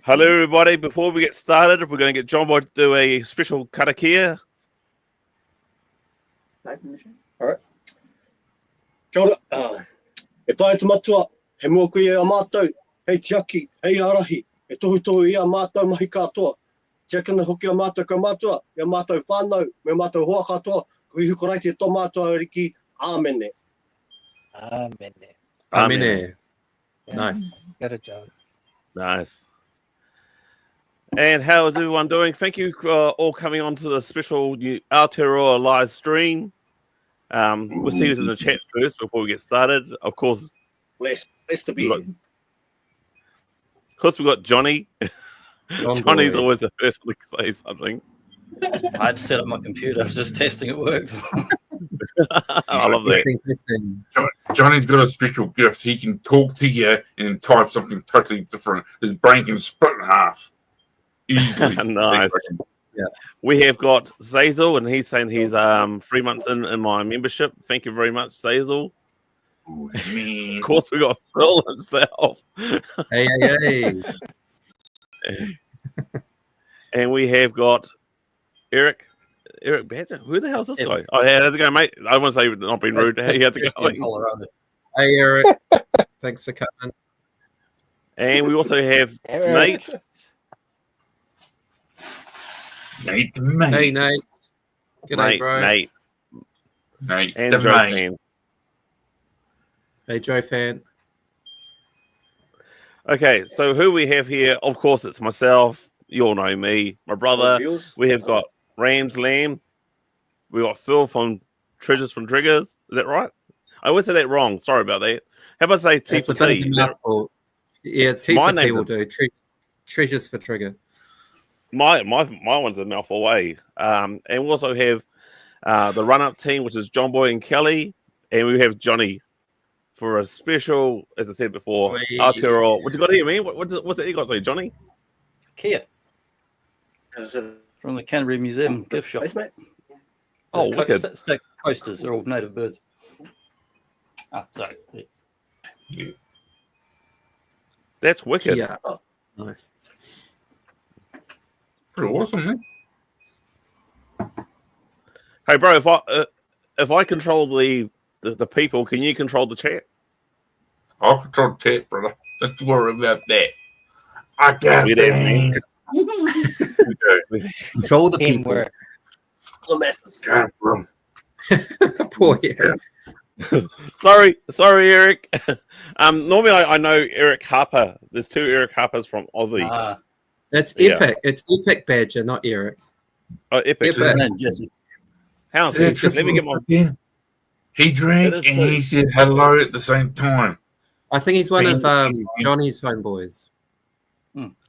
Hello, everybody. Before we get started, we're going to get John Boy to do a special karakia. All right. Kia ora. E whae te matua, he moku i a mātou, hei tiaki, hei arahi, e tohu i a mātou mahi katoa. Tia kina hoki a mātou ka mātua, i a mātou whānau, me mātou hoa katoa, kui hukoraiti e tō mātua ariki, āmene. Amene. Amene. Nice. Got it, John. Nice. And how is everyone doing? Thank you for all coming on to the special Aotearoa live stream. We'll see who's in the chat first before we get started. Of course, Blessed to be here. Of course, we've got Johnny. Johnny's boy. always the first one to say something. I had to set up my computer. I was just testing it worked. I love that. Interesting. Johnny's got a special gift. He can talk to you and type something totally different. His brain can split in half. Easily. Nice. Yeah. We have got Zazel, and he's saying he's 3 months in my membership. Thank you very much, Zazel. Ooh, man. Of course, we got Phil himself. Hey. And we have got Eric Badger. Who the hell is this guy? Oh, yeah, how's it going, mate? I want to say not being rude. Hey, how's it going? Colorado. Hey, Eric. Thanks for coming. And we also have Nate. Nate, Hey, Nate. G'day, bro. Nate, Nate, and the Joe mate. Fan. Hey, Joe fan. Okay, so who we have here? Of course, it's myself. You all know me, my brother. We have got Rams Lamb. We got Phil from Treasures from Triggers. Is that right? I always say that wrong. Sorry about that. How about say T It's for a bit of T? a Is that- mouthful. Yeah, T My for T name's will a- do. Treasures for Trigger. My one's a mouthful away. And we also have the run-up team, which is John Boy and Kelly, and we have Johnny for a special, as I said before, Wee. Aotearoa. What you got here, man? What's that you got to say, Johnny? Kia from the Canterbury Museum gift shop. Place, mate. Oh, wicked. Stick posters. They're all native birds. Sorry. Yeah. That's wicked. Yeah. Nice. Pretty awesome, man. Hey, bro, if I control the people, can you control the chat? I'll control the chat, brother. Don't worry about that. I got Sweet ass, man. it. Control the people. Teamwork. The masses. Got from. Poor Eric. Sorry, Eric. Normally I know Eric Harper. There's two Eric Harpers from Aussie. It's Yeah. Epic. It's Epic Badger, not Eric. Oh, epic. Epic. And Jesse. How's That's it? Let me get my. He drank That and is he said hello at the same time. I think he's one of Bing. Johnny's homeboys.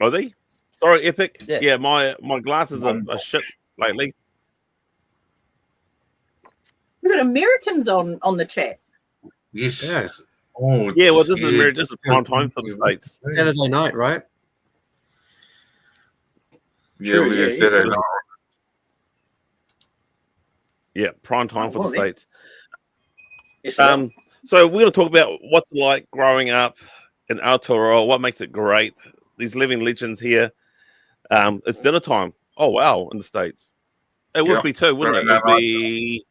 Was he? Sorry, epic. Yeah. Yeah, my glasses are shit lately. We've got Americans on the chat. Yes. Yeah. Oh, Yeah, well, this is prime time for the States. Saturday night, right? Yeah, Sure, we yeah, said yeah. it. Yeah, prime time for the well, then. States. Yes, So we're going to talk about what's it like growing up in Aotearoa, what makes it great. These living legends here. It's dinner time. Oh, wow, in the States. It would Yeah, be too, wouldn't it? It Saturday would be...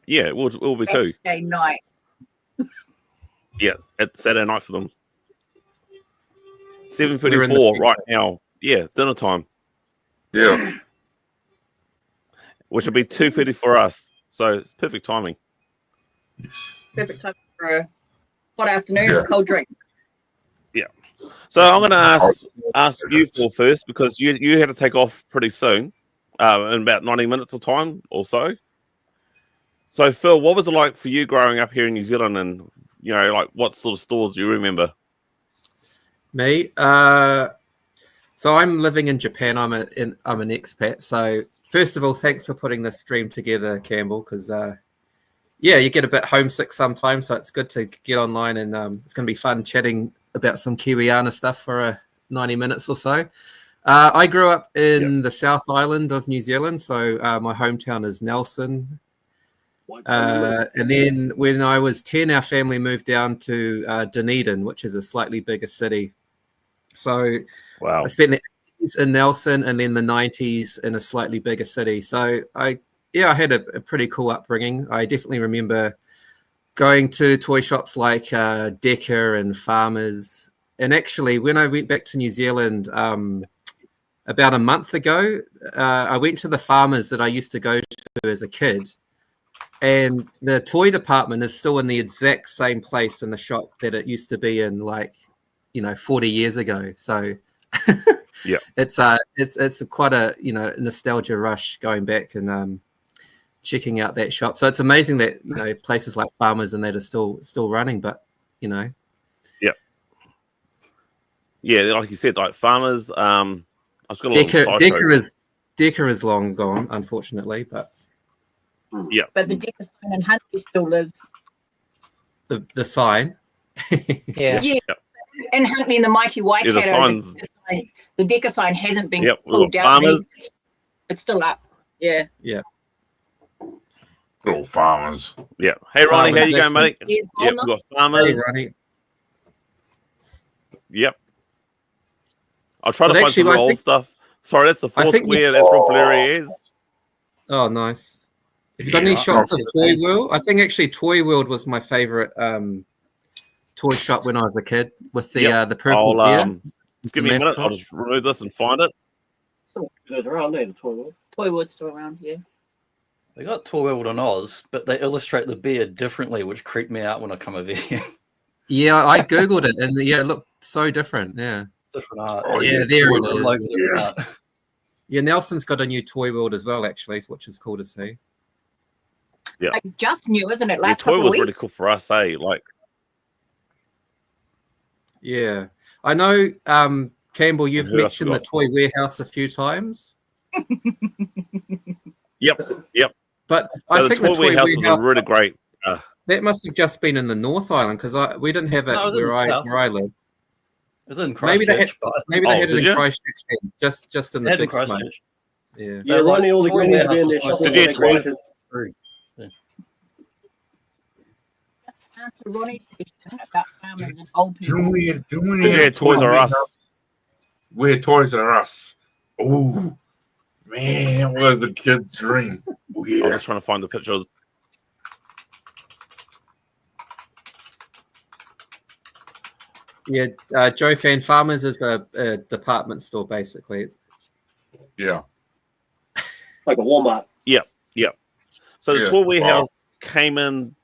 Yeah, it will be too. Saturday night. Yeah, it's Saturday night for them. We're in 7:34 the- right now. Yeah, dinner time, Yeah. which will be 2:30 for us. So it's perfect timing. Yes. Perfect time for a hot afternoon Yeah. and a cold drink. So I'm going to ask you Phil first because you had to take off pretty soon, in about 90 minutes of time or so. So Phil, what was it like for you growing up here in New Zealand, and like what sort of stores do you remember? Me. So I'm living in Japan. I'm an expat. So first of all, thanks for putting this stream together, Campbell, because you get a bit homesick sometimes. So it's good to get online, and it's going to be fun chatting about some Kiwiana stuff for 90 minutes or so. I grew up in the South Island of New Zealand, so my hometown is Nelson. And then when I was 10, our family moved down to Dunedin, which is a slightly bigger city. So Wow. I spent the 80s in Nelson and then the 90s in a slightly bigger city. So I had a pretty cool upbringing. I definitely remember going to toy shops like Decca and Farmers. And actually, when I went back to New Zealand about a month ago, I went to the Farmers that I used to go to as a kid. And the toy department is still in the exact same place in the shop that it used to be in, 40 years ago. So yeah, it's quite a nostalgia rush going back and checking out that shop. So it's amazing that places like Farmers and that are still running, but yeah, like you said, like Farmers. I was going to Decca is long gone, unfortunately, but yeah, but the Decker sign in Huntley still lives. The sign, Yeah. And Huntley and the Mighty Waikato. the signs. The Decker sign hasn't been Yep, pulled down. Farmers. It's still up. Yeah. Little Farmers. Yeah. Hey Ronnie, how you going, mate? Yes, Yep, we've got Farmers. Hey, Ronnie. Yep. I'll try to find actually, some of the I old think- stuff. Sorry, that's the fourth think square. That's where Blair is. Oh, nice. Have you got any shots of Toy World? I think actually Toy World was my favorite toy shop when I was a kid with the purple bear. Just give me a minute. I'll just remove this and find it. There's around there, the toilet. Toywood's still around here. They got Toy World on Oz, but they illustrate the bear differently, which creeped me out when I come over here. Yeah, I googled it and it looked so different. Yeah. Different art. Oh, Yeah, yeah. there Toy it World. is. Loads of different art. Yeah, Nelson's got a new Toy World as well, actually, which is cool to see. Like just new, isn't it? The Last toy couple of was weeks. really cool for us, eh? Like, Yeah. I know, Campbell, you've Who else we mentioned the got? Toy Warehouse a few times. yep. But So I the think toy the Toy warehouse Warehouse, was a really great. that must have just been in the North Island because we didn't have it No, it was in the south. where I live. It was in Maybe they had, Christchurch, but maybe they Oh, had it did in you? Christchurch, then, just in they the had in big smoke. Christchurch. Yeah. Yeah, Ronnie, all the Toy grannies Warehouse be in there was shopping Did you with their tweet? grandkids. Free. Answer Ronnie's question about farmers and old people. Yeah, Toys R Us. Where Toys R Us. Oh, man, what was the kid's dream? Oh, I'm yeah. just trying to find the pictures. Yeah, Joe Fan Farmers is a department store, basically. Yeah. Like a Walmart. So the Yeah, toy warehouse came in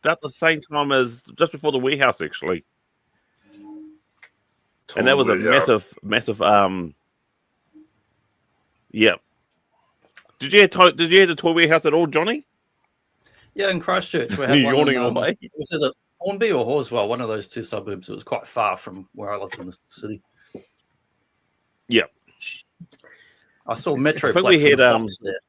about the same time as just before the warehouse, actually, and that was a massive. Yeah. Did you have the toy warehouse at all, Johnny? Yeah, in Christchurch. We You're had one yawning in, all day. it was either Hornby or Horswell, one of those two suburbs. It was quite far from where I lived in the city. Yeah. I saw Metro. I think we had there.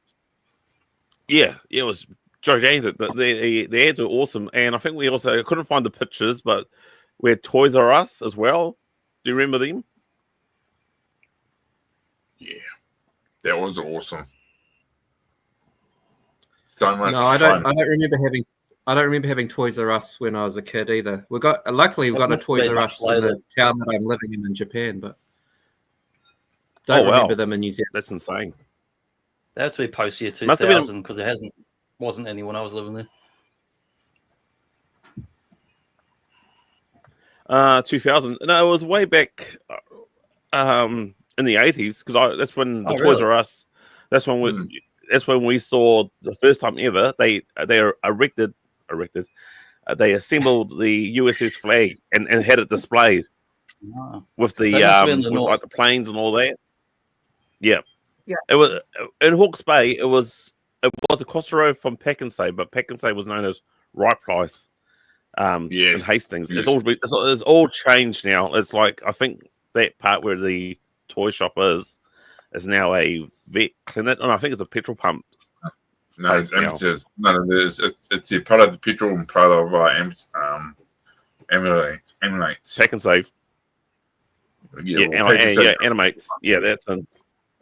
Yeah, it was gigantic. The ads were awesome, and I think we also couldn't find the pictures, but we had Toys R Us as well. Do you remember them? Yeah. That was awesome. So much No, I fun. don't remember having Toys R Us when I was a kid either. Luckily we've got a must have Toys been R much Us in later. the town that I'm living in Japan, but don't Oh, wow. remember them in New Zealand. That's insane. They had to be post year Must have been- 2000 because there wasn't any when I was living there. 2000. No, it was way back in the 80s because that's when the Oh, Toys really? R Us. That's when we saw the first time ever. They erected. They assembled the USS flag and had it displayed Oh. with the So that must have been the with, like North. the planes and all that. Yeah. Yeah. It was in Hawke's Bay. It was across the road from Pekingese, but Pekingese was known as Right Price. In Yes. Hastings, Yes. it's all changed now. It's like I think that part where the toy shop is now a vet clinic, and I think it's a petrol pump. No, it's now. emphasis. None of this. It's a part of the petrol and part of Emulates. Second save, yeah, well, animates, yeah, that's in.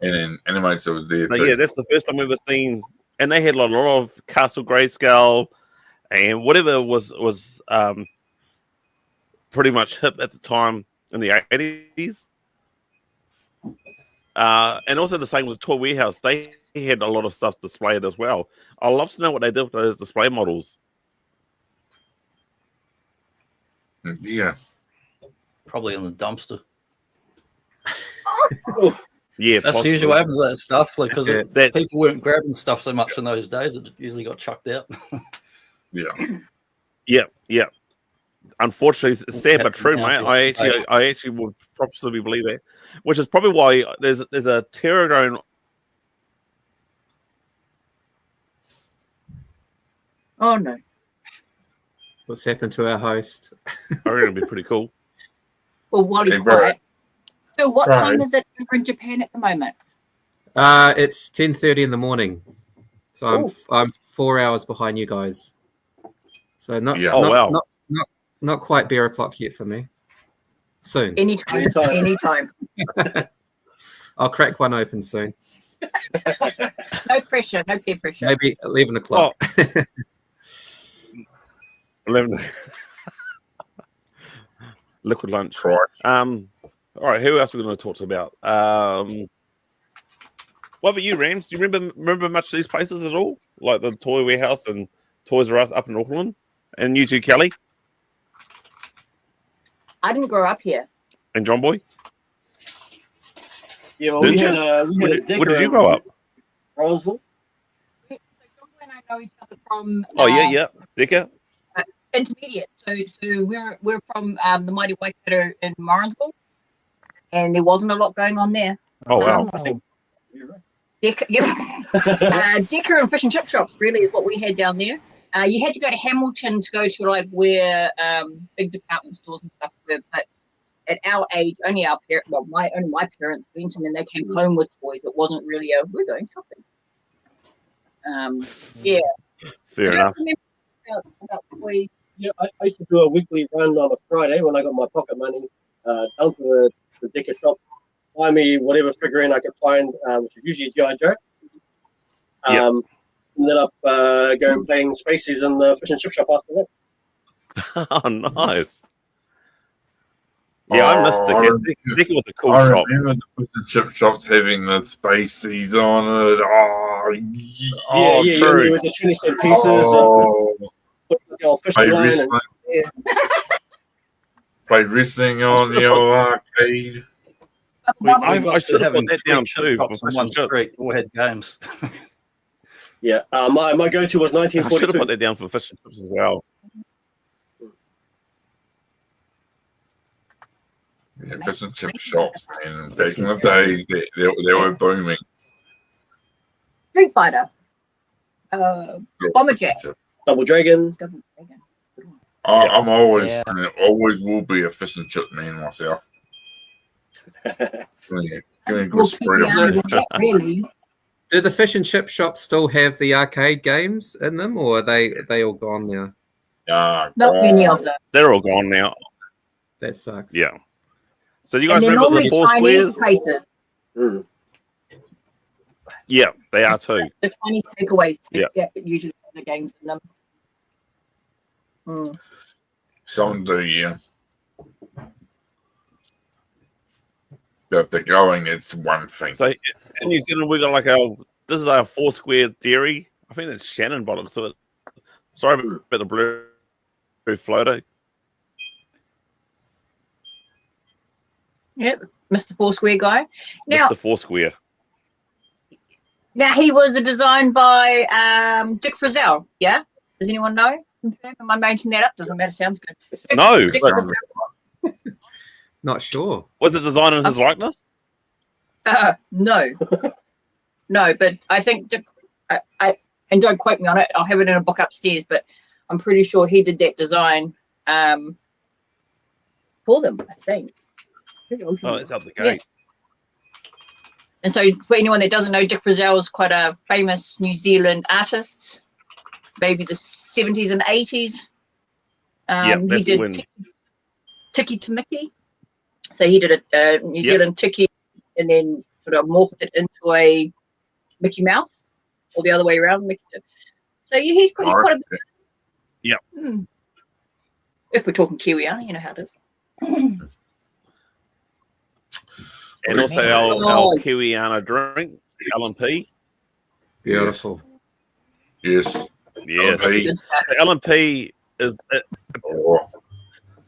and then Animates was there But too. yeah, that's the first time we've ever seen and they had a lot of Castle Grayscale and whatever was pretty much hip at the time in the 80s. And also the same with Toy Warehouse. They had a lot of stuff displayed as well. I'd love to know what they did with those display models. Yeah. Probably in the dumpster. Yeah, That's possibly. usually what happens with that stuff, because That- people weren't grabbing stuff so much in those days. It usually got chucked out. Yeah. Yeah. Unfortunately, it's sad but true, mate. I actually would probably believe that, which is probably why there's a terror going. Oh no. What's happened to our host? I reckon it'd be pretty cool. Well, while he's Hey, bro. quiet. So what Right. time is it over in Japan at the moment? It's 10:30 in the morning, so I'm 4 hours behind you guys. So not Yeah. Oh, wow. not quite beer o'clock yet for me. Soon, Anytime. Anytime. I'll crack one open soon. No pressure. No peer pressure. Maybe 11 o'clock. 11. Liquid lunch. Right. All right, who else are we going to talk about? What about you, Rams? Do you remember much of these places at all? Like the Toy Warehouse and Toys R Us up in Auckland? And you too, Kelly? I didn't grow up here. And John Boy? Yeah, well, Didn't we you? had a Where Dicker did you grow up? Roseville. So John and I know each other from Oh, yeah. Dicker? intermediate. So we're from the Mighty Waikato in Morrinsville, and there wasn't a lot going on there. Oh, wow. You're right. Decker and fish and chip shops really is what we had down there. You had to go to Hamilton to go to like where big department stores and stuff were, but at our age, only my parents went, and then they came home with toys. It wasn't really we're going shopping. Yeah. Fair enough. About toys. Yeah, I used to do a weekly run on a Friday when I got my pocket money down to the Dicker shop, buy me whatever figurine I could find, which is usually G.I. Joe. Ended up going playing Spaces in the fish and chip shop after that. Oh, nice. Yeah, I missed Dicker. Dicker was a cool I shop. remember the fish and chip shops having the Spaces on it. Yeah, true. with the 20-cent pieces. Fish Play line wrestling. Play wrestling on your arcade. I should have put that down too. On one street, all had games. My go-to was I should have 1942. put that down for fish and chips as well. Yeah, fish and chip shops, man. Back in the days, they were booming. Street Fighter, Bomber Jack, Double Dragon. I'm always, Yeah. and always will be a fish and chip man myself. Give me a good spread of fish. really. Do the fish and chip shops still have the arcade games in them, or are they all gone now? Not many of them. They're all gone now. That sucks. Yeah. So you And guys they're remember normally the four Chinese squares? places. Mm. Yeah, they are too. The Chinese takeaways Yeah. usually have the games in them. Mm. Some do, yeah. But if they're going, it's one thing. So in New Zealand, we got like this is our four square dairy. I think it's Shannon bottom. So sorry about the blue floater. Yep, Mr. Foursquare guy. Now, Mr. Foursquare. now he was designed by Dick Frizzell. Yeah, does anyone know? Am I making that up? Doesn't matter. Sounds good. No, Dick but Frizzell. Not sure. was it designed in his likeness? No, no, but I think Dick. I and don't quote me on it. I'll have it in a book upstairs, but I'm pretty sure he did that design for them. I think. Oh, it's out the gate. And so, for anyone that doesn't know, Dick Frizzell is quite a famous New Zealand artist, maybe the 70s and 80s. He that's did when. Tiki to Mickey. So he did a New Zealand Tiki and then sort of morphed it into a Mickey Mouse. or the other way around in the kitchen. So yeah, he's quite a bit. Yep. If we're talking Kiwiana, you know how it is. And also our Kiwiana drink, LMP. Beautiful. Yes. Yes. LMP. So LMP is Oh,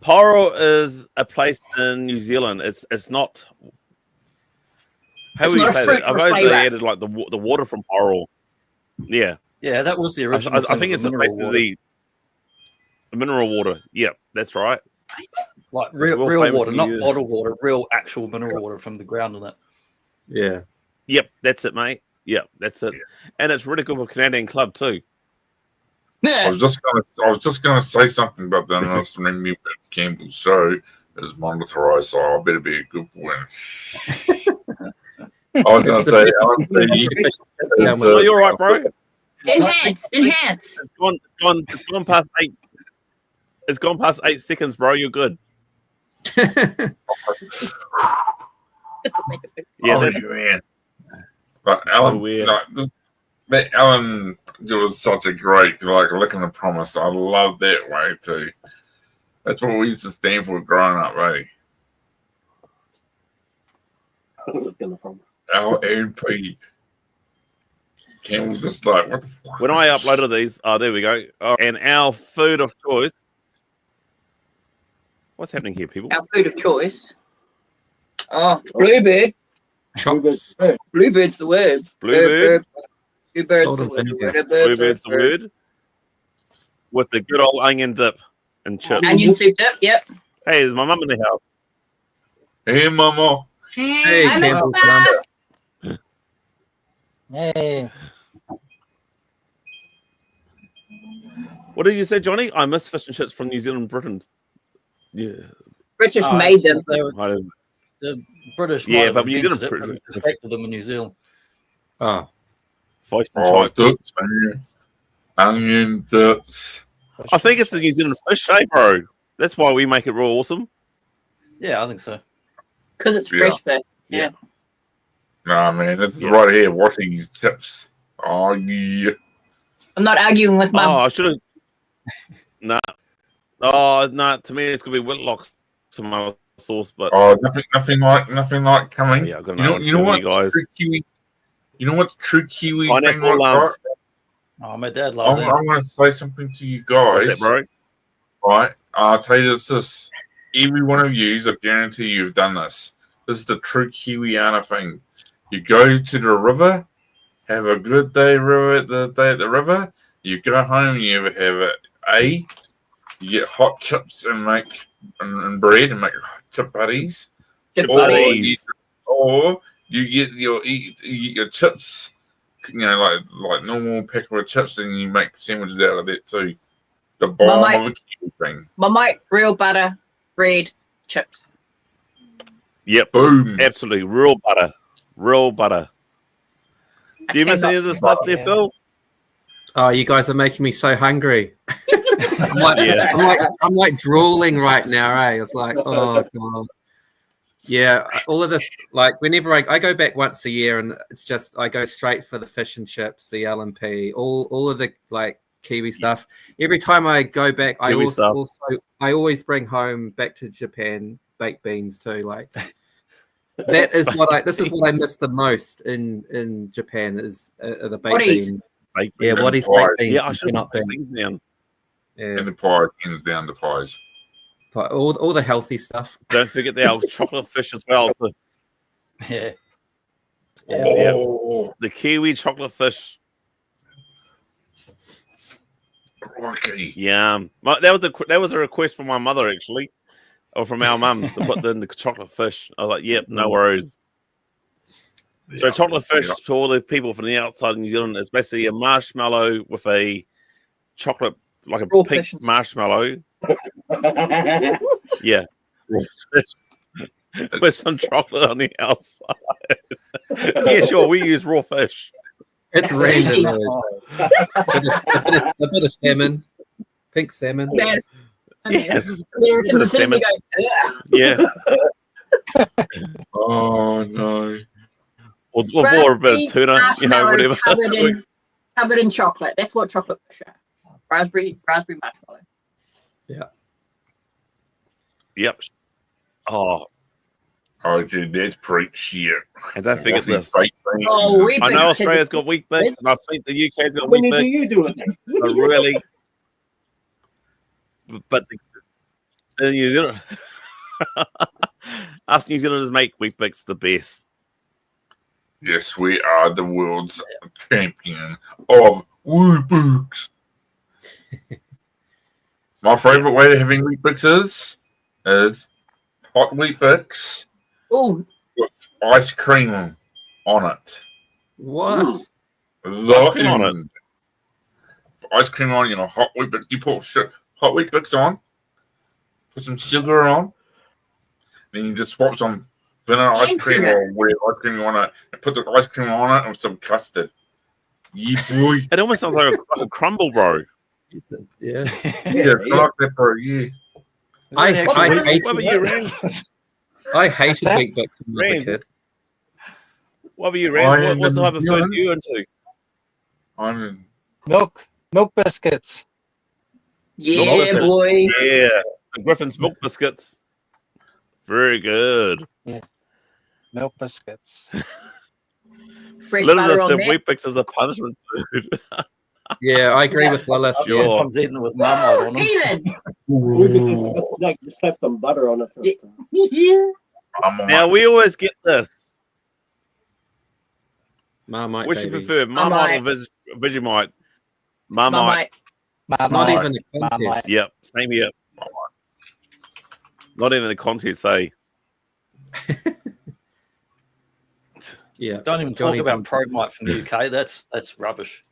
Poro is a place in New Zealand. It's not. How would you say that? I've always added like the water from Poro. Yeah. Yeah, that was the original. I think it's basically the mineral water. Yeah, that's right. Like real water, not bottled water, real actual mineral water from the ground and that. Yeah. Yep, that's it, mate. Yep, that's it. And it's really good for Canadian club too. I was just gonna say something about that, and I was remembering me about Campbell's show is monetarized, so I better be a good boy. I was gonna say, Oh, you're right, bro. Enhance. It's gone past 8. It's gone past 8 seconds, bro. You're good. Yeah, man. But Alan, Alan was such a great, like, licking the promise. I love that way too. That's what we used to stand for growing up, right? LMP. Ken was just like, what the fuck? when I uploaded these, there we go. And our food of choice. What's happening here, people? Our food of choice. Oh, bluebird. Chops. Bluebird's the word. Bluebird. Bluebird's the word. Bluebird's the word. With the good old onion dip and chips. Onion soup dip, yep. Hey, is my mum in the house? Hey, Mama. Hey, I miss Campbell's that. mum. Hey. What did you say, Johnny? I miss fish and chips from New Zealand, Britain. Yeah. British made them. The British, Yeah, might but have New invented Zealand it, but it perfected them in New Zealand. Oh, Fish and Oh, chips. dips, man. Onion dips. I think it's the New Zealand fish, eh, bro? That's why we make it real awesome. Yeah, I think so. Because it's Yeah. fresh fish. Yeah. Nah, man, this is Yeah. right here. Watching these tips. Oh, yeah. I'm not arguing with Oh, Mum. I should have. Nah. Oh, no. To me, it's gonna be Whitlock's some other sauce, but Oh, nothing like coming. yeah, I've got You know, another you know one what? for you guys. True Kiwi. You know what the true Kiwi thing Pineapple like, lumps. right? Oh, my dad loved I'm that. going to say something to you What's guys. that, bro? Right? I'll tell you this. Every one of you, I guarantee you've done this. This is the true Kiwiana thing. You go to the river, have a good day at the river. You go home, you have it. You get hot chips and make and bread and make chip buddies. Chip Or buddies. you get your chips, you know, like normal pack of chips, and you make sandwiches out of that too. The bomb of a Kiwi thing. Marmite, real butter, bread, chips. Yep. Boom. Absolutely. Real butter. Real butter. Do you miss any of this stuff there, Phil? oh, you guys are making me so hungry. I'm like, Yeah. I'm like drooling right now, eh? It's like, oh god. Yeah, all of this, like whenever I go back once a year, and it's just I go straight for the fish and chips, the LMP, all of the like Kiwi stuff. Every time I go back, I always bring home back to Japan baked beans too. Like that is this is what I miss the most in Japan is the baked beans. Yeah, what is baked beans? Yeah, I should not have beans. down. Yeah, And the pie, hands down the pies. all the healthy stuff. Don't forget the old chocolate fish as well. Yeah. The Kiwi chocolate fish. Crikey. Yeah, that was a request from my mother actually, or from our mum to put in the chocolate fish. I was like, "Yep, no worries." So chocolate fish to all the people from the outside of New Zealand is basically a marshmallow with a chocolate, like a Raw pink fish. marshmallow. Yeah, with some chocolate on the outside. Yeah, sure. We use raw fish. It's random. a bit of salmon, pink salmon. Man, Yes. Americans are sitting there going, "Ugh." Yeah, Oh no. or more a bit of tuna, Marshmallow whatever. covered in covered in chocolate. That's what chocolate fish are. Raspberry marshmallow. Yep. Oh, dude, that's pretty shit. and don't forget this. Oh, we I know Australia's got wheat bix, and I think the UK's got wheat When do you bix. do it? But really, but the New Zealand, us New Zealanders make wheat bix the best. Yes, we are the world's champion of Wheatbix. My favourite way of having Wheatbix is hot Wheatbix Oh, with ice cream on it. What? Ice cream on it. Ice cream on, hot Wheatbix. You put hot Wheatbix on, put some sugar on, then you just swap some vanilla ice cream or weird ice cream on it, and put the ice cream on it and some custard. Yeah, boy. It almost sounds like a crumble, bro. Yeah. Yeah, I like that, bro. Yeah. I What hated were you, Rand? wheat bix when I was a kid. What were you, I Rand? am What's the type of food New you into? I'm Milk biscuits. yeah, biscuits. boy. Yeah, the Griffin's milk biscuits. Very good. Milk biscuits. Fresh Lilith butter on said that. wheat bix is a punishment food. Yeah, I agree with Lilith. Sure. Sometimes eating with marmite on them. Heathen. Like just slap some butter on it. Yeah. Now we always get this. Marmite, Which you baby. prefer, Marmite or Vegemite? Marmite. It's not even a contest. Marmite. Yep, same here. Not even the contest, eh? Yeah. Don't even Johnny talk about Johnson. Promite from the UK. That's rubbish.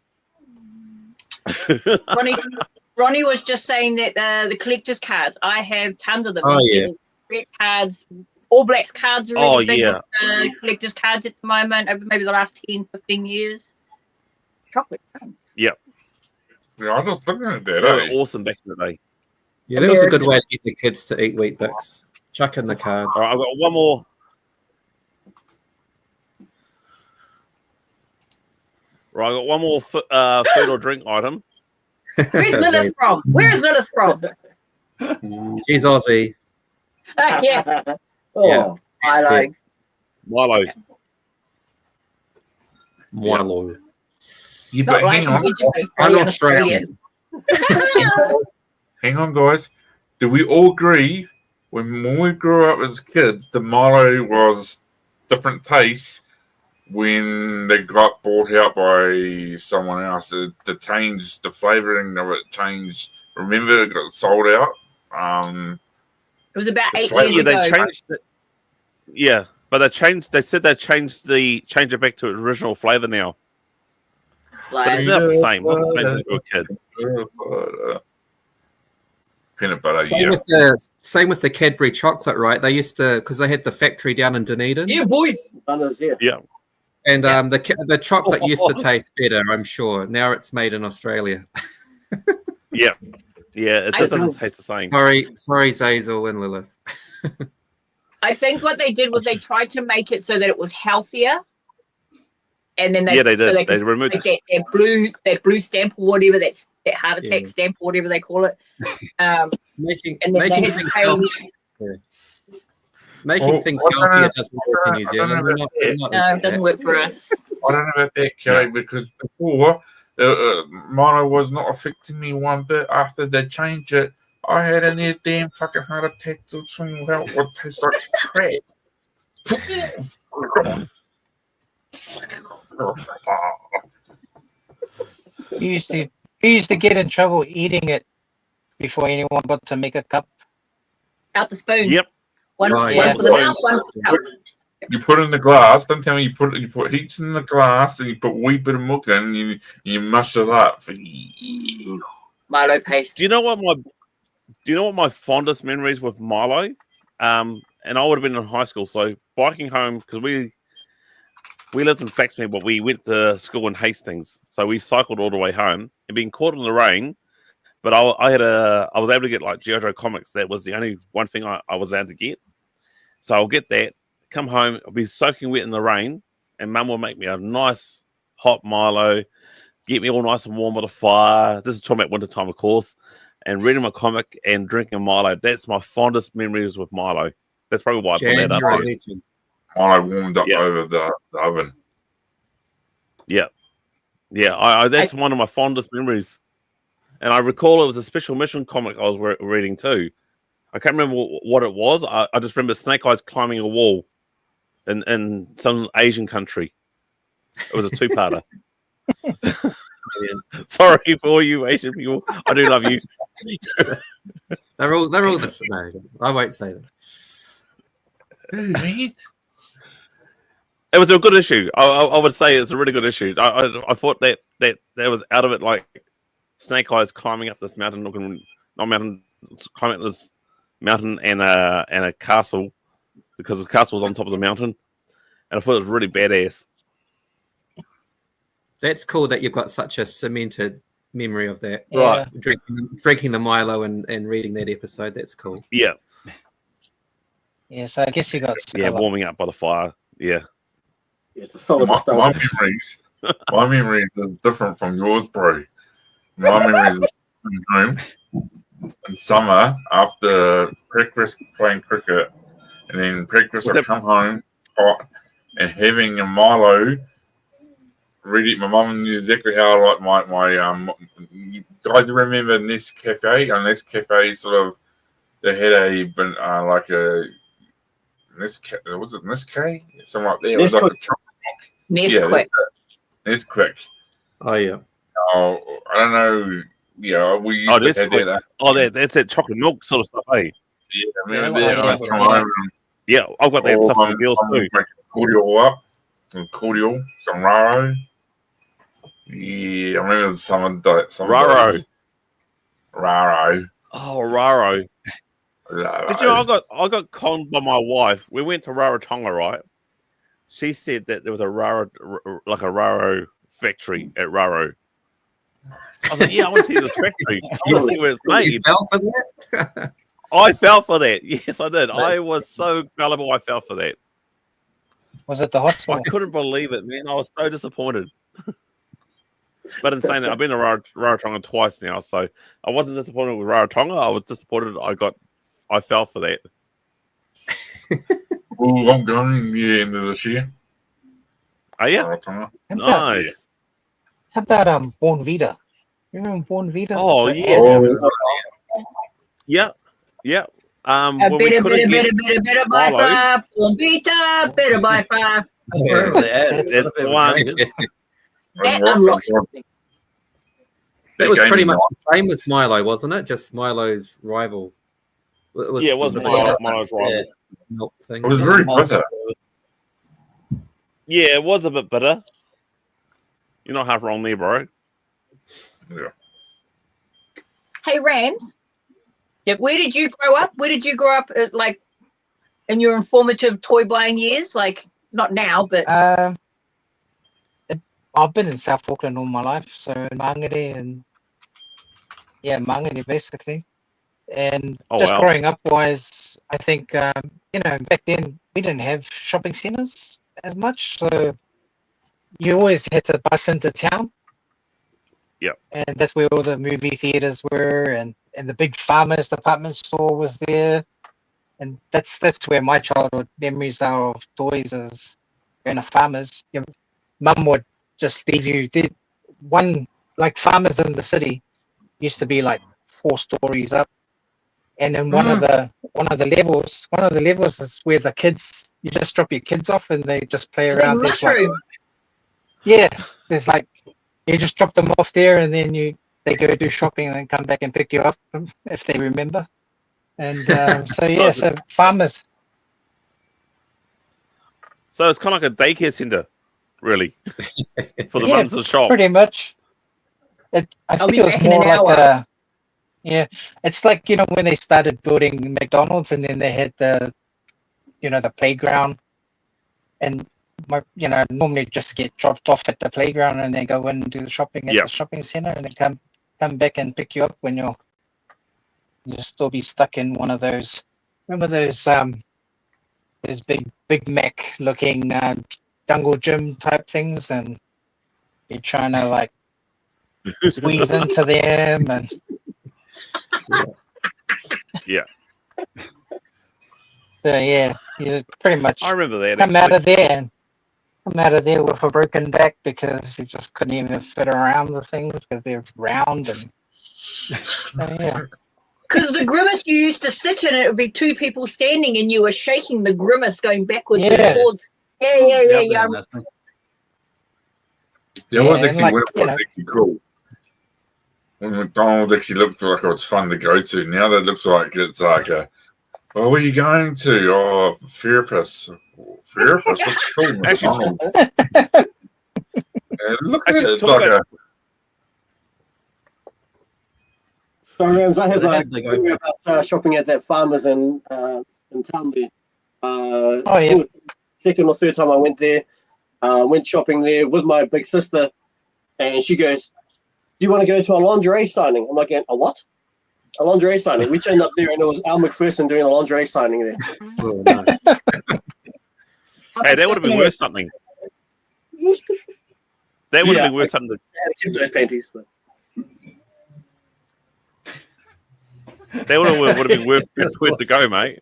Ronnie was just saying that the collector's cards. I have tons of them. Oh, You yeah. see red cards. All Blacks cards are really Oh, big yeah. with collector's cards at the moment, over maybe the last 10, 15 years. Chocolate cards. Yeah, I was just looking at They that. were Eh? awesome back in the day. Yeah, that was a good way to get the kids to eat wheat bix. Chuck in the cards. All right, I've got one more. Right, I've got one more food or drink item. Where's Lilith from? Where's Lilith from? She's Aussie. Yeah, Oh, Yeah. I like. Milo. Milo. Yeah, Not but like hang on. I'm an Australian. Hang on, guys. Do we all agree when we grew up as kids, the Milo was different taste when they got bought out by someone else? The change, the flavoring of it changed. Remember, it got sold out. It was about 8 flavor- years Yeah, ago. they changed it. Yeah, but they changed. They said they changed it back to its original flavor now. But it's Like, not the same. Not the same as a kid. Peanut butter, Same yeah. with the same with the Cadbury chocolate, right? They used to because they had the factory down in Dunedin, yeah, boy. Bananas, yeah. Yeah. and the chocolate used to taste better. I'm sure now it's made in Australia. Yeah. Yeah, it I just doesn't taste the same. Sorry, Zazel and Lilith. I think what they did was they tried to make it so that it was healthier, and then they Yeah, they did. so They could removed make that blue stamp or whatever that heart attack Yeah. stamp or whatever they call it. Making And then they making had to things change. making Well, things I don't healthier know- doesn't work in New I don't Zealand. know We're not No, it doesn't that. work for us. I don't know about that, Kelly, because before mono was not affecting me one bit. After they changed it, I had a near damn fucking heart attack. That's what tastes like crap. We used to get in trouble eating it before anyone got to make a cup. Out the spoon. Yep. One, Oh, one yeah. for the mouth, one for the cup. You put it in the glass. Don't tell me you put heaps in the glass and you put a wee bit of milk in and you mush it up. Milo paste. Do you know what my fondest memories with Milo? And I would have been in high school, so biking home because we lived in Flaxman, but we went to school in Hastings, so we cycled all the way home and being caught in the rain. But I was able to get like G.I. Joe comics. That was the only one thing I was allowed to get. So I'll get that. Come home, I'll be soaking wet in the rain, and Mum will make me a nice hot Milo, get me all nice and warm with a fire. This is talking about winter time, of course, and reading my comic and drinking Milo. That's my fondest memories with Milo. That's probably why I put that up there. January. Milo warmed up Yeah. over the oven. Yeah. That's one of my fondest memories. And I recall it was a special mission comic I was reading too. I can't remember what it was. I just remember Snake Eyes climbing a wall in some Asian country. It was a two-parter. Sorry for all you Asian people. I do love you. They're all the same. No, I won't say that. Dude, man. It was a good issue. I would say it's a really good issue. I thought that was out of it, like Snake Eyes climbing up this mountain, climbing up this mountain and a castle, because the castle was on top of the mountain, and I thought it was really badass. That's cool that you've got such a cemented memory of that. Yeah. Drinking the Milo and reading that episode. That's cool. Yeah, Yeah, so I guess you got warming up by the fire. Yeah. It's a solid My nostalgia. memories is different from yours, bro. My memories was in home in summer after breakfast playing cricket, and then breakfast I'd come home hot and having a Milo. Really, my mum knew exactly how I like my you guys remember Nescafe? Nescafe sort of, they had like a Nescafe, was it Nescafe? Something like that. It was like a chocolate Nesquik. Nesquik. Oh yeah. Oh, I don't know. Yeah, we used to have that. That's that chocolate milk sort of stuff, eh? Yeah, I remember Yeah, that. yeah, I'd come home Yeah, I've got that and stuff for the girls too. make cordial up, some cordial, some raro. Yeah, I remember some of Raro. those. Raro. Oh, Raro. Did you know I got conned by my wife? We went to Rarotonga, right? She said that there was a Raro factory at Raro. I was like, yeah, I want to see this factory. I want to see where it's You made. fell for that? I fell for that. Yes, I did. I was so gullible. I fell for that. Was it the hot I spot? couldn't believe it, man. I was so disappointed. But in saying that, I've been to Rarotonga twice now, so I wasn't disappointed with Rarotonga. I was disappointed I fell for that. Oh, I'm going near the end of this year. Oh yeah, Rarotonga. nice. How about Born Vita? You remember Born Vita? Oh The yeah, ad? yeah. Better by Milo. far. Bombita, better by far. That's where the ad. That's the one. That unlocks something. That was Game pretty much night. the same as Milo, wasn't it? Just Milo's rival. It was Yeah, it was the Milo's rival. milk thing. It was very bitter. Yeah, it was a bit bitter. You're not half wrong there, bro. Yeah. Hey, Rams. Yep. Where did you grow up? Like in your informative toy buying years? Like not now, but I've been in South Auckland all my life, so Mangere and Mangere basically. And Oh, just wow. growing up wise, I think back then we didn't have shopping centres as much, so you always had to bus into town. Yep. And that's where all the movie theaters were, and the big Farmers department store was there. And that's where my childhood memories are of toys, is going to Farmers. Your mum would just leave you. One, like Farmers in the city used to be like 4 stories up, and then one of the levels is where the kids, you just drop your kids off and they just play big around. There's like- mushroom. there's like, you just drop them off there and then they go do shopping and then come back and pick you up if they remember. And so Farmers. So it's kind of like a daycare center, really, for the Yeah, mums of the shop. Pretty much. I I'll think be it was back in more an like hour. it's like, when they started building McDonald's and then they had the playground, and normally just get dropped off at the playground and they go in and do the shopping at Yeah. the shopping center and they come back and pick you up when you'll still be stuck in one of those. Remember those big Mac looking jungle gym type things, and you're trying to like squeeze into them, and Yeah. so yeah, you pretty much I remember that. come out actually. of there with a broken back because you just couldn't even fit around the things because they're round and so, yeah. Because the grimace you used to sit in, it would be two people standing and you were shaking the grimace going backwards Yeah. and forwards. Yeah. Yeah, it was Yeah, and actually like, when it was actually cool. When McDonald's actually looked like it was fun to go to. Now that looks like it's like a, well, where are you going to? Oh, therapist. Therapist? What's cool? McDonald's. And look at Actually, it talk like about- So, Rams, I have They a had- they go- story about shopping at that farmers in town there. Oh, yeah. Second or third time I went there, went shopping there with my big sister, and she goes, "Do you want to go to a lingerie signing?" I'm like, "A what? A lingerie signing?" We turned up there, and it was Al McPherson doing a lingerie signing there. Oh, no. Hey, that would have been worth something. That would have Yeah. been worth something. I had to kiss those panties. But. That would have been worth to go, mate.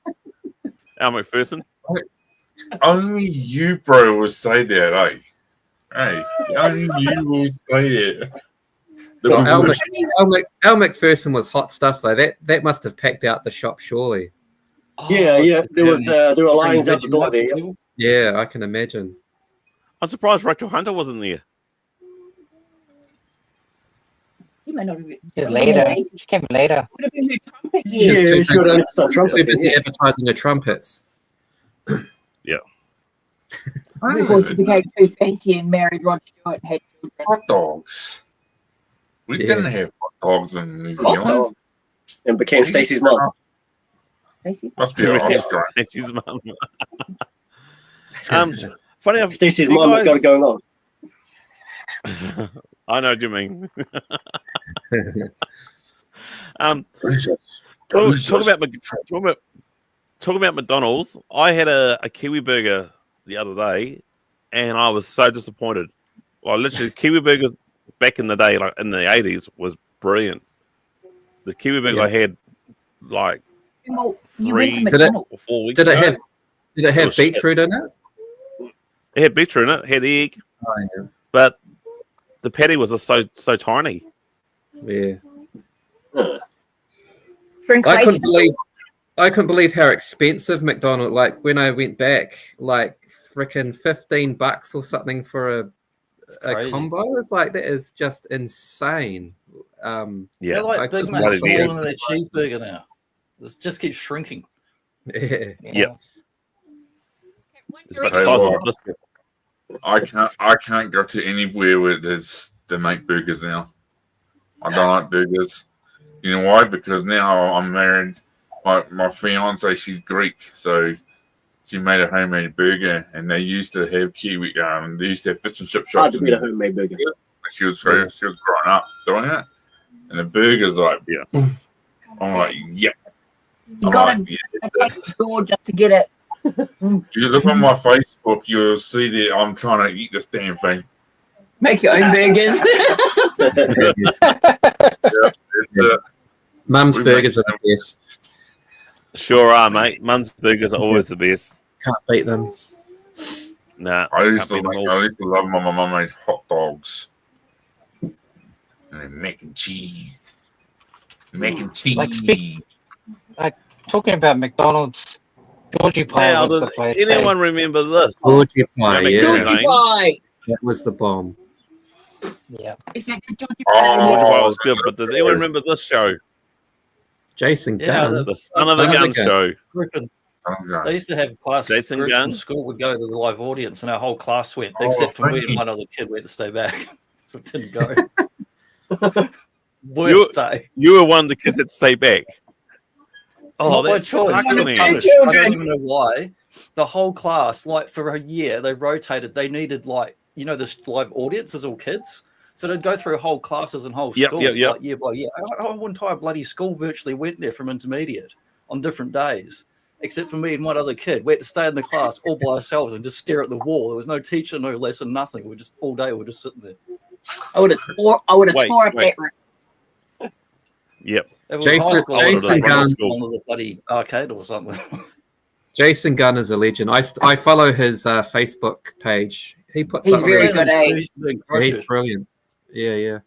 Al McPherson. only you, bro, will say that, eh? Hey, only you will say that. Well, Al, The- Al McPherson was hot stuff though. That must have packed out the shop surely. Yeah. There were lines out the door there. Yeah. Yeah, I can imagine. I'm surprised Rachel Hunter wasn't there. You may not have been. She's later. She came later. Would have been her trumpet. Yeah, too she would have missed the Too trumpet. busy Yeah. advertising the trumpets. Before she became too fancy and married Rod Stewart and had children. hot dogs. We Yeah. didn't have hot dogs in New Zealand. And became Stacey's mom. Stacey. Must be Oscar. Stacey's mum. Funny enough, Stacey's you mom has got guys- it going on. I know what you mean. Talk about McDonald's. I had a Kiwi burger the other day, and I was so disappointed. Well, literally, Kiwi burgers back in the day, like in the 80s, was brilliant. The Kiwi burger Yeah. I had like Well, you went to 3 McDonald's. or 4 weeks Did it ago. have Oh, shit. beetroot in it? It had beetroot in it, had egg, Oh, yeah. but the patty was just so tiny. Yeah. Shrinkflation. I couldn't believe how expensive McDonald's. Like when I went back, like freaking $15 or something for a crazy. combo. It's like that is just insane. Yeah, They're I like Big couldn't Mac believe it. smaller than their cheeseburger now. It just keeps shrinking. Yeah. Yeah. it's about the Hey, size of a Laura. biscuit. I can't go to anywhere where they make burgers now. I don't like burgers. You know why? Because now I'm married. My fiance, she's Greek, so she made a homemade burger, and they used to have Kiwi. They used to have fish and chip Hard shops. to beat a homemade burger. She was growing up doing it, and the burger's like, yeah. I'm like, yep. You I'm got like, to yeah. take the door just to get it. You look on my Facebook, you'll see that I'm trying to eat this damn thing. Make your own burgers. It's, Mum's We burgers are make the best. Sure are, mate. Mum's burgers are always the best. Can't beat them. Nah, I used can't to beat them all. love my mum made hot dogs and then mac and cheese. Mac and cheese. Like talking about McDonald's, Georgie Pie Now, was does the place. anyone remember this? Georgie pie, Yeah, yeah, McDonald's. Georgie Pie. that was the bomb. Yeah. Is that the Georgie Oh. Pie? Georgie Pie was good, but does anyone remember this show? Jason Yeah, Gunn. The Son of a Son of a Gun Gun. show. They used to have class Jason groups Gunn? from school would go to the live audience, and our whole class went, Oh, except for me thank and you. one other kid. We had to stay back, so it didn't go. Worst day. You were one of the kids that stay back. Oh, Not by that's choice. sucks, I man. don't even know why. The whole class, like for a year, they rotated. They needed this live audience as all kids. So they'd go through whole classes and whole Yep, schools, yep, yep. like year by year. Our entire bloody school virtually went there from intermediate on different days, except for me and one other kid. We had to stay in the class all by ourselves and just stare at the wall. There was no teacher, no lesson, nothing. We just all day we're just sitting there. I would have tore Wait, up wait. that room. Yep. It was Jason- high school. Jason Gunn. On the bloody arcade or something. Jason Gunn is a legend. I follow his Facebook page. He puts He's up very really- good, eh? Yeah, he's brilliant. Yeah.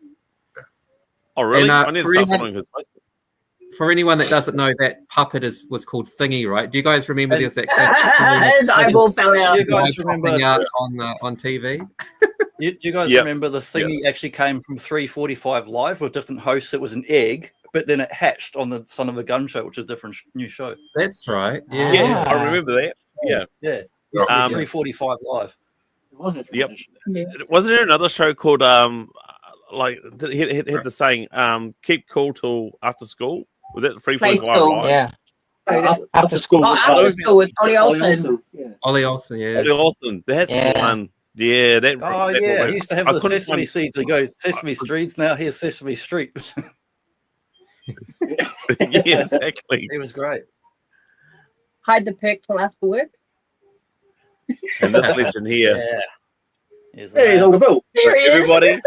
Oh, really? And, I need to for start anyone- following his Facebook. For anyone that doesn't know, that puppet was called Thingy, right? Do you guys remember there's that His eyeball fell out. You guys remember? popping out on TV? Do you guys Yep. remember the thingy actually came from 345 Live with different hosts? It was an egg, but then it hatched on the Son of a Gun show, which is a different new show. That's right. Yeah, Yeah. I remember that. Yeah. Yeah. Used to be Um, 345 Live. It was a Yep. transition. Yeah. Wasn't there another show called like he had the saying keep cool till after school? Was that Play 345 school. Live? Yeah. After school. Oh, after school with Ollie Olsen. Yeah. Ollie Olsen, yeah. Ollie Olsen. That's Yeah. one. Yeah, that. Oh, that yeah. one. He used to have I the couldn't Sesame find- Seeds. They go Sesame Streets. Now here's Sesame Street. Yeah, exactly. He was great. Hide the perk till after work. And this legend here, Yeah. Here's Hey, he's the on the bill. There he is. everybody, man.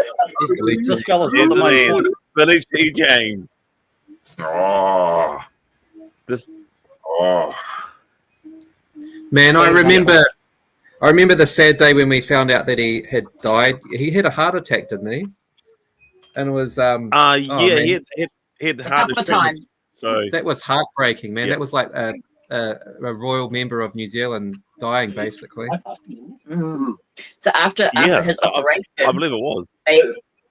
This fella's is got the the most man, points. Billy G. James. Oh, This oh. Man, I remember the sad day when we found out that he had died. He had a heart attack, didn't he? And it was yeah, man. he had A heart couple of attacks. times. So that was heartbreaking, man. Yeah. That was like a royal member of New Zealand dying, basically. Mm. So after Yeah, his I operation, believe it was. they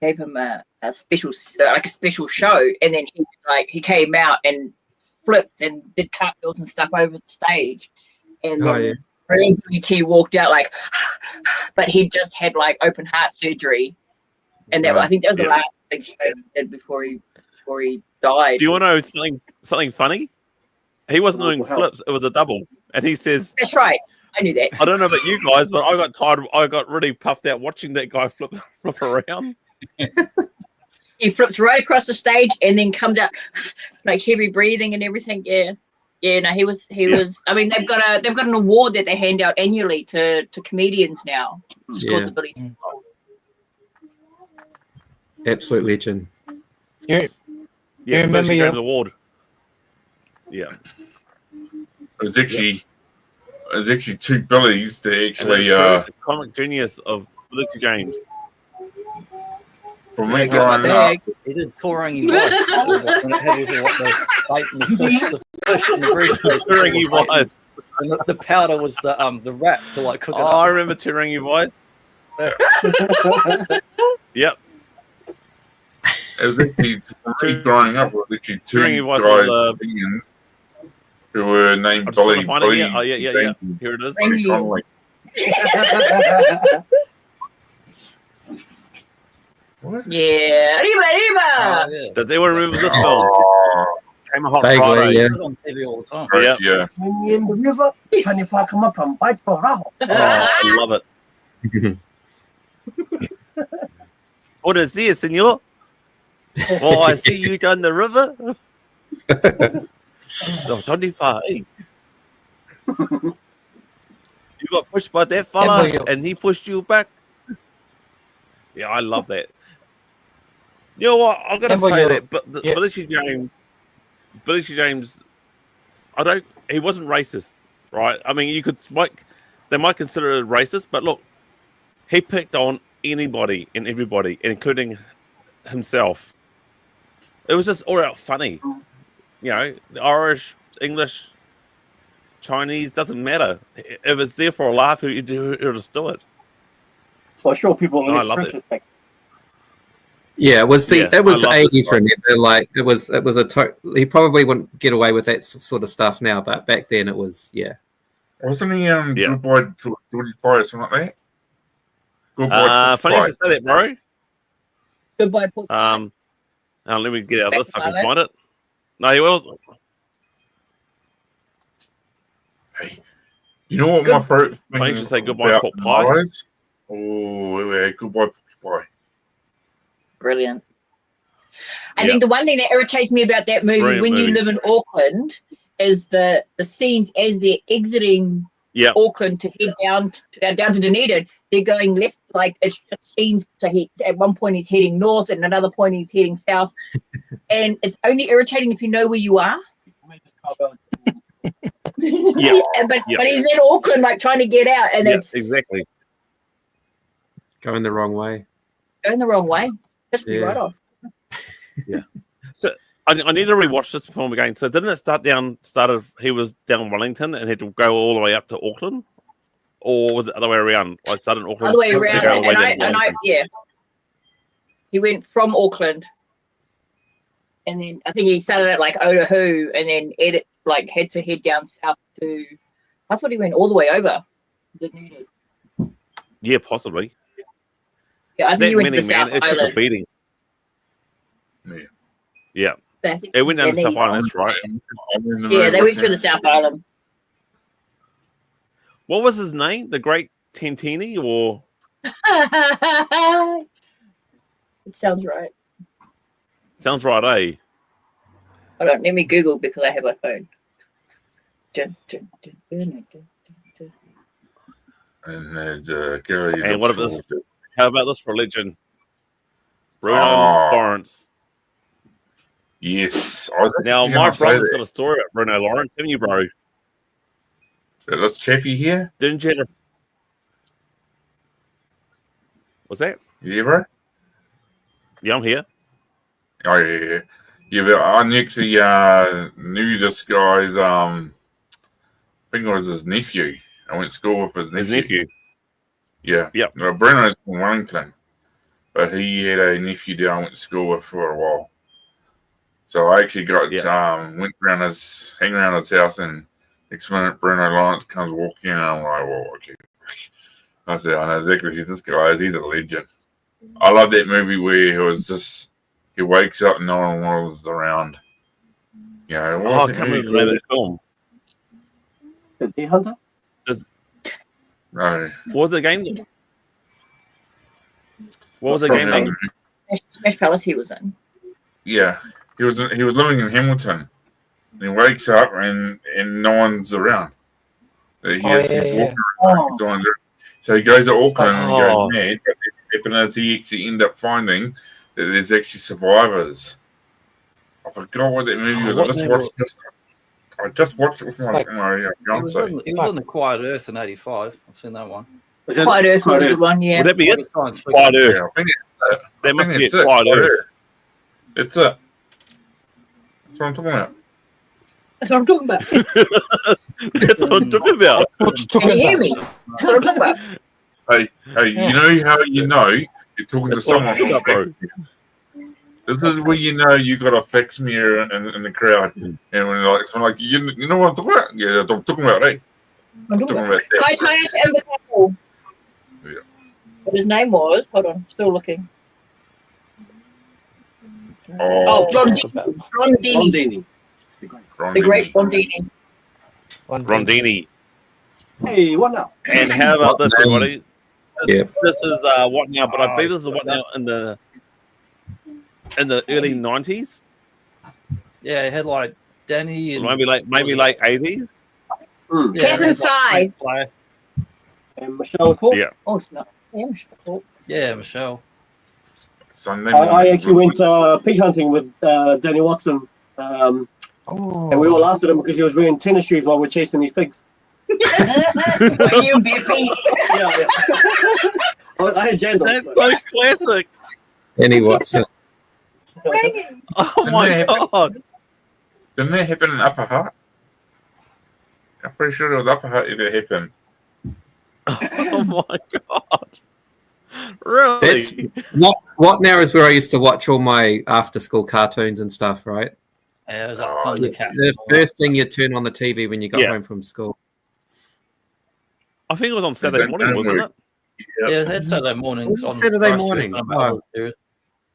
gave him a special show, and then he came out and flipped and did cartwheels and stuff over the stage, and Oh, then BT walked out like, but he just had like open heart surgery, and that I think that was the Yeah. last big show he did before he died. Do you want to know something funny? He wasn't doing flips; it was a double. And he says, That's right, I knew that. "I don't know about you guys, but I got tired. I got really puffed out watching that guy flip around." He flips right across the stage and then comes out like heavy breathing and everything. Yeah. No, he was. I mean, they've got an award that they hand out annually to comedians now. It's called the Billy T. Absolute legend. Yeah, remember Billy your- James Award. Yeah, It was actually two Billies that and actually the comic genius of Billy James. from me Yeah, growing bag. up. He did Korangi Vice. When it had all the bait and the fish and the grease. Turangi Wise. And the powder was the wrap to like cook it Oh, up. I remember Turangi Wise. Yep, It was actually from me growing up. It was actually two Turangi Wise guys, was, Indians, who were named I'm just trying Billy. to find it Billy here. Oh, yeah. Jenkins, Here it is. Thank you. Connolly. What? Yeah, Arriba. Oh, yeah. Does anyone remember this film? Oh, Came a hot Vaguely, Friday. yeah. It was on TV all the time. Yeah. yeah. In the river, can you come up from Bite for Raho? Oh, I love it. What is this, senor? Oh, I see you down the river. Oh, 25. Hey. You got pushed by that fella and he pushed you back. Yeah, I love that. You know what? I'm gonna say that, but Billy C. James, he wasn't racist, right? I mean, they might consider it racist, but look, he picked on anybody and everybody, including himself. It was just all out funny. You know, the Irish, English, Chinese, doesn't matter. If it's there for a laugh, he'll just do it. For sure, people I lose love it. retrospect. Yeah, it was Yeah, it was I love this 80s. Remember, like it was he probably wouldn't get away with that sort of stuff now, but back then it was Wasn't he Yeah. Goodbye Geordie Pie or something like that? Goodbye Funny you Pie. should say that, bro. Goodbye, Paul. Now let me get out of this so I can Back find it. No, he was. Hey, you know what my favorite thing Funny you should say goodbye about pork pie. Pies? Oh, yeah, goodbye pork pie. Brilliant. I Yeah. think the one thing that irritates me about that movie, Brilliant when you movie. live in Auckland, is the scenes as they're exiting Auckland to head down to Dunedin, they're going left. Like it's just scenes. So at one point he's heading north, and another point he's heading south, and it's only irritating if you know where you are. But he's in Auckland, like trying to get out, and it's exactly going the wrong way. Going the wrong way. That's me right off. Yeah. So I need to rewatch this film again. So didn't it started he was down Wellington and had to go all the way up to Auckland? Or was it the other way around? I started in Auckland. Other way around. He went from Auckland. And then I think he started at like Otahu and then had to head down south to. I thought he went all the way over. Yeah, possibly. Yeah, I think he went to the South It Island. took a beating. Yeah. It went down the South Island, that's right. Yeah, they went through the South Island. What was his name? The Great Tantini, or? It sounds right. Sounds right, eh? Hold on, let me Google because I have my phone. And what about this? How about this religion? Bruno Lawrence. Yes. Now, my brother's got a story about Bruno Lawrence, haven't you, bro? This chappy here? Didn't you? What's that? Yeah, bro? Yeah, I'm here. Oh, yeah. Yeah, but I actually knew this guy's, I think it was his nephew. I went to school with his nephew. His nephew? Yeah. Yep. Well, Bruno's from Wellington, but he had a nephew that I went to school with for a while. So I actually got went around hang around his house, and next minute Bruno Lawrence comes walking in, and I'm like, whoa, okay. I said, I know exactly who this guy is. He's a legend. I love that movie where he wakes up and no one was around. You know, I can't remember the name of the film. The Deer Hunter? No. What was the game? What was the game name? Smash Palace he was in. Yeah. He was living in Hamilton. And he wakes up and no one's around. He's walking around. So he goes to Auckland and he goes mad. But the happened is he actually end up finding that there's actually survivors. I forgot what that movie was. I just watched it with my fiance. He was in The Quiet Earth in '85. I've seen that one. Quiet Earth was a good one, yeah. Would that be it? Quiet Quiet Earth. Yeah, I think it's That must be it. Quiet Earth. It's it. That's what I'm talking about. That's what I'm talking about. That's what I'm talking about. Can you hear me? That's what I'm talking about. Hey, you know how you know you're talking to someone. Bro. This is where you know you got a fax mirror in the crowd, and when like you know what I'm talking about? Yeah, I'm talking about, eh? I'm talking about Kai Taius and the couple. Yeah. What his name was? Hold on, still looking. Rondini. The great Rondini. Rondini. Hey, what now? And how about this, everybody? Yeah. This is what now? But I believe this is what now in the early 90s. Yeah, it had like Danny and Maybe late 80s. Kath and Sai. And Michelle Court. Yeah. Oh, it's not. Yeah, Michelle Court. Yeah, Michelle. I actually went pig hunting with Danny Watson. And we all laughed at him because he was wearing tennis shoes while we're chasing these pigs. You Biffy. Yeah. I had jandals. That's so classic. Danny Watson. Oh my god. Didn't that happen in Upper Hutt? I'm pretty sure it was Upper Hutt that happened. Oh my god. Really? What now is where I used to watch all my after school cartoons and stuff, right? Yeah, it was like Thundercats. The first thing you turn on the TV when you got Yeah. home from school. I think it was on Saturday morning, wasn't it? Yeah, it had Saturday mornings. Was it On Saturday Christchurch morning? and Wow.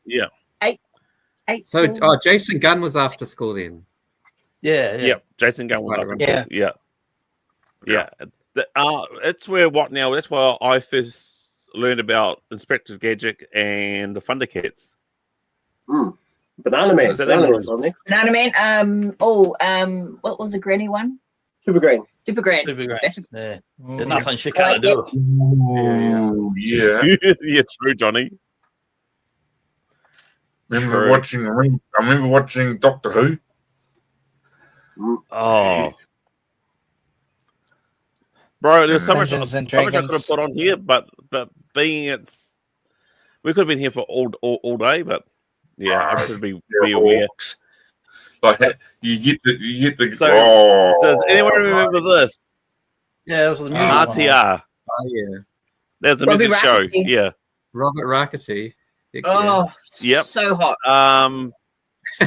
Yeah. So Jason Gunn was after school then. Yeah. Yeah. Jason Gunn was Right, up. Yeah. It's where that's where I first learned about Inspector Gadget and the Thundercats. Banana Man. Is that Banana that Man's on there. Banana Man. What was the granny one? Super Green. Super grand. Super great. That's a- Yeah. Mm. There's nothing she Like can't do. Ooh, yeah. Yeah, true, Johnny. I True. remember watching Doctor Who. Oh, bro, there's so much I Dungeons and could have Dragons. put on here, but being we could have been here for all day, but yeah, I should be aware. Like you get the. So, oh, does anyone remember this? Yeah, those are the music. RTR. Oh yeah, There's a Robbie music show. Rafferty. Yeah. Robert Rakety. Heck yeah. Oh, Yep. so hot.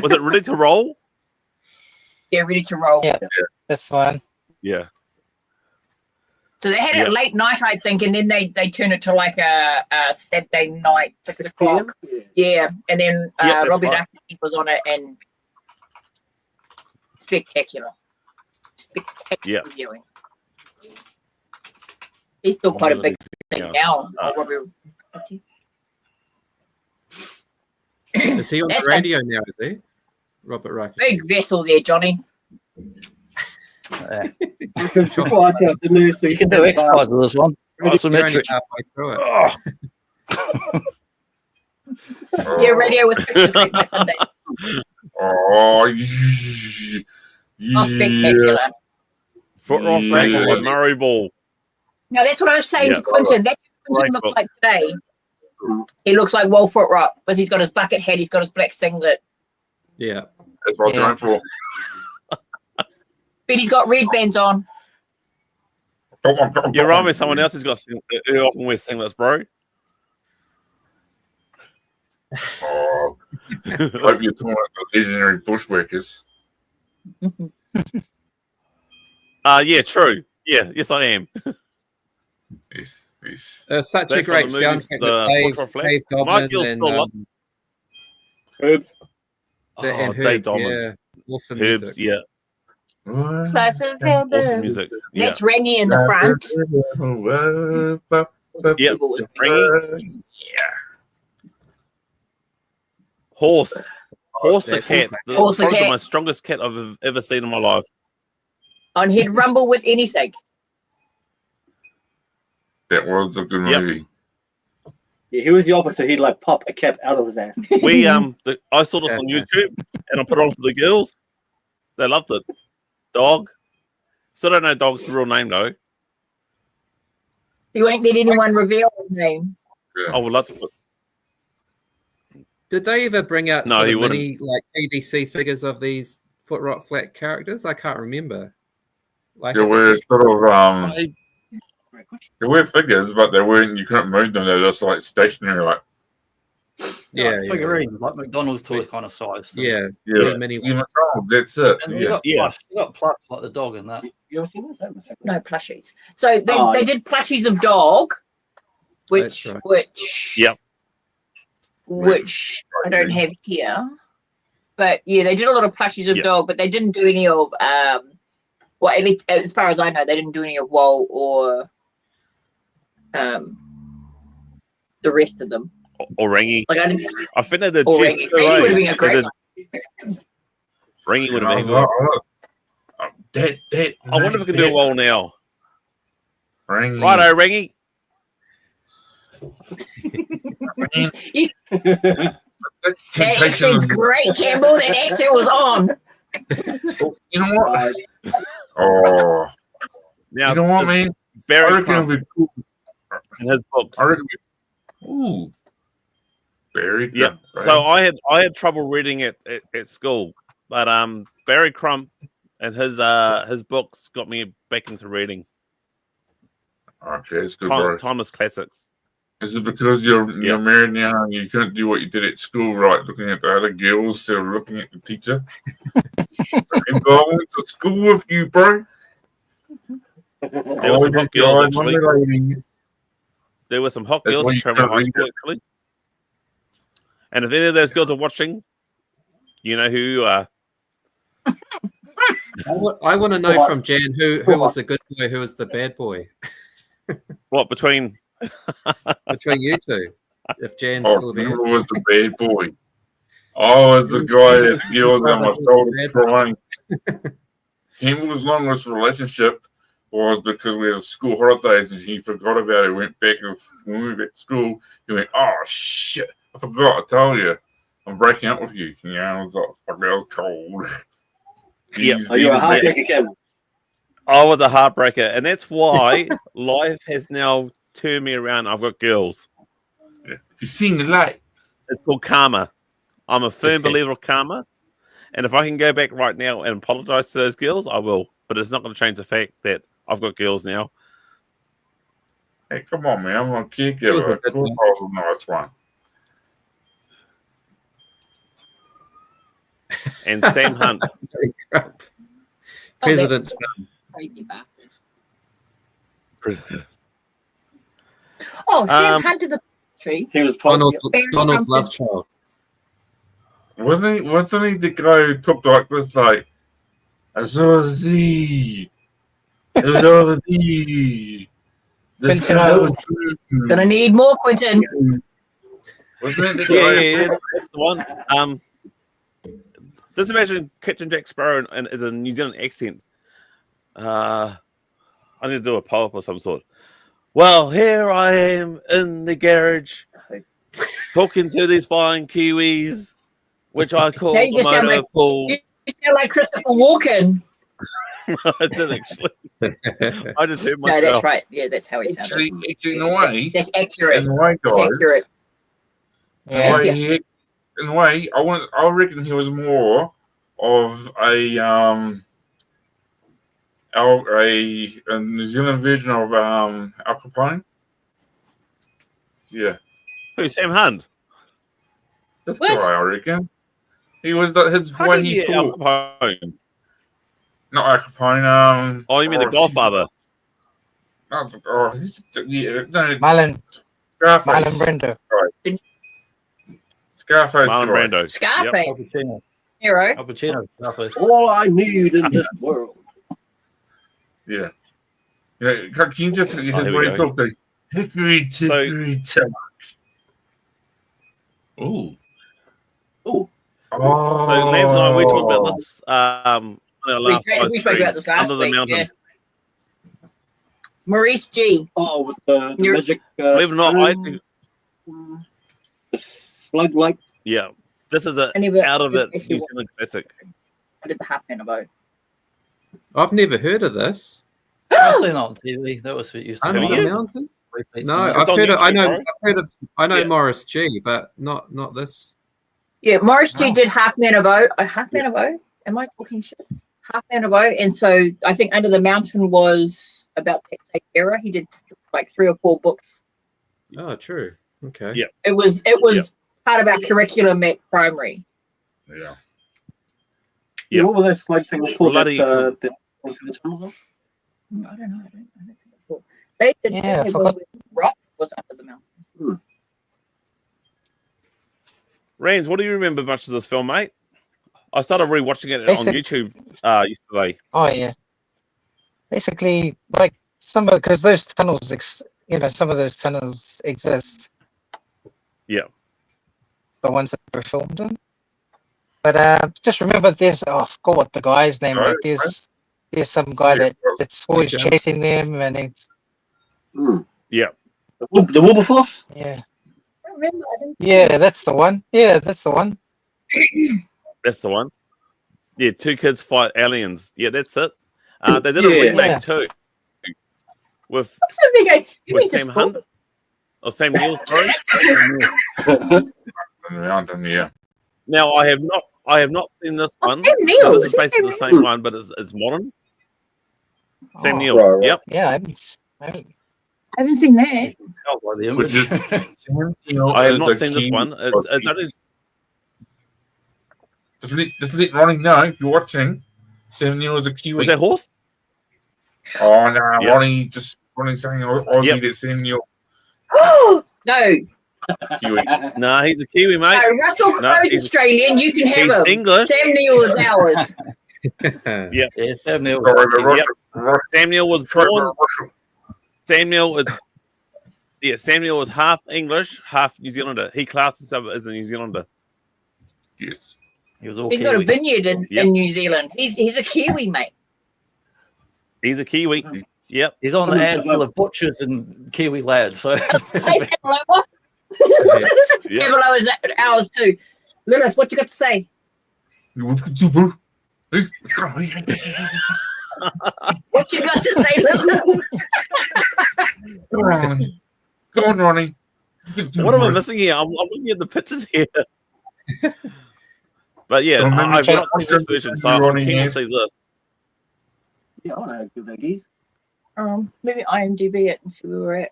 Was it Ready to Roll? Yeah, ready to roll. Yeah. This one. Yeah. So they had it Yep. late night, I think, and then they turned it to like a Saturday night, 6 o'clock. Yeah, and then that's Robbie right. Rafferty was on it, and spectacular Yeah. viewing. He's still quite a big thing Yeah. now. Robbie Rafferty. Is he on the That's a radio now? Is he? Robert Rakety. big vessel there, Johnny. Yeah. Because before I tell the nurse, You can do exercise with this one. You're only Isometric. halfway through it. Yeah, radio with pictures like Sunday. Oh, Oh, spectacular. Foot off Yeah. Rangle and Murray Ball. Now that's what I was saying Yeah. to Quinton. That's what Quinton Great looks like today. He looks like Will Footrock, but he's got his bucket hat, he's got his black singlet, Yeah. That's what I'm going for. but he's got red bands on. You remind me of someone else who often wears singlets, bro. Oh, hope you're talking about the legendary bushwhackers. Yeah, true. Yeah, yes, I am. Yes, yes. Such That's a great from the movie, soundtrack the with Portrait Flat. Dave My Dobbin girls and, still love Herbs. and Dave Herbs, Dobbin. yeah. Awesome Herbs, music. yeah. What? Splash of Awesome heaven. music. Yeah. That's Rangy in the front. Yep. People with- Rangy. Horse the That's cat. awesome. Horse the Probably cat. my strongest cat I've ever seen in my life. On he'd rumble with anything. That was a good Yep. movie. Yeah, he was the opposite. He'd like pop a cap out of his ass. We I saw this on YouTube and I put it on for the girls. They loved it. Dog. Still don't know Dog's real name though. He won't let anyone reveal his name. I would love to put. Did they ever bring out No, sort he of wouldn't. mini like TDC figures of these Foot Rock Flat characters? I can't remember. Like There were sort of I- there were figures, but they weren't. You couldn't move them. They're just like stationary. Like yeah, Like figurines, like McDonald's toy kind of size. yeah, yeah, mini yeah, that's it. And you Yeah. got Yeah. plush. You got plush like the dog in that. You ever seen this? No plushies. So they, Oh, they yeah. did plushies of dog, which That's right. which Yep. which I don't have here. But yeah, they did a lot of plushies of Yep. dog, but they didn't do any of well, at least as far as I know, they didn't do any of Wall or the rest of them. Or Rangy. Like I didn't I think they did or Jess Rangy. too, Rangy eh? would have been a They great did- one. Rangy would have been Oh, good. that, I wonder if we can do a wall now. Ring. Righto, Rangy. That's That temptation. accent's great, Campbell. That accent was on. You know what? Oh, Now, you know what, man? I Barry reckon Crump it'll be cool. in his books. I reckon. Ooh, very good. Yeah. So I had trouble reading it at school, but Barry Crump and his books got me back into reading okay, it's good, bro. timeless classics. Is it because you're Yeah. married now and you couldn't do what you did at school, right? Looking at the other girls instead of looking at the teacher. And I went to school with you, bro. There were some hot girls actually. Ladies. There were some hot That's girls why at you Cranwell can't High read School actually. And if any of those girls are watching, you know who you are. I want to know from Jan who was the good boy, who was the bad boy What between? between you two. If Jan's Oh, still there. Campbell was the bad boy. I was the guy that's girls on my shoulder crying. Campbell's longest relationship was because we had school holidays and he forgot about it. Went back when we went back to school. He went, "Oh shit, I forgot to tell you, I'm breaking up with you." You know, I was like, "Fuck, that was cold." Yep. Are you a heartbreaker, Cam? I was a heartbreaker, and that's why life has now turned me around. I've got girls. Yeah. You seen the light. It's called karma. I'm a firm believer of karma, and if I can go back right now and apologize to those girls, I will. But it's not going to change the fact that I've got girls now. Hey, come on, man! I'm a caregiver. Of course, I was a nice one. And Sam Hunt. President's Crazy bastard. Oh, Sam hunted the tree. He was Donald Donald Love Child. Wasn't he the guy who took like this, like, Azorzi, Azorzi, Gonna need more, Quentin. Wasn't it the guy? Yeah, that's the one. Just imagine Captain Jack Sparrow and as a New Zealand accent. I need to do a poem of some sort. Well, here I am in the garage, talking to these fine Kiwis, which I call Hey, you the sound motor like- pool. You sound like Christopher Walken. I did actually. I just heard No, myself. that's right. Yeah, that's how he sounded. Actually, in a way, That's accurate. in a way, That's guys, accurate. in a Yeah. way, in a way, I reckon he was more of a New Zealand version of Al Capone. Yeah, Who, Sam Hunt? this What? guy, I reckon. He was his How way did he he Al talked. Capone? Not Al Capone. Oh, you mean the Godfather? No, Marlon Scarface. Brando. Scarface. Marlon guy. Brando. Scarface. Al Pacino. Hero. Al Pacino. Scarface. all I need in this world. Yeah. Yeah. Can you just his here we way go. he talked like hickory dickory dock. Ooh. Ooh. Oh. So, Lambs and I, we talked about this on our We, last we spoke about this last Under the week. Mountain. Yeah. Maurice G. Oh, with the You're- magic. Believe it or not, I stone, think, the slug-like. yeah, this is a I never- out of it if New you- Zealand classic. I did the half man about. I've never heard of this. I've seen it on TV. That was what used to Under Have be you? the Mountain? repeats No, and It's I've on heard it. I YouTube, know. bro. I know Yeah. Morris G, but not this. Yeah, Maurice G Wow. did half man about. Half man about. Am I talking shit? Half man about. And so I think Under the Mountain was about that same era. He did like 3 or 4 books. Oh, true. Okay. Yeah. It was part of our curriculum at primary. Yeah. Yeah. What was that slug thing called? Bloody excellent. That, I don't know. I don't think it's they did. Yeah, I they forgot. was- Rock was Under the Mountain. Rans, what do you remember much of this film, mate? I started rewatching it on Basic- YouTube yesterday. Oh yeah. Basically, like because those tunnels, some of those tunnels exist. Yeah. The ones that were filmed in. But just remember, I forgot what the guy's name. Right, Like there's some guy that's always Okay. chasing them, and it's Yeah. The Wilberforce? yeah, I don't remember. I didn't. yeah, that's the one. Yeah, that's the one. That's the one. Yeah, 2 kids fight aliens. Yeah, that's it. They did a Yeah. remake Yeah. too with I'm so thinking, you with mean to Sam school? Hunt or Sam Neill. Sorry. Yeah. Now I have not seen this Oh, one. Sam Neill. So this is Is it basically the Sam same one, but it's modern. Sam Oh, Neill. right, right. Yep. Yeah, I haven't I haven't seen that. Oh, by the Which image. is, I have not seen this one. It's only Just let Ronnie know if you're watching. Sam Neill is a Kiwi. was that horse? Oh no, Yeah. Ronnie saying Aussie Yep. that Sam Neill No, Kiwi. Nah, he's a Kiwi, mate. no, Russell No, Crowe's he's- Australian. You can have He's him. English. Sam Neill is ours. Yeah, Sam Neill. Sorry, the Yep. Russian. Sam Neill was Sorry, born. the Russian. Sam Neill is half English, half New Zealander. He classes himself as a New Zealander. Yes. He was all He's got a Kiwi. vineyard Yep. in New Zealand. He's a Kiwi, mate. He's a Kiwi. Yep. He's on the ad for the butchers and Kiwi lads. So Say Kevalo. Yeah. Kevalo is ours too. Lilith, what you got to say? What you bro? What you got to say, Lilith? Go on, Ronnie. Go on, Ronnie. What am I missing here? I'm looking at the pictures here. But yeah, Don't make me I've check not seen this version, so I'm Ronnie keen to hands. see this. Yeah, I want to give that geese. Maybe IMDb it and see where we're at.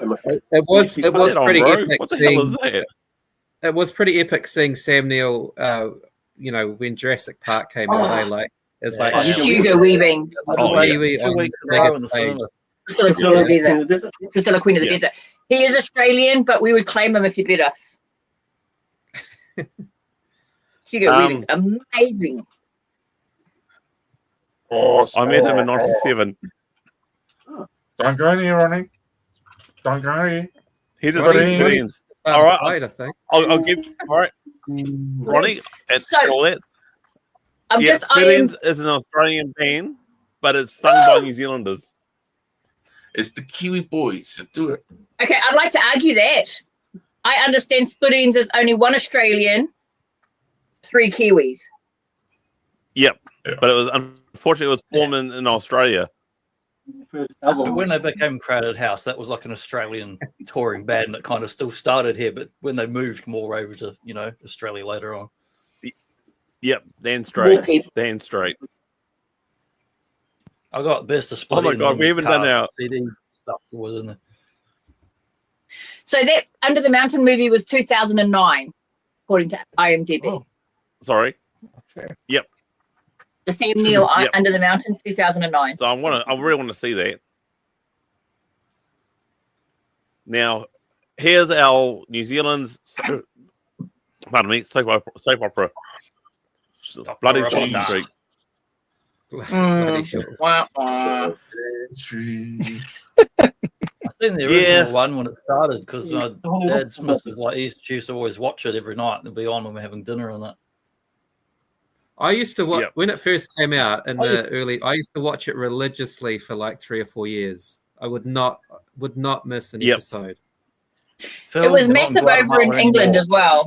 It was Put that on, pretty bro. epic What the hell seeing. is that? It was pretty epic seeing Sam Neill. When Jurassic Park came out, it's like Hugo Weaving. Kiwi 2 on weeks the in a row biggest in the stage. cinema. Priscilla Queen of the Desert. Priscilla Queen of the Yeah. Desert. He is Australian, but we would claim him if he'd let us. Hugo Weaving's amazing. Oh, I met him in '97. Don't go near Ronnie. Don't go near. He's just Ronnie. experience. All right, Played, I think. I'll give. All right, Ronnie. So- All that. I'm Yeah, just Experience is an Australian band, but it's sung by New Zealanders. It's the Kiwi boys that do it. Okay, I'd like to argue that. I understand Split Ends is only one Australian, 3 Kiwis. Yep, Yeah. but it was unfortunately it was formed in Australia. First album. When they became Crowded House, that was like an Australian touring band that kind of still started here, but when they moved more over to Australia later on. Yep, Dan More Straight. people. Dan Straight. I got Best of Split Oh my Ends God, on we the haven't done cast our- CD stuff that was in there. So that Under the Mountain movie was 2009, according to IMDb. Oh. Sorry. The Sam Neill Yep. Under the Mountain, 2009. So I really want to see that. Now, here's our New Zealand's soap opera. Bloody Sheen Street. Bloody shit. Wah, wah. I seen the original Yeah. one when it started because my dad's missus he used to always watch it every night and it'd be on when we're having dinner and that. I used to watch Yep. when it first came out in I the used- early. I used to watch it religiously for like 3 or 4 years. I would not miss an Yep. episode. It was massive over in England as well.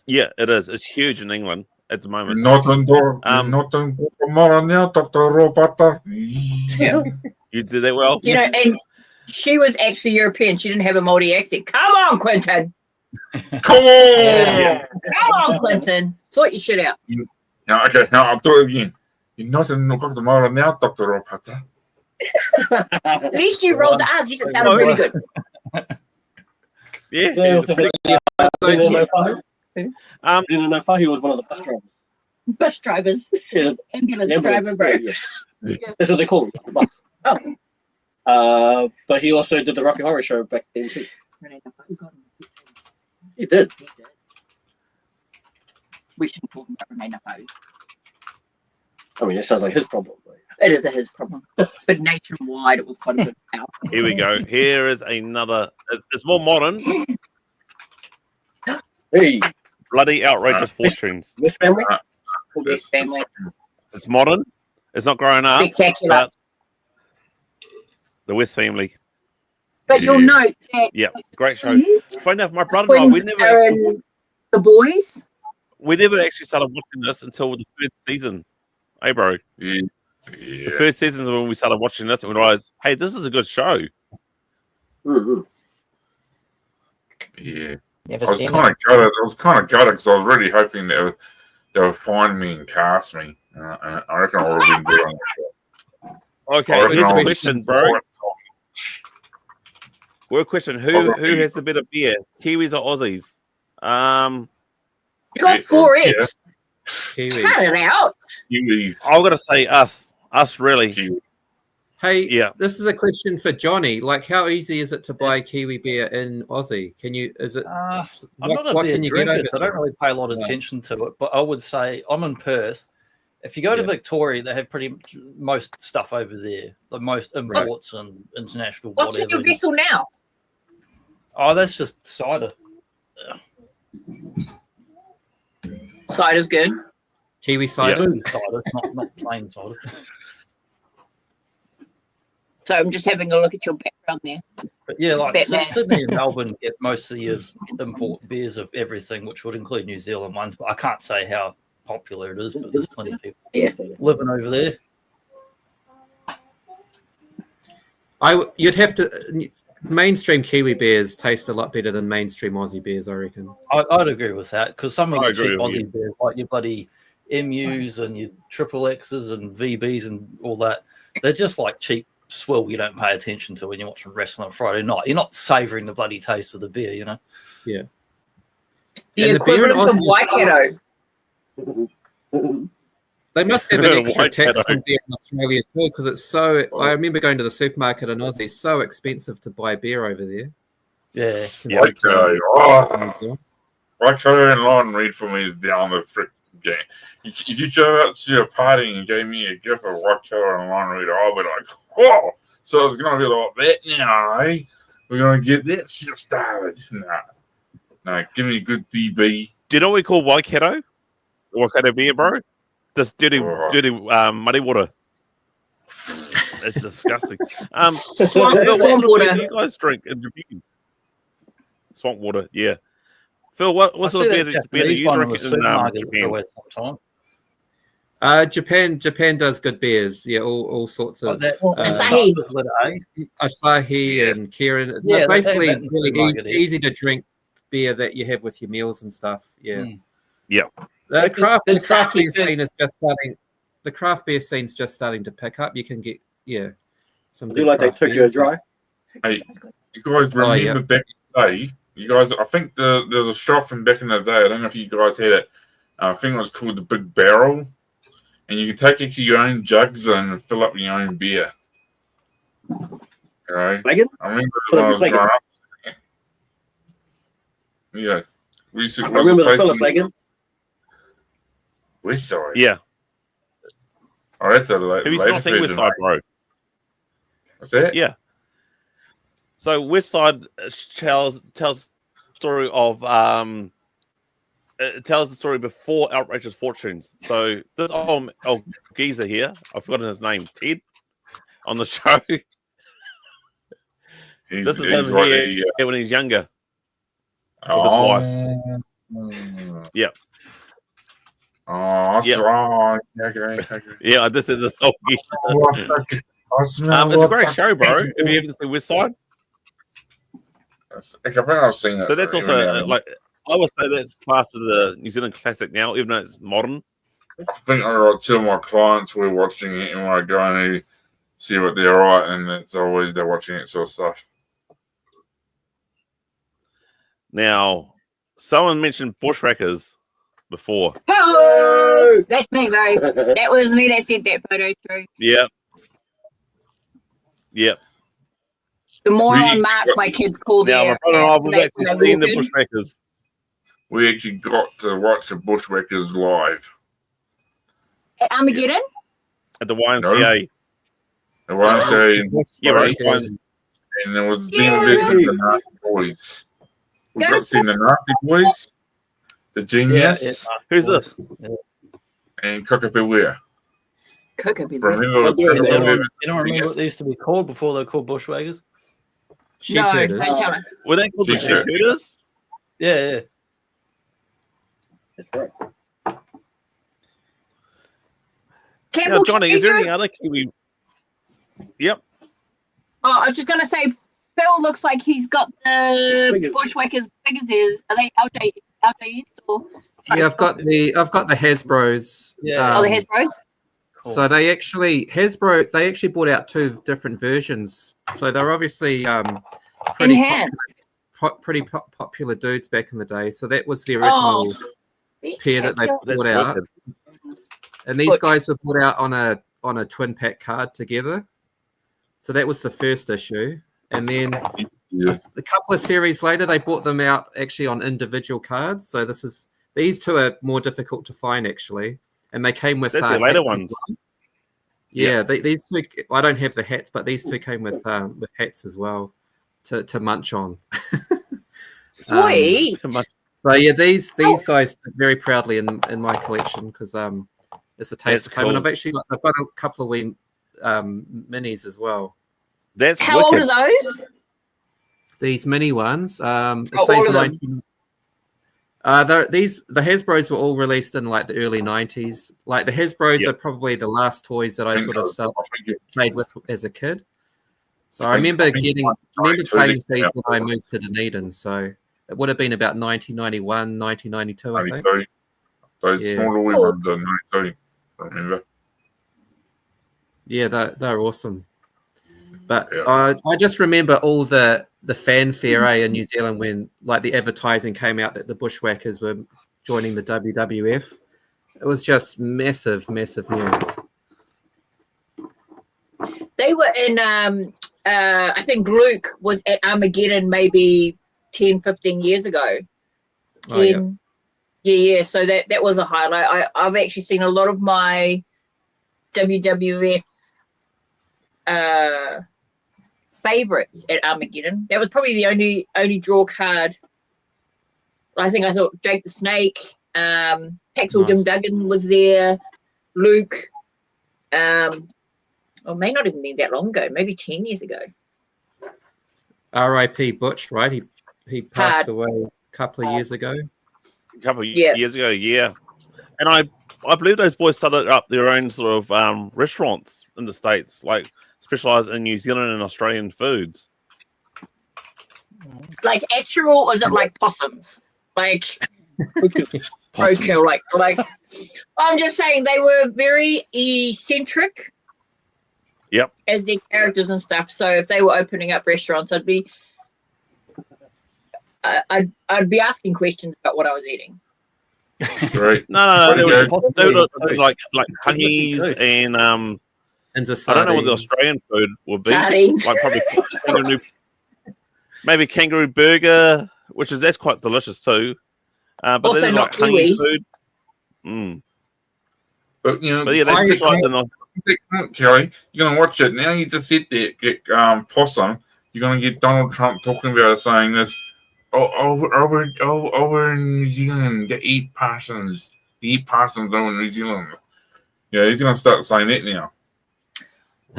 Yeah, it is. It's huge in England at the moment. Northern door. Um, Northern Morania, Dr. Robata. You did that well. You know, and she was actually European. She didn't have a Māori accent. Come on, Quentin. Come on! Come on, Clinton. Sort your shit out. Now, okay, now I'll do it again. You're not in Dr. Morania, Dr. Robata. At least you rolled the R's. You sounded really good. Yeah. Yeah, also pretty- Didn't know Fahi? Um, Didn't know Fahi was one of the bus drivers. Bus drivers. Yeah, Ambulance driver, bro. yeah. That's what they call him, the bus. Oh. But he also did the Rocky Horror Show back then too. He did. We shouldn't talk about Renee Napo. I mean, it sounds like his problem. It is his problem. But nationwide, it was quite a good out. Here we go. Here is another. It's more modern. Hey, Bloody outrageous fortunes. Miss Family? This family. It's modern. It's not growing up. Spectacular. But the West Family. But you'll note that Yeah, great show. these Funny enough, my brother and I, twins are in The Boys. we never actually started watching this until the third season. Hey, bro. Yeah. The third season is when we started watching this and we realized, hey, this is a good show. Mm-hmm. Yeah. Never I was seen kind it. of gutted. I was kind of gutted because I was really hoping they would find me and cast me. And I reckon I would have been good on the show. Okay, I reckon here's I a was- question, bro. We're a question. Who has the better beer? Kiwis or Aussies? You got 4X. Kiwi. Cut it out. Kiwis. I'm gonna say us. Us, really. Kiwis. Hey, Yeah. this is a question for Johnny. Like, how easy is it to buy Kiwi beer in Aussie? Can you? Is it? I'm what- not a what beer can you get drinker, over so I don't really pay a lot of No. attention to it. But I would say I'm in Perth. If you go to Yeah. Victoria, they have pretty much most stuff over there. The most imports and international What's in whatever. your vessel now? Oh, that's just cider. Cider's good. Kiwi cider. Blue cider, not plain cider. So I'm just having a look at your background there. But yeah, like Batman. Sydney and Melbourne get most of your import beers of everything, which would include New Zealand ones. But I can't say how popular it is, but there's plenty of people living over there. You'd have to. Mainstream Kiwi beers taste a lot better than mainstream Aussie beers, I reckon. I'd agree with that, because some of I the agree cheap with you. Aussie beers, like your bloody MUs and your Triple X's and VBs and all that, they're just like cheap swill you don't pay attention to when you're watching wrestling on Friday night. You're not savouring the bloody taste of the beer, you know? Yeah. The And the beer in equivalent of Aussie- Waikato. They must have an extra White tax Shadow. on beer in Australia too, because it's so. I remember going to the supermarket in Aussie. It's so expensive to buy beer over there. Yeah. Yeah. Waikato. Oh, Waikato and Lauren Reed for me is down the frick game. You showed up to your party and gave me a gift of Waikato and Lauren Reed. I'll be like, oh, so it's going to be like that now, eh? We're going to get that shit started. No, give me a good BB. Do you know what we call Waikato? Waikato beer, bro? Just dirty, muddy water. It's disgusting. Swamp Phil, what sort of water. beer do you guys drink in Japan? Swamp water, yeah. Phil, what sort of beer do you drink in Japan? Japan does good beers. Yeah, all sorts of Asahi. Asahi Yes. and Kirin. Yeah, They're basically they have that really supermarket, yeah. easy to drink beer that you have with your meals and stuff. Yeah. Yeah. The craft Good beer sake, scene is just starting. The craft beer scene's just starting to pick up. You can get some. I good do like they craft took you beers. a dry. Hey, you guys remember yeah. back in the day? You guys, I think there's a shop from back in the day. I don't know if you guys had it. I think it was called the Big Barrel, and you could take it to your own jugs and fill up your own beer. Right? Megan? I remember Fill when I up was your growing up. Yeah, we used to. I remember the Philip Megan. West Side. Yeah. Oh, that's a late. Have you not seen West Side, bro? What's that? Yeah. So West Side tells the story of it tells the story before Outrageous Fortunes. So this old geezer here, I've forgotten his name, Ted, on the show. This is him right here when he's younger. Oh, Yep. Oh, that's Yep. wrong. Okay. Yeah, this is this old geezer. It's a great show, bro. If you haven't seen West Side, I think I've seen it. so that's also like I would say that's classed as a New Zealand classic now, even though it's modern. I think I got two of my clients were watching it, and when I go and see what they're right, and it's always they're watching it sort of stuff. Now, someone mentioned bushwhackers before. Oh, that's me, bro. That was me that sent that photo through. Yep. The more We- on March my kids call Now, my their brother and I was they actually walk seeing the in. bushwhackers. We actually got to watch the Bushwhackers live. At Armageddon. At the YMCA. The one saying, Yeah, right. and there was being Yay! visited the Nasty Boys. We got to see the Nasty Boys, the Genius, Who's this? and Cockapoo. Cocoa people. Remember, You don't remember remember what they used to be called before they were called bushwhackers? No, Sheepherder. don't tell me. Were they called the T-shirt. Sheephooters? Yeah. That's right. Now, Campbell, Johnny, is there any other Kiwi? Yep. Oh, I was just gonna say, Phil looks like he's got the Figures. bushwhackers figures here. Are they outdated or? Yeah, I've got the Hasbro's. Yeah. Oh, the Hasbro's. Cool. So they actually brought out two different versions. So they're obviously pretty Enhanced. popular dudes back in the day. So that was the original pair that they That's brought out, wicked. and these Butch. guys were brought out on a twin pack card together. So that was the first issue, and then Yeah. a couple of series later, they brought them out actually on individual cards. So these two are more difficult to find actually, and they came with That's the later hats as ones. well. Yeah, these two. I don't have the hats, but these two came with hats as well to munch on. Sweet. So yeah, these guys fit very proudly in my collection because it's a taste of home, and cool. I've got a couple of wee minis as well. That's How old wicked. are those? These mini ones, it all says of them? 19. The Hasbros were all released in like the early 90s. Like the Hasbros Yep. are probably the last toys that I sort of I played with as a kid. So I think- remember I think playing two these that when I moved to Dunedin. So it would have been about 1991, 1992, I think. 92. Those Yeah. smaller wee ones are 92. I remember. Yeah, they're awesome. But Yeah. I just remember all the fanfare in New Zealand when like the advertising came out that the Bushwhackers were joining the WWF. It was just massive news. They were in, I think Luke was at Armageddon maybe 10, 15 years ago. Oh, yeah. Yeah. So that was a highlight. I've actually seen a lot of my WWF favorites at Armageddon. That was probably the only draw card. I think I thought Jake the Snake, Paxel Jim Nice. Duggan was there, Luke, or may not even be that long ago, maybe 10 years ago. R.I.P. Butch, right? He passed Hard. away a couple of years ago. A couple of Yeah. years ago, yeah. And I believe those boys started up their own sort of restaurants in the States, like specialised in New Zealand and Australian foods. Like actual, or is it like possums? Like roadkill, like I'm just saying they were very eccentric. Yep. As their characters and stuff. So if they were opening up restaurants, I'd be asking questions about what I was eating. Right. No. They were Possibly. like honey's and And I don't know what the Australian food would be. Sardines. Like probably maybe kangaroo burger, that's quite delicious too. But Also then not like honey kiwi. food. Mm. But you know, But yeah, they specialise in Kelly, you're gonna watch it now. You just sit there, get possum. You're gonna get Donald Trump talking about it, saying this. Over in New Zealand, they eat possums. They eat possums over in New Zealand. Yeah, he's gonna start saying it now.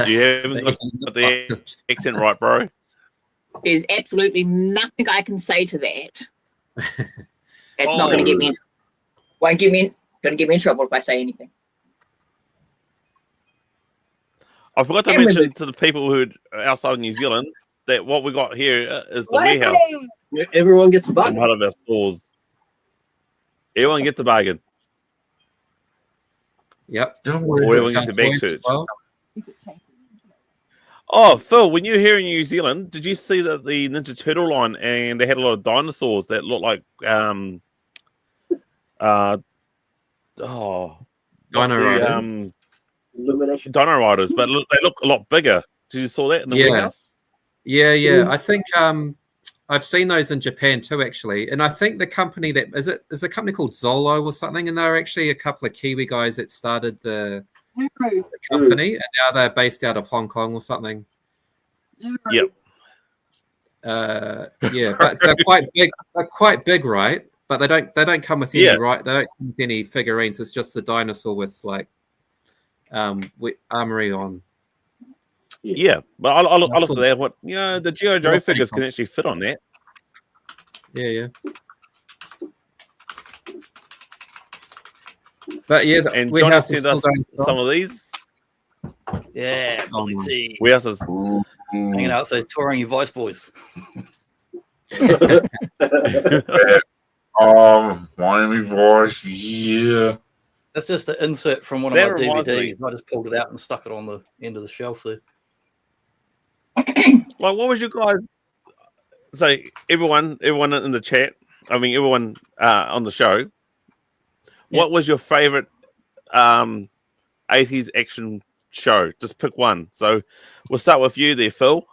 You haven't got the accent right, bro. There's absolutely nothing I can say to that. It's not going to get me in. Going to get me in trouble if I say anything. I forgot to mention to the people who are outside of New Zealand that what we got here is the warehouse Everyone gets a from buck. one of our stores. Everyone gets a bargain. Yep. Don't Or worry. everyone gets a bag Toys search. as well. Oh, Phil, when you were here in New Zealand, did you see that the Ninja Turtle line and they had a lot of dinosaurs that looked like Dino Riders. Illumination. Dino Riders, but they look a lot bigger. Did you saw that in the Yeah. warehouse? Yeah. I think I've seen those in Japan too, actually. And I think the company is a company called Zolo or something, and they're actually a couple of Kiwi guys that started the company, and now they're based out of Hong Kong or something. Yep. Yeah, but they're quite big. They're quite big, right? But they don't come with any right. They don't come with any figurines. It's just the dinosaur with like with armory on. Yeah, but I look at that. What the G.I. Joe figures can actually fit on that. Yeah. But yeah, And we Johnny have sent us some of these. Yeah, Billy T. Warehouses. Hanging out, so touring your Vice Boys. Miami voice, yeah. That's just an insert from one of That my reminds me. DVDs. I just pulled it out and stuck it on the end of the shelf there. Like, what was your guys? So everyone in the chat. I mean, everyone on the show. What was your favorite 80s action show? Just pick one. So we'll start with you there, Phil.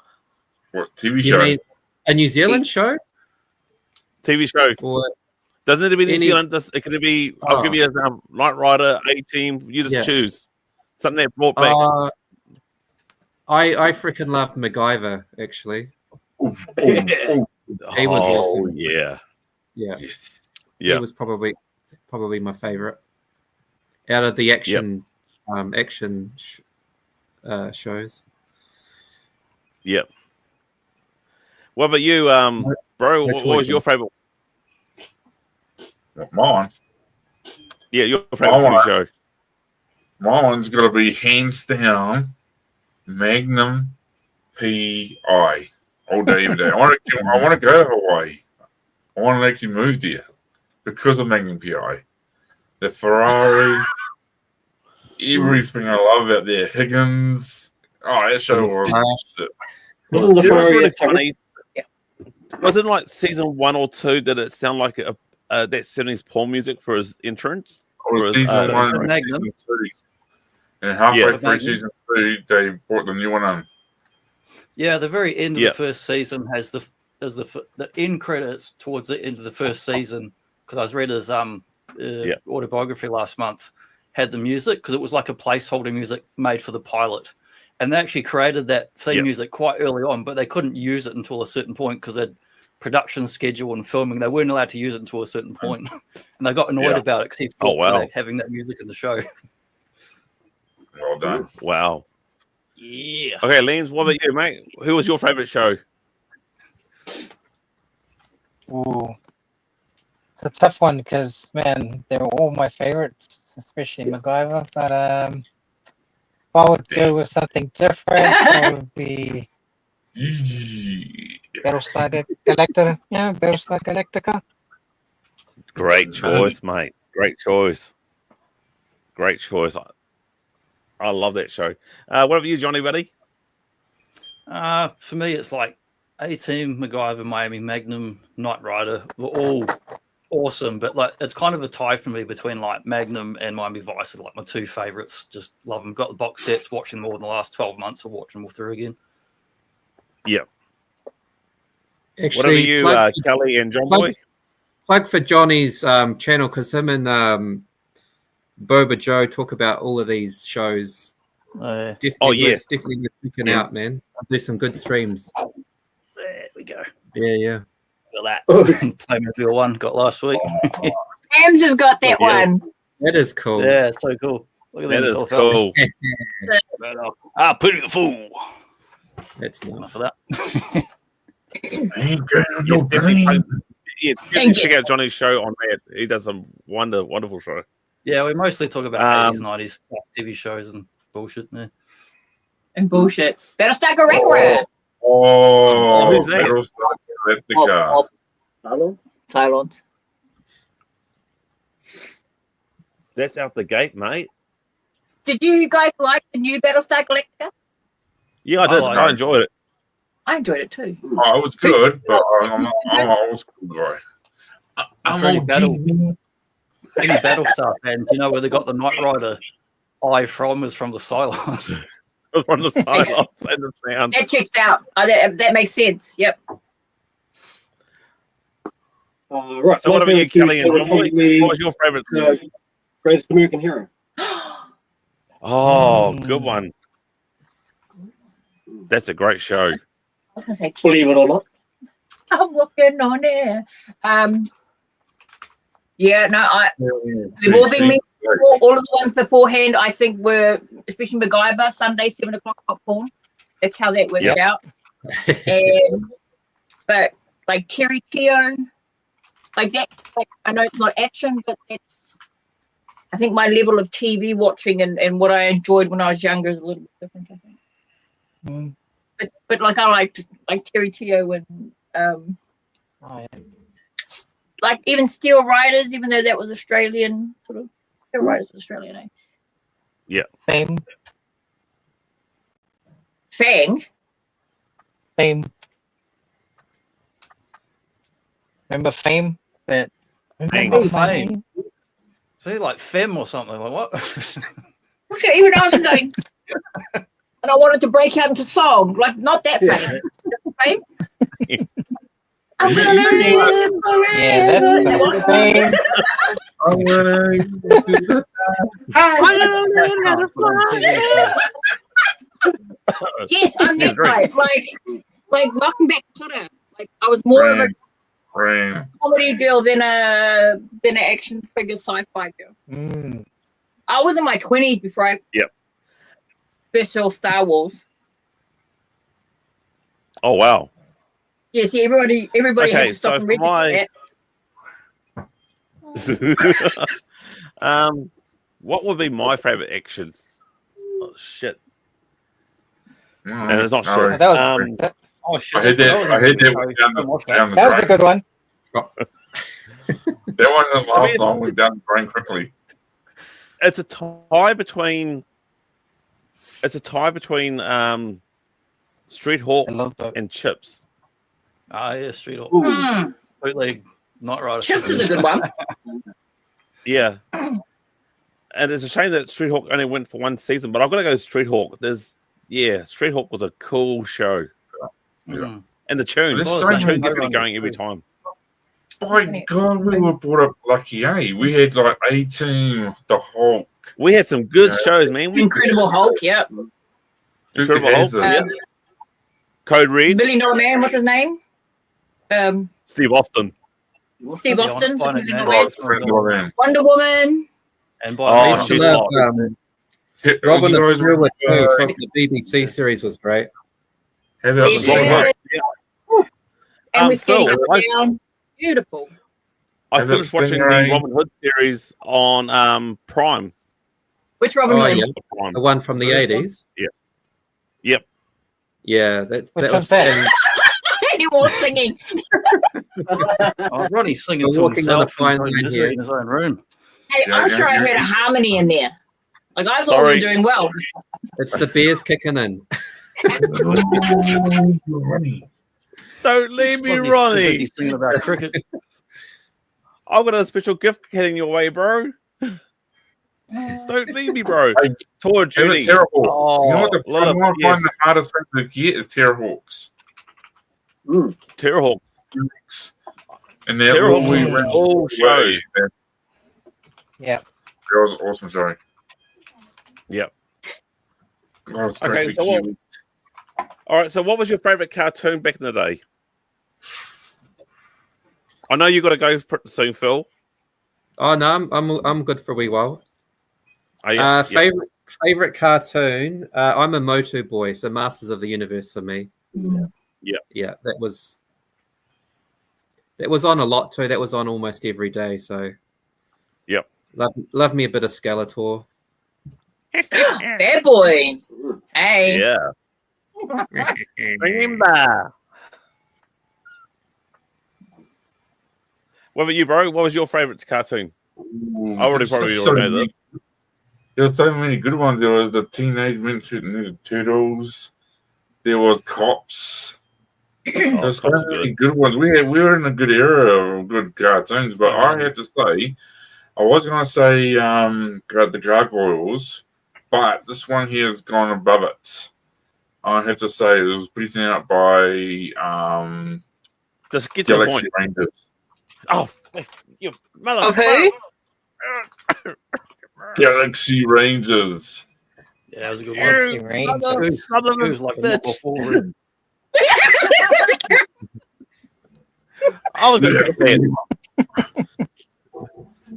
What TV You show? mean a New Zealand show? TV show. Or Doesn't need to be New Any- Zealand. It can be. I'll give you a Knight Rider, A-Team. You just Yeah. choose something that brought back. I freaking loved MacGyver, actually. Oh, He was oh awesome. yeah. Yeah. Yeah. He was probably my favorite out of the action shows. Yep. What about you, bro? no What was your favorite? Mine. Yeah, your favorite TV show. Mine's got to be hands down Magnum PI all day, every day. I want to go to Hawaii. I want to actually move there because of Magnum PI. The Ferrari, everything I love about there. Higgins. Oh, that show was Wasn't the It was Ferrari really a tugger? funny. Was it like season 1 or 2? Did it sound like that 70s porn music for his entrance? For his, season 1 and Magnum. season 2. And halfway Yeah. through Magnum. season 2, they brought the new one on. Yeah, the very end of Yeah. the first season has the end credits towards the end of the first season, because I was read his autobiography last month, had the music because it was like a placeholder music made for the pilot, and they actually created that theme music quite early on, but they couldn't use it until a certain point because they'd production schedule and filming. They weren't allowed to use it until a certain point, and they got annoyed about it because he fought for that, having that music in the show. Well done. Wow. Yeah. Okay, Lens, what about you, mate? Who was your favorite show? Ooh. It's a tough one because, man, they were all my favorites, especially MacGyver. But if I would go with something different, it would be Battlestar Galactica. Yeah, Battlestar Galactica. Great choice, mate. Great choice. Great choice. I love that show. What about you, Johnny, buddy? For me, it's like A-Team, MacGyver, Miami Magnum, Knight Rider were all awesome, but like it's kind of a tie for me between like Magnum and Miami Vice is like my two favorites. Just love them. Got the box sets, watching them all in the last 12 months of watching them all through again. Yep. Actually, What about you, Kelly and John Boy? Plug for Johnny's channel because him and Boba Joe talk about all of these shows. Definitely worth checking out, man. I'll do some good streams. There we go. Yeah. Look at that. Playmobil one got last week. Hams has got that one. That is cool. Yeah, it's so cool. Look at That them is tall cool. fellas. Pity the fool. That's nice. Enough of that. Definitely check out Johnny's show on that. He does some wonderful show. Yeah, we mostly talk about 80s, 90s TV shows and bullshit there. And bullshit. Battlestar Galactica. Oh, who's that? Battlestar Galactica. Cylons. That's out the gate, mate. Did you guys like the new Battlestar Galactica? Yeah, I did. like I it. enjoyed it. I enjoyed it too. Oh, it was good, but I'm an old school guy. I'm Any old. Battlestar fans, you know where they got the Knight Rider eye from is from the Cylons. On the silence and the sound. That checks out. That makes sense. Yep. Right. So what about you, Kelly and John Boy? Probably, What was your favorite? Greatest American Hero. Oh, good one. That's a great show. I was going to say, Believe it or not. I'm working on it. Yeah, no, they've all been mentioned before. All of the ones beforehand, I think, were, especially MacGyver, Sunday, 7 o'clock popcorn. That's how that worked out. But like Terry Teo, like that, like, I know it's not action, but that's, I think my level of TV watching and what I enjoyed when I was younger is a little bit different, I think. But like I liked like Terry Teo and like even Steel Riders, even though that was Australian sort of. Steel Riders was Australian, eh? Yeah. Fame. Remember Fame? That. Fame. See, like Femme or something. Like what? Okay, even I was going, and I wanted to break out into song, like not that Fame. Fame. I'm gonna live forever. Yeah, that's Fame. Yes, I'm that type. Like welcome back to Twitter. Like I was more of a comedy girl than a action figure sci-fi girl. I was in my 20s before I first saw Star Wars. Oh wow. Yeah, see, everybody had to stop and register that. What would be my favorite actions? Oh shit! And it's not shit. That shit! I heard that was a good one. That one, the last song was done very quickly. It's a tie between. Street Hawk and Chips. Yeah, Street Hawk. Bootleg Not right. Chips is a good one. Yeah. And it's a shame that Street Hawk only went for one season, but I've got to go Street Hawk. Street Hawk was a cool show. Yeah. And the tune. The tune gets me going every time. My God, we were brought up lucky, eh? We had like A-Team, the Hulk. We had some good shows, man. Incredible Hulk, yeah. Incredible Hulk, Code Red. $1 Million Man, what's his name? Steve Austin. Steve Austin. Wonder Woman. And she's Robin of Thriller from the BBC series was great. And we're skating up and down. Beautiful. I finished watching the Robin Hood series on Prime. Which Robin Hood? Yeah. The one from the 80s? Yeah. Yep. Yeah, that was He was singing. Ronnie's singing to himself in his own room. Hey, I'm sure I heard a harmony in there. Like, I thought we were doing well. It's the bears kicking in. Don't leave me, Ronnie. He's singing about cricket. I've got a special gift heading your way, bro. Don't leave me, bro. Toward Judy. Oh, you know what the hardest thing to get is Terrorhawks. Terrorhawks. And they're all show. Yeah. That was an awesome show. Yep. Okay, so all right, so what was your favorite cartoon back in the day? I know you got to go soon, Phil. Oh no, I'm good for a wee while. Oh, yes, favorite cartoon. I'm a Motu boy, so Masters of the Universe for me. Yeah, that was on a lot too. That was on almost every day. So, yep, love me a bit of Skeletor. Bad boy. Hey. Yeah. Remember. What about you, bro? What was your favorite cartoon? I already know this. There were so many good ones. There was the Teenage Mutant Ninja Turtles. There was Cops. There's so many good ones. We were in a good era of good cartoons, but I have to say, I was going to say the Gargoyles, but this one here has gone above it. I have to say it was beaten out by just get to the point. Rangers. Oh, you mother! Okay. Galaxy Rangers. Yeah, that was a good Galaxy one. Rangers. It was like a number forward. I was going to pick that.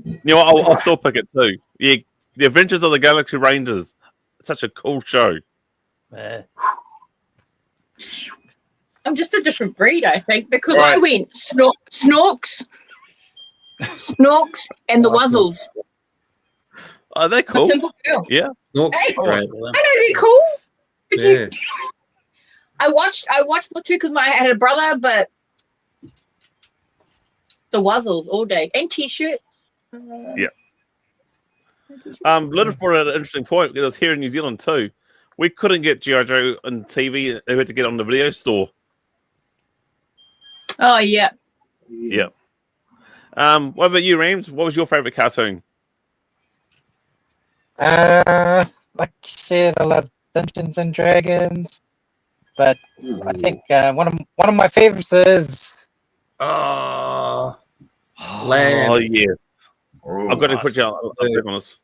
You know what? I'll still pick it too. Yeah, The Adventures of the Galaxy Rangers. It's such a cool show. Yeah. I'm just a different breed, I think, because I went Snorks, and the Wuzzles. Oh, they're cool. A simple girl. Yeah. Snorks, hey, right. I know they're cool. But I watched more too because I had a brother, but the Wuzzles all day and t-shirts. Yeah. Little brought out an interesting point because here in New Zealand too. We couldn't get G.I. Joe on TV. They had to get on the video store. Oh, yeah. Yeah. What about you, Rams? What was your favorite cartoon? Like you said, I love Dungeons and Dragons, but I think one of my favorites is Land. Oh, yes. I've got to put you on this.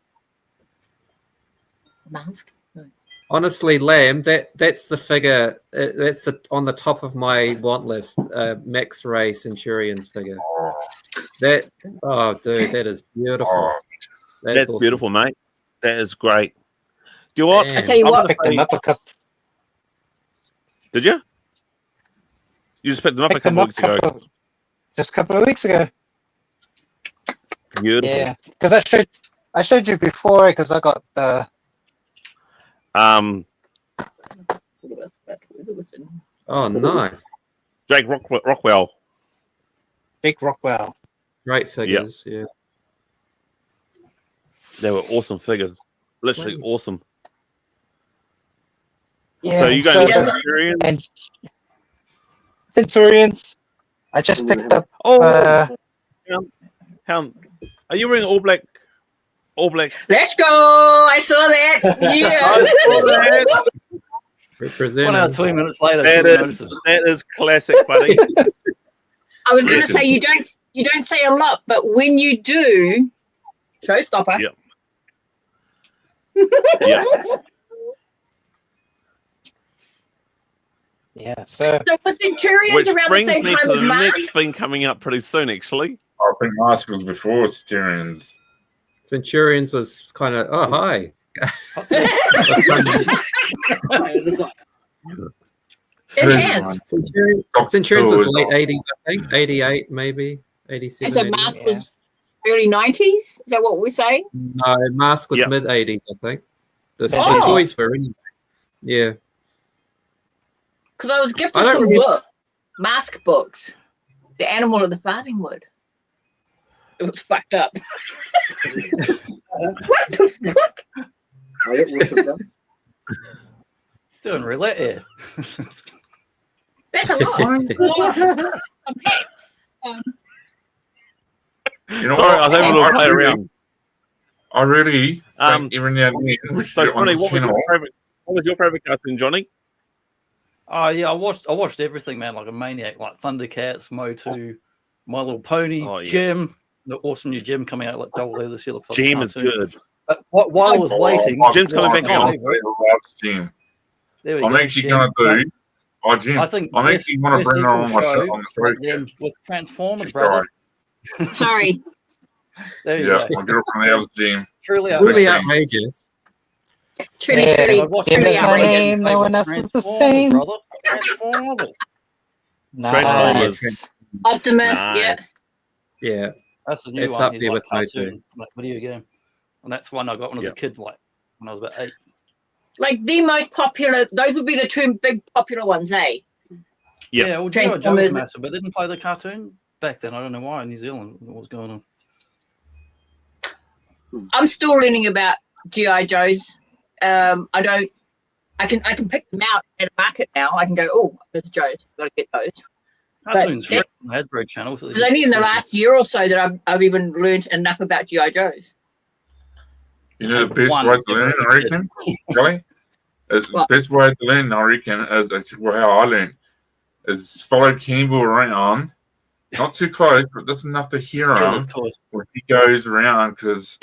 Mask? No. Honestly, Lamb, that's the figure. That's on the top of my want list. Max Ray Centurions figure. Oh, That dude, that is beautiful. oh, That's awesome. beautiful, mate. That is great. Do you know what? Damn. I tell you I'm what, gonna Picked them say- up a couple. Did you? You just picked them up a Picked them couple up weeks ago. just a couple of weeks ago. Beautiful. Yeah, because I showed you before because I got the Oh, nice. Jake Rockwell. big Rockwell. Great figures. Yeah. They were awesome figures. Literally awesome. Yeah, So you so going Yeah. with Centurion? and Centurions. I just picked up. Oh, Uh, are you wearing All Black? All Black. let's go. I saw that. Yeah. Representing. 1 hour, 20 minutes later, That she is, notices. that is classic, buddy. I was going to say you don't say a lot, but when you do, showstopper. Yeah. Yeah. yeah, so So was Centurions Which around the brings same me time to as the next Mars? thing coming up pretty soon, actually. I think Mask was before Tyrians. Centurions was kind of hi. Enhanced. Centurions was Cool. late 80s, I think. 88 maybe. 87. And so 88. Mars was early 90s? Is that what we're saying? No, Mask was Yeah. mid 80s, I think. The Oh. toys were anyway. Yeah. Because I was I gifted don't some remember- mask books. The Animal of the Farthing Wood. It was fucked up. What the fuck? He's doing roulette here. That's a lot. Okay. You know Sorry, I was what? able to play around. I really Um, think every now and then we So, should on Johnny, the what channel. was your favorite cartoon, Johnny? Oh yeah, I watched everything, man, like a maniac, like Thundercats, Motu, My Little Pony, Oh, yeah. Jim. The awesome new Jim coming out like double there this year. Looks like Jim a is cartoon. good. But while I was waiting, Jim's coming back my on. favourite- Jim. There we I'm go, actually Jim. going to do. Oh, Jim. I think I'm actually going to bring her on my show. On the but show. then with Transformers, She's brother. Sorry. There you Yeah, go. my girlfriend loves Jim. Truly Really outrageous. outrageous. Truly, Yeah. truly. I'd watch Jim every is my outrageous name, no one else is the Transformers, same. brother. Transformers. Nice. Optimus, Nice. yeah. Yeah. That's the new It's one. up He's there like with Motu. cartoon, like video game. And that's one I got when I was a kid, like when I was about 8. Like the most popular, those would be the two big popular ones, eh? Yeah. Yeah, well, G.I. Joe was Transformers. massive, but didn't play the cartoon back then. I don't know why in New Zealand. What was going on? I'm still learning about G.I. Joes. I can pick them out at a market now. I can go, oh, there's Joes. Got to get those. Cartoons yeah. free on the Hasbro channel. So It's only in the last year or so that I've even learned enough about G.I. Joes. You know the best One, way to learn, as a I kid. reckon, Kelly? The What? best way to learn, I reckon, is actually how I learned, is follow Campbell around. Not too close, but just enough to hear Steal him his toys. when he goes around, because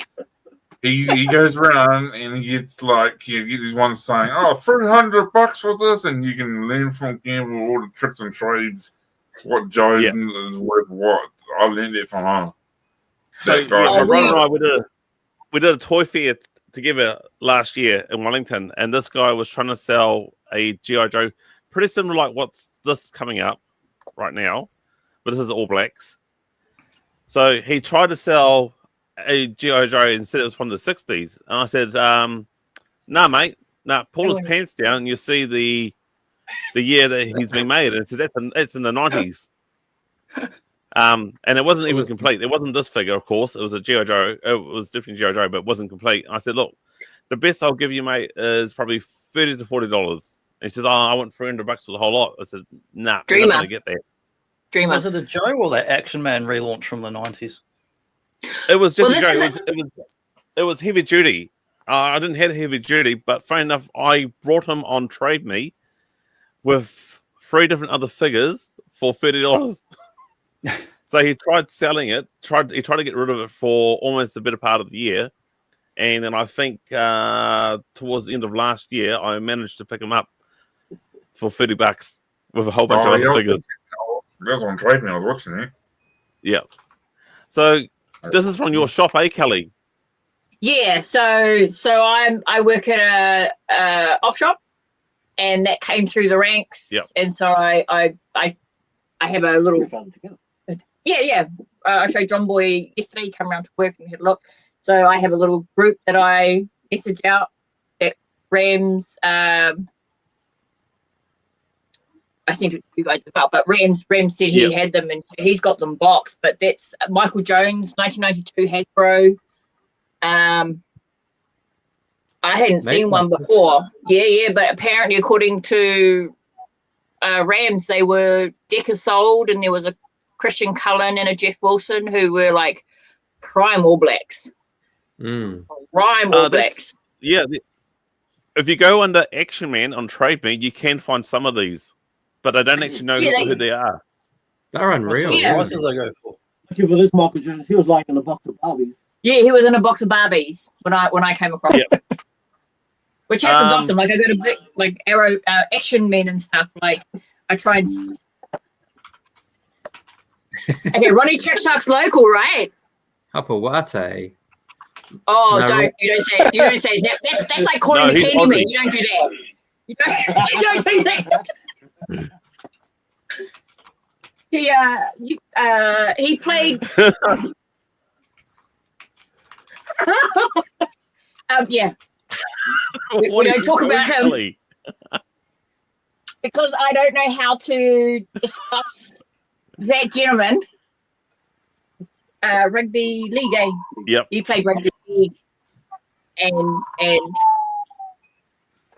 he goes around and he gets these ones saying, "Oh, $300 for this," and you can learn from Campbell all the tricks and trades, what Joe's is worth what. I learned it from him. So That guy- my brother and I we did a toy fair together last year in Wellington, and this guy was trying to sell a G.I. Joe, pretty similar like what's this coming up right now, but this is All Blacks. So he tried to sell a G.I. Joe and said it was from the 60s, and I said, "Nah, mate, pull his pants down, and you see the year that he's been made." And it said it's in the 90s. And it wasn't even complete. It wasn't this figure, of course. It was a G.I. Joe. It was definitely G.I. Joe, but it wasn't complete. And I said, "Look, the best I'll give you, mate, is probably $30 to $40. And he says, "Oh, I want $300 for the whole lot." I said, "Nah, we're not Dreamer. going to get that." Dreamer. Was it a Joe or that Action Man relaunch from the 90s? It was Well, different. this it was heavy duty. I didn't have heavy duty, but funny enough, I brought him on Trade Me with 3 different other figures for $30. So he tried selling it. He tried to get rid of it for almost a better part of the year, And then I think towards the end of last year, I managed to pick them up for $30 with a whole bunch of other figures. That was on trade now. I was watching it. Yeah. So this is from your shop, eh, Kelly? Yeah, so I work at a op shop, and that came through the ranks. Yep. And so I have a little I showed John Boy yesterday. He came around to work and we had a look. So I have a little group that I message out that Rams. I sent it to you guys as well, but Rams said he had them and he's got them boxed. But that's Michael Jones, 1992 Hasbro. I hadn't seen one before. Yeah, but apparently, according to Rams, they were Decker sold, and there was a Christian Cullen and a Jeff Wilson who were like prime All Blacks. Prime All Blacks. Yeah. If you go under Action Man on Trade Me, you can find some of these, but I don't actually know who they are. They're unreal. What prices they go for? Okay, but this Michael Jones, he was like in a box of Barbies. Yeah, he was in a box of Barbies when I came across it. Which happens often. Like I go to like Arrow Action Men and stuff. Like I try and. Okay, Ronnie Trickstock's local, right? Hapawate. Oh, No, you don't say it. You don't say it. That's like calling the Candyman. You don't do that. You don't do that. He played. Yeah. We don't talk about him because I don't know how to discuss that gentleman. Rugby league. Yep. He played rugby league, and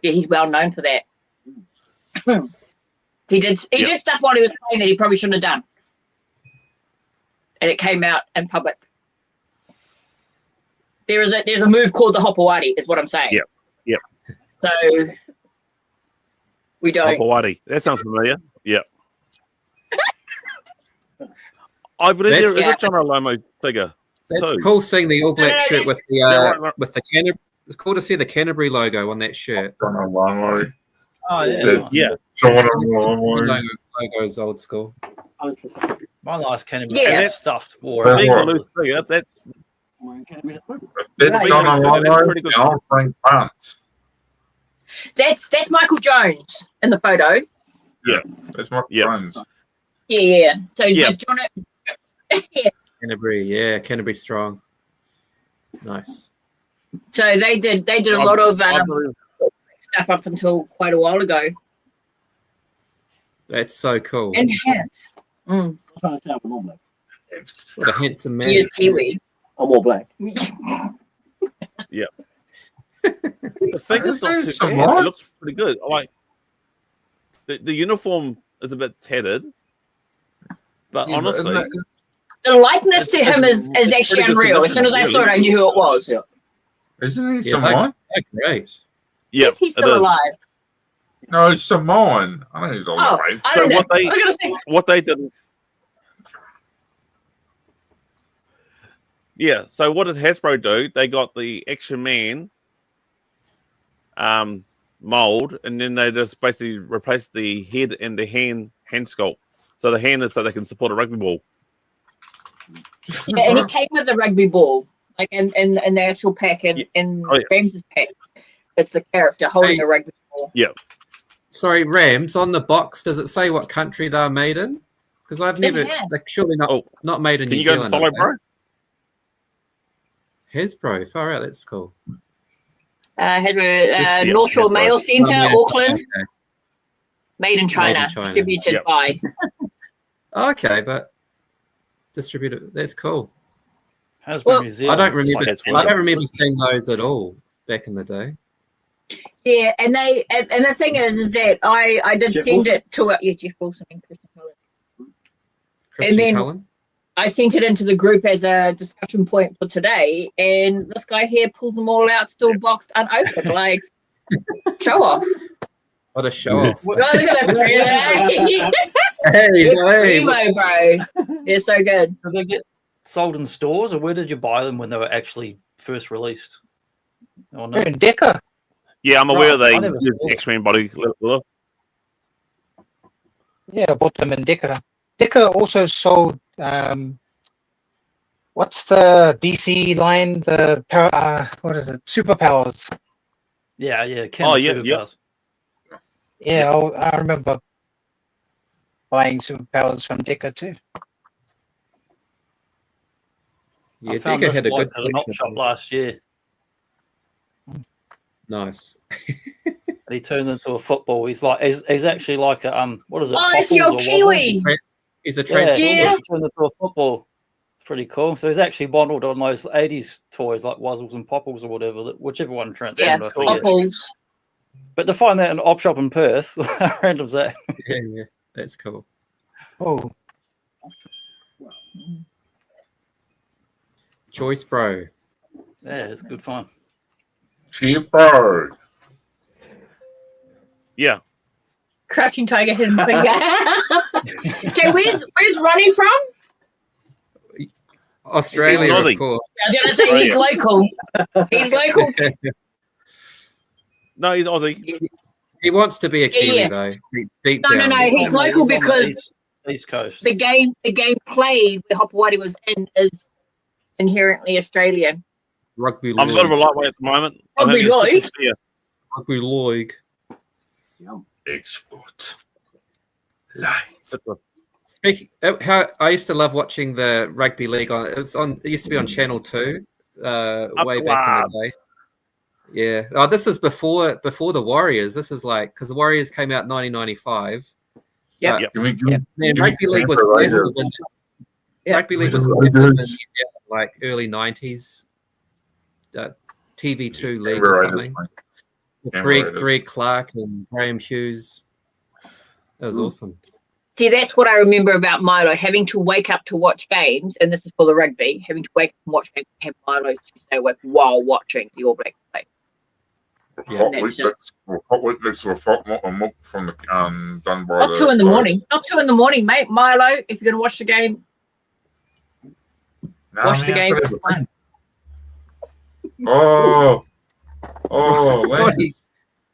yeah, he's well known for that. He did stuff while he was playing that he probably shouldn't have done, and it came out in public. There's a move called the Hopawati, is what I'm saying. Yep. So we don't. Hopawati. That sounds familiar. Yep. I believe there is a John Alomo figure. That's cool seeing the All Black shirt with the Canterbury. It's cool to see the Canterbury logo on that shirt. John Alomo. Oh yeah. Yeah. John Alomo. Logo is old school. My last Canterbury Yes. stuffed war. Being a loose figure, that's That's John Alomo. I'll bring pants. That's Michael Jones in the photo. Yeah, that's my friends. Yeah. So John. Canterbury strong. Nice. So they did a lot of stuff up until quite a while ago. That's so cool. And hats. I'm trying to say I'm All Black. What a handsome man. He is Kiwi. I'm All Black. Yeah. The figure's not too bad. It looks pretty good. Like the uniform is a bit tattered, but honestly, the likeness to him is actually unreal. As soon as I saw it, I knew who it was. Yeah. Isn't he Samoan? Great. yeah, Is he still alive? No, he's Samoan. I know he's alive. I don't know. What they did. Yeah, so what did Hasbro do? They got the Action Man mold, and then they just basically replaced the head and the hand sculpt. So the hand is so they can support a rugby ball. Yeah, and he came with a rugby ball, like in the actual pack, in Rams's pack. It's a character holding a rugby ball. Yeah. Sorry, Rams, on the box, does it say what country they're made in? Because I've never, like, surely not made in New Zealand. Can you go to Solo, bro? Hasbro, far out, that's cool. North Shore Mail Centre, Auckland. Okay. Made in China. Distributed by. Okay, but distributed. That's cool. New Zealand. I don't remember seeing those at all back in the day. Yeah, and the thing is that I did send it to Jeff Wilson and Christian Cullen. And then I sent it into the group as a discussion point for today, and this guy here pulls them all out, still boxed, unopened, like show off. What a show off! Look at this, hey, bro! They're so good. Did they get sold in stores, or where did you buy them when they were actually first released? Oh, no. They're in Deca. Yeah, I'm aware Right, they I never use saw it. X-Men body. Yeah, I bought them in Deca. Deca also sold what's the DC line? The power, what is it? Superpowers. Yeah. Ken Oh, of yeah, Superpowers. Yeah, I remember buying Superpowers from Deca too. Yeah, I found Deca this had a bloke good at an op collection shop of them. last year, Nice. and he turned into a football. He's actually like a what is it? Oh, it's the Popples old or Waddles? Kiwi. He's a Yeah, transformer. Yeah. he's turned into a football. It's pretty cool. So he's actually modelled on those 80s toys like Wuzzles and Popples or whatever, whichever one transformed. Yeah, I forget. Popples. But to find that in an op shop in Perth, how random's that? Yeah, that's cool. Oh, Choice Bro. Yeah, it's good fun. Cheaper. Yeah. Crouching Tiger, hidden finger. Okay, where's Ronnie from? Australia, Aussie. of course. I was gonna say he's local. He's local. No, he's Aussie. He wants to be a Kiwi Yeah. though. Deep No, down. no, he's on the- local on the because East Coast. the game played where Hopawati was in is inherently Australian. Rugby I'm a bit of a league. lightweight at the moment. I'm Rugby having a league? sip of beer. Rugby league. Export. Life. Speaking, how I used to love watching the rugby league on. It was on. It used to be on Channel 2, way back in the day. Yeah. Oh, this is before the Warriors. This is like because the Warriors came out in 1995. Yep. Yep. Give me, Yep. Man, Give me rugby league was Canberra massive. Raiders. Yeah. Rugby league was Raiders. massive in New Zealand, like early 90s. TV2 league or Canberra Raiders, something. mate. Canberra Raiders. Greg Clark and Graham Hughes. That was awesome. See, that's what I remember about Milo, having to wake up to watch games, and this is for the rugby, having to wake up and watch games, have Milo to stay awake while watching the All Blacks play. Yeah. Hot That's Weeklix were a milk from the done by Not 2 in the morning. Not 2 in the morning, mate. Milo, if you're going to watch the game, watch the game. Oh, man.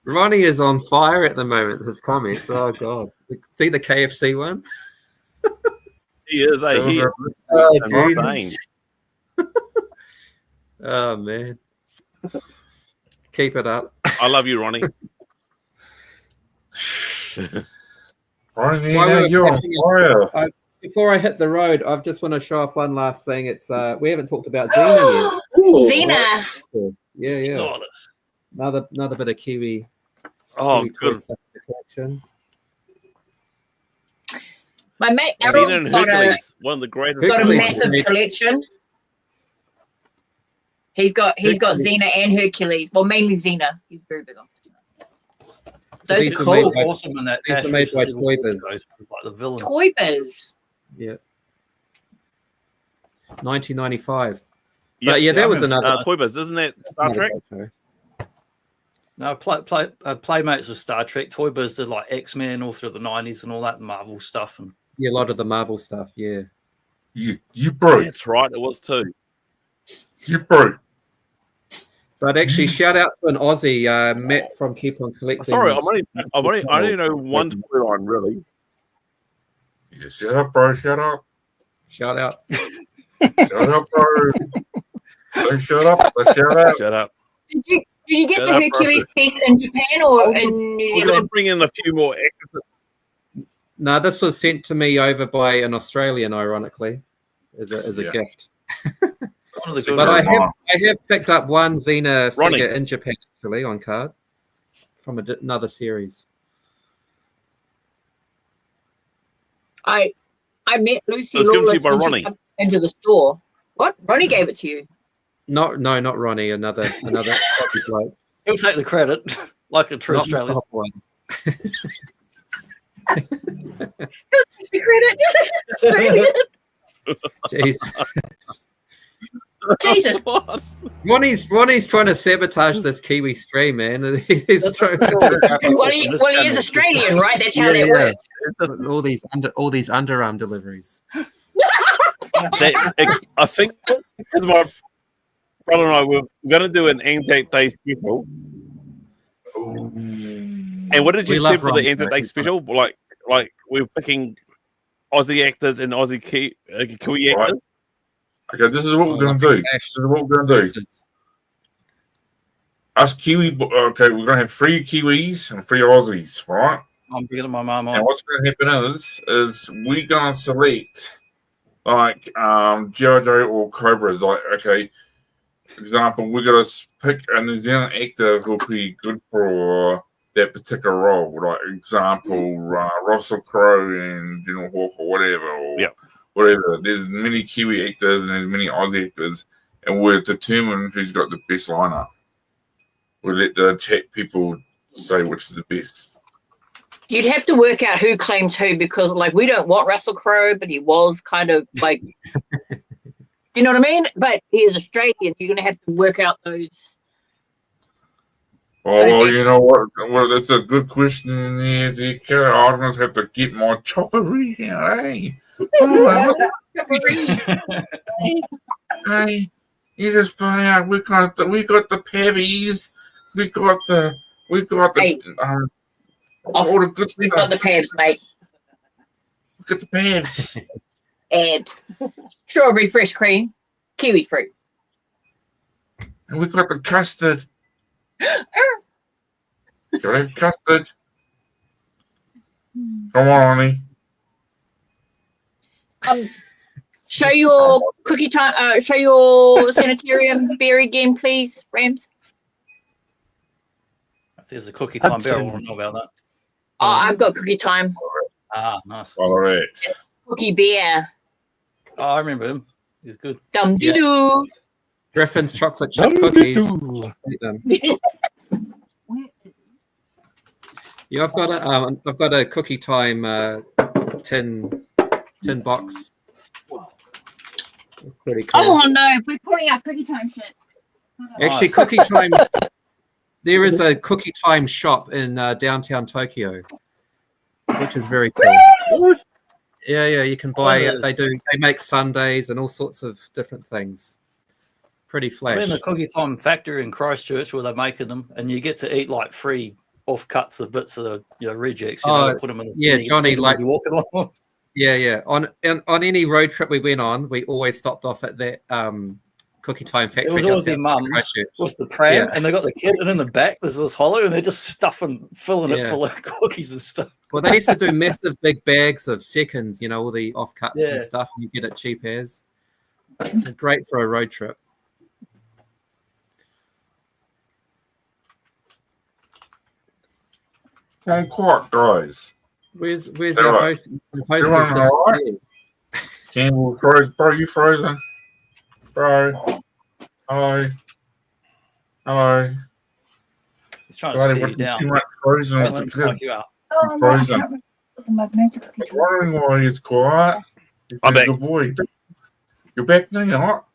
Ronnie is on fire at the moment. His comments. Oh god! See the KFC one? He is a he. Oh, Jesus. Oh man! Keep it up. I love you, Ronnie. Ronnie, While we were you're on catching fire. Before I hit the road, I just want to show off one last thing. It's we haven't talked about Xena Zena. yet. Yeah. $60. Another bit of Kiwi. Oh, Kiwi good. toy stuff in the collection. My mate Xena Errol's and got a, Hercules, one of the greatest. got a Hercules. massive collection. He's got Hercules. Xena and Hercules. Well, mainly Xena. He's very big on Xena. Those these are are cool. made It's by- awesome in that these are Ash made by versus Toy Evil Biz. Ghost, like the villain. Toy Biz. Yeah. 1995. Yeah, But yeah, that was another. Toy Biz, isn't that Star Trek? No, Playmates with Star Trek. Toy Biz did like X-Men all through the 90s and all that Marvel stuff. And Yeah, a lot of the Marvel stuff. Yeah. You broke. That's right, it was too. You broke. But actually, shout out to an Aussie, Matt from Keep On Collecting. Sorry, I only know one toy line really. Yeah, shut up, bro. Shut up. Shout out. Shut up, bro. Don't shut up. Let's shut up. Shut up. Did you get Shut the up, Hercules piece in Japan or in New We're going to Zealand? bring in a few more extras. No, this was sent to me over by an Australian, ironically, as a Yeah. gift. one of the good But ones. I have picked up one Xena Ronnie. figure in Japan, actually, on card from another series. I met Lucy It was given to you Lawless by when she Ronnie. came into the store. What? Ronnie gave it to you. No, not Ronnie. Another Aussie bloke. He'll take the credit, like a true Not Australian. Mr. Hopwell. Credit. Jeez. Jesus. What? Ronnie's trying to sabotage this Kiwi stream, man. He's trying Well, he is Australian, right? That's how that works. all these underarm deliveries. I think because my Brother and I, we're going to do an Anzac Day special. And what did you We say love for the rom- Anzac Day special? Like we're picking Aussie actors and Aussie Kiwi actors. Right. Okay, this is what we're going to do. This is what we're going to do. Us Kiwi, okay, we're going to have 3 Kiwis and 3 Aussies, right? I'm bringing my mum And on. what's going to happen is we're going to select like JoJo or Cobras. Like, okay, for example, we're going to pick a New Zealand actor who'll be good for that particular role. Like, example, Russell Crowe and General Hawk or whatever. Or whatever. There's many Kiwi actors and there's many Aussie actors, and we'll determine who's got the best lineup. We'll let the chat people say which is the best. You'd have to work out who claims who, because like we don't want Russell Crowe, but he was kind of like, do you know what I mean? But he is Australian. You're going to have to work out those. Well, you know what? Well, that's a good question in there, DK. I'm going to have to get my chopper ready out, eh? Hey, you just found out we got the pabbies. We got the all the good We've stuff. got the pabs, mate. Look at the pabs. Abs. Strawberry fresh cream. Kiwi fruit. And we got the custard. Got custard. Come on, honey. Show your cookie time. Show your sanitarium beer again, please, Rams. If there's a cookie time beer, I want to know about that. Oh, I've got cookie time. Ah, nice. All right. Cookie beer. Oh, I remember him. He's good. Dum doo doo. Griffin's chocolate chip cookies. Eat them. Yeah, I've got a cookie time tin box. Pretty cool. Oh no, we're putting out cookie time shit. Actually, Nice. cookie time. There is a cookie time shop in downtown Tokyo, which is very cool. Yeah, you can buy it. They make sundaes and all sorts of different things. Pretty I'm flash. in the cookie time factory in Christchurch where they're making them, and you get to eat like free offcuts of bits of the rejects. You know, put them in the yeah, Johnny, like you walk along. Yeah. On any road trip we went on, we always stopped off at that cookie time factory. It was always their mums with the pram, and they got the kid, and in the back there's this hollow, and they're just filling it full of cookies and stuff. Well, they used to do massive big bags of seconds, all the offcuts and stuff, and you get it cheap as. Great for a road trip. Don't quite, guys. Where's our host? Everyone all right? Campbell, bro, you frozen? Bro. Hello. He's trying to steer you down. Too much frozen. Don't let him smoke you out. Frozen. I'm wondering why he's quiet. I'm back. Good boy. You're back now, you're not?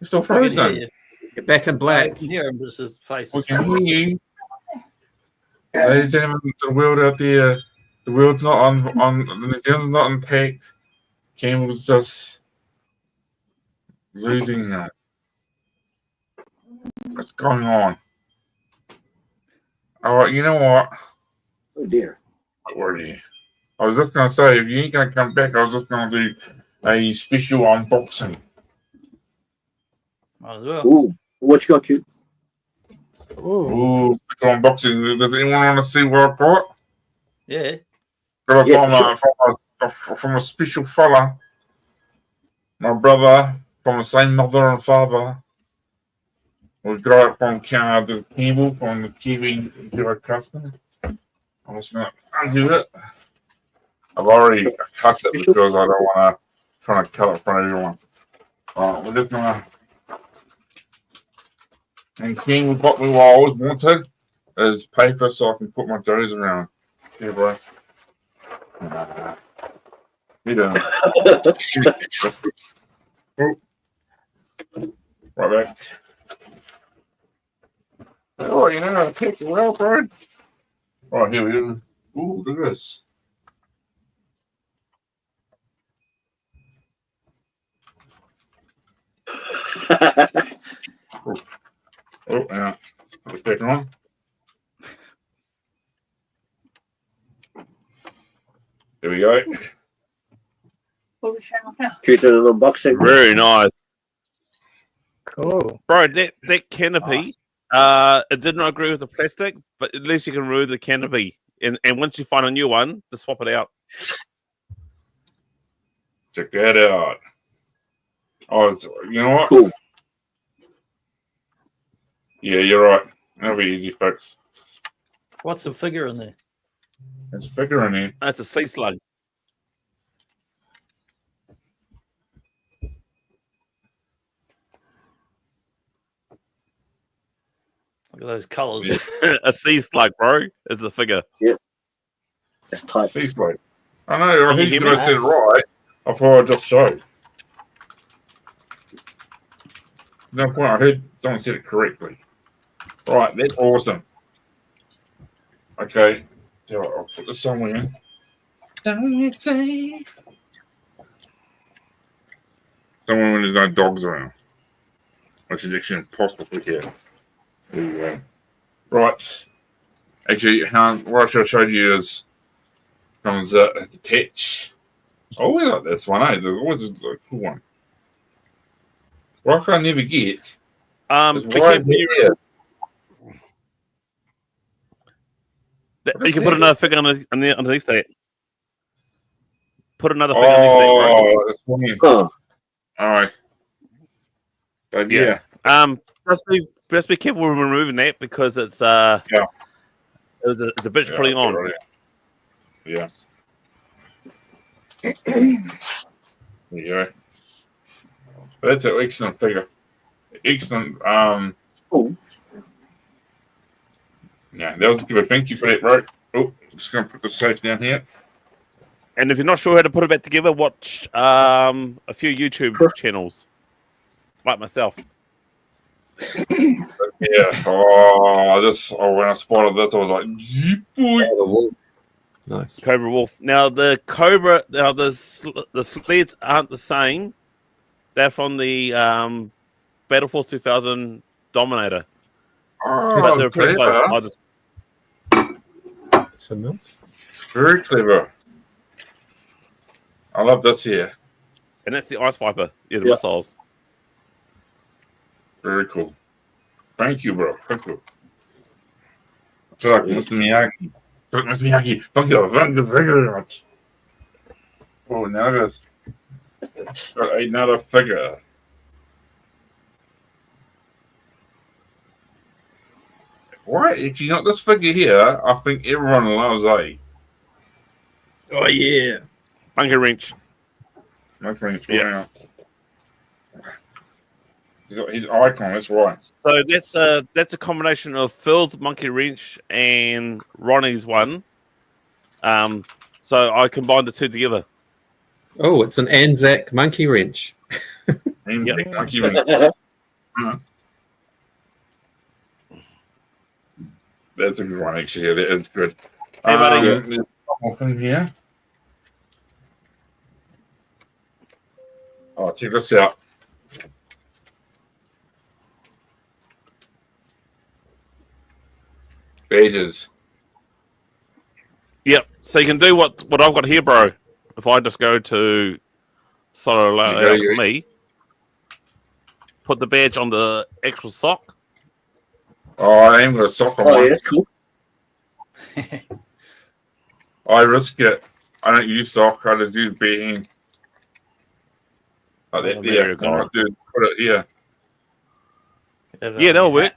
You're still frozen. You're back in black. I can hear him, just his face. We can hear you. Ladies and gentlemen, the world out there, the world's not on the New Zealand's not intact. Campbell's just losing that. What's going on? All right, you know what? Oh dear. What were you? I was just going to say, if you ain't going to come back, I was just going to do a special unboxing. Might as well. Ooh, what you got, you? Ooh, special unboxing. Does anyone want to see what I got? Yeah. Got it from a special fella. My brother, from the same mother and father. We got it from the Campbell, from the Kiwi Hero Custom. I'm just going to undo it. I've already cut it because I don't want to try to cut it for everyone. Alright, we're just going to. And King got me what I always wanted is paper so I can put my toes around. Yeah, bro. You don't. Oh. Right back. Oh, you know how to pick it well, bro. Oh, here we go. Ooh, look at this. go. What are we showing off now? Treated an unboxing. Very nice. Cool. Bro, that canopy, it did not agree with the plastic, but at least you can remove the canopy. And once you find a new one, to swap it out. Check that out. Oh, you know what? Cool. Yeah, you're right. That'll be easy fix. What's the figure in there? There's a figure in here. That's a sea slug. Look at those colours. A sea slug, bro, is the figure. It's tight. Sea slug. I know. I Can you think hear you me? guys said it right. I thought I'd just show. No point. I heard someone said it correctly. Right, that's awesome. Okay, so I'll put this somewhere. Somewhere safe. Somewhere when there's no dogs around, which is actually impossible for here. There you go. Right. Actually, what I should have showed you is comes detach. I always like this one, eh? There's always a cool one. What I never get is why here. You can put another figure underneath that. Put another figure underneath that, bro. That's funny. Huh. All right. But yeah. Just be careful when removing that because it's it's a bitch putting on. Right. Yeah. There you go. That's an excellent figure. Excellent. Cool. Yeah, that was good. Thank you for that, bro. Oh, I'm just gonna put the safe down here. And if you're not sure how to put it back together, watch a few YouTube channels, like myself. Yeah. When I spotted this, I was like, "Gee, boy." Nice. Cobra Wolf. Now the sleds aren't the same. They're from the Battle Force 2000 Dominator. But they're pretty close. Clever. I just Some milk. Very clever. I love this here. and that's the Ice Viper. Yeah, the Yeah. missiles. Very cool. Thank you, bro. Thank you. I feel like Mr. Miyagi. Mr. Miyagi. Thank you very much. Oh, now there's got another figure. Why? If you got this figure here, I think everyone loves A. Oh yeah. Monkey wrench. My friend's Yeah. His icon, that's right. So that's a combination of Phil's monkey wrench and Ronnie's one. So I combined the two together. Oh, it's an Anzac monkey wrench. And Yep. monkey wrench. That's a good one, actually. Yeah, that is good. Hey, buddy. There's one more thing here. Oh, check this out. Badges. Yep. So you can do what I've got here, bro. If I just go to solo layout for me, put the badge on the actual sock. Oh, I ain't got a sock on Oh, mine. yeah, that's cool. I risk it. I don't use sock. I just use bare hand. Like that. Oh, Yeah, there you go. nice, dude. Put it here. Yeah, that'll work.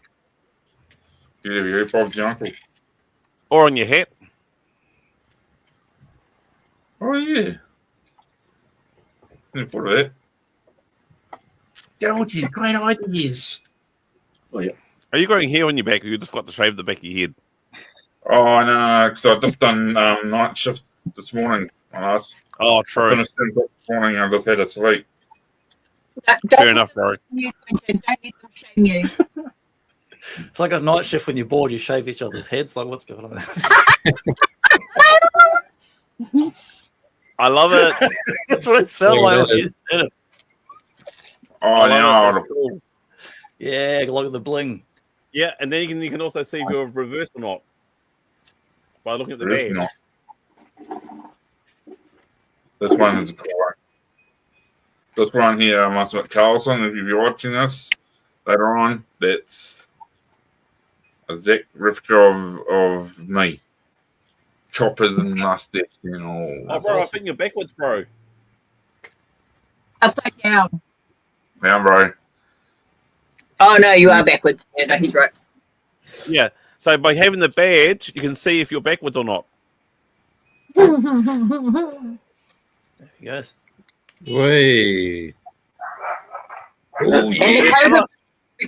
Yeah, there we go. Bob's your uncle. Or on your hat. Oh, yeah. Yeah, put it there. Georgie, great ideas. Oh, yeah. Are you growing hair on your back, or you just got to shave the back of your head? Oh, no, because I've just done night shift this morning. I Oh, true. finished this morning. I just had to sleep. Fair enough, bro. You, Quentin, don't let them shame you. It's like a night shift when you're bored, you shave each other's heads. Like, what's going on? I love it. That's what it sounds Yeah, like. that when is. you said it. Oh, I love now it. That's cool. Yeah, look at the bling. Yeah, and then you can also see if you're reversed or not by looking at the Reversed badge. or This one is cool. This one here, Muscle Carlson, if you're watching this later on, that's a exact replica of me. Choppers and mustache and all. Oh, bro, I think you're backwards, bro. Upside down. Down, bro. Oh no, you are backwards. Yeah, no, he's right. Yeah. So by having the badge, you can see if you're backwards or not. There he goes. Way. And the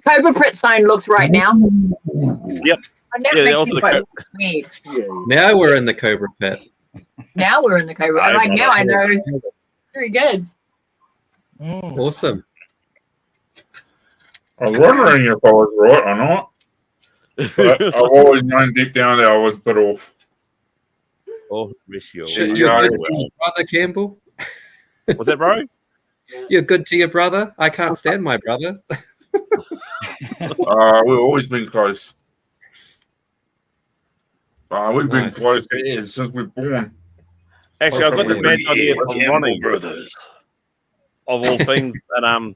Cobra Print sign looks right now. Yep. And that Yeah, makes also me the quite weird. Yeah. Now we're in the Cobra Pit. Now we're in the Cobra. I Like know. now I know. Very good. Mm. Awesome. I was wondering if I was right or not. But I've always known deep down that I was a bit off. Oh, miss you. Shit, You're yeah, good to well. your brother, Campbell. Was that, bro? You're good to your brother. I can't stand my brother. We've always been close. We've been Nice. close since we're born. Actually, I've got the badge on here from Campbell Ronnie, Brothers. of all things. And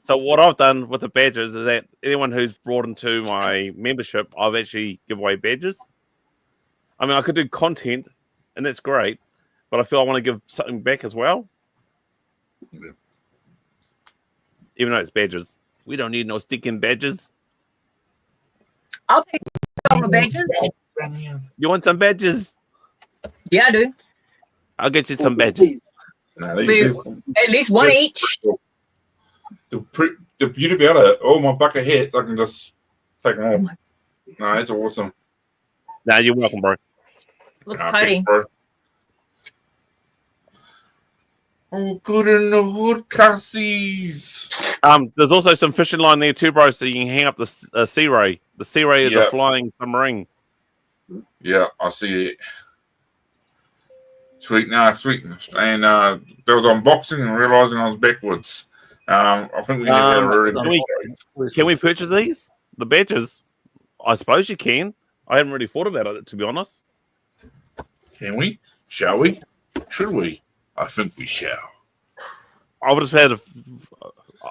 so what I've done with the badges is that anyone who's brought into my membership, I've actually give away badges. I mean, I could do content, and that's great, but I feel I want to give something back as well. Yeah. Even though it's badges. We don't need no sticking badges. I'll take some of the badges. You want some badges? Yeah, I do. I'll get you some badges. Nah, At least one each. The beauty about it, all my bucket hats, I can just take them off. No, it's awesome. Nah, you're welcome, bro. Looks Nah, tidy. thanks, bro. Oh, good in the hood, Cassies. There's also some fishing line there too, bro, so you can hang up the Sea Ray. The Sea Ray is Yeah. a flying submarine. Yeah, I see it. Sweet. And there was unboxing and realizing I was backwards. I think we can get that already. Can we purchase these? The badges? I suppose you can. I haven't really thought about it, to be honest. Can we? Shall we? Should we? I think we shall. I would have had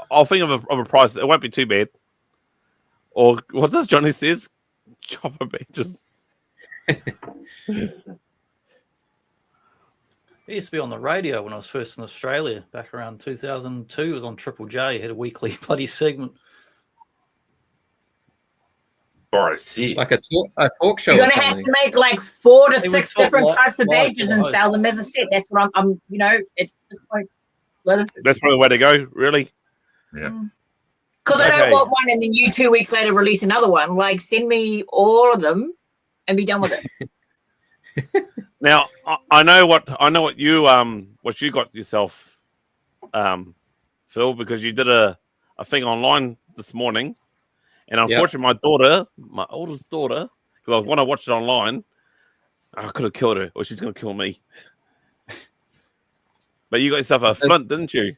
I'll think of a price. It won't be too bad. Or what's this Johnny says? Chopper badges. He used to be on the radio when I was first in Australia back around 2002. It was on Triple J. He had a weekly bloody segment. I see. Like a talk show You're or gonna have something. to make like 4 to They would 6 talk different live- types of live badges and live. sell them as a set. That's what I'm at this point. That's probably the way to go, really. Because I Okay. don't want one and then you 2 weeks later release another one. Like send me all of them and be done with it. Now I know what you got yourself, Phil, because you did a thing online this morning, and unfortunately my oldest daughter, because when I watched it online, I could have killed her, or she's going to kill me. But you got yourself a flint, didn't you?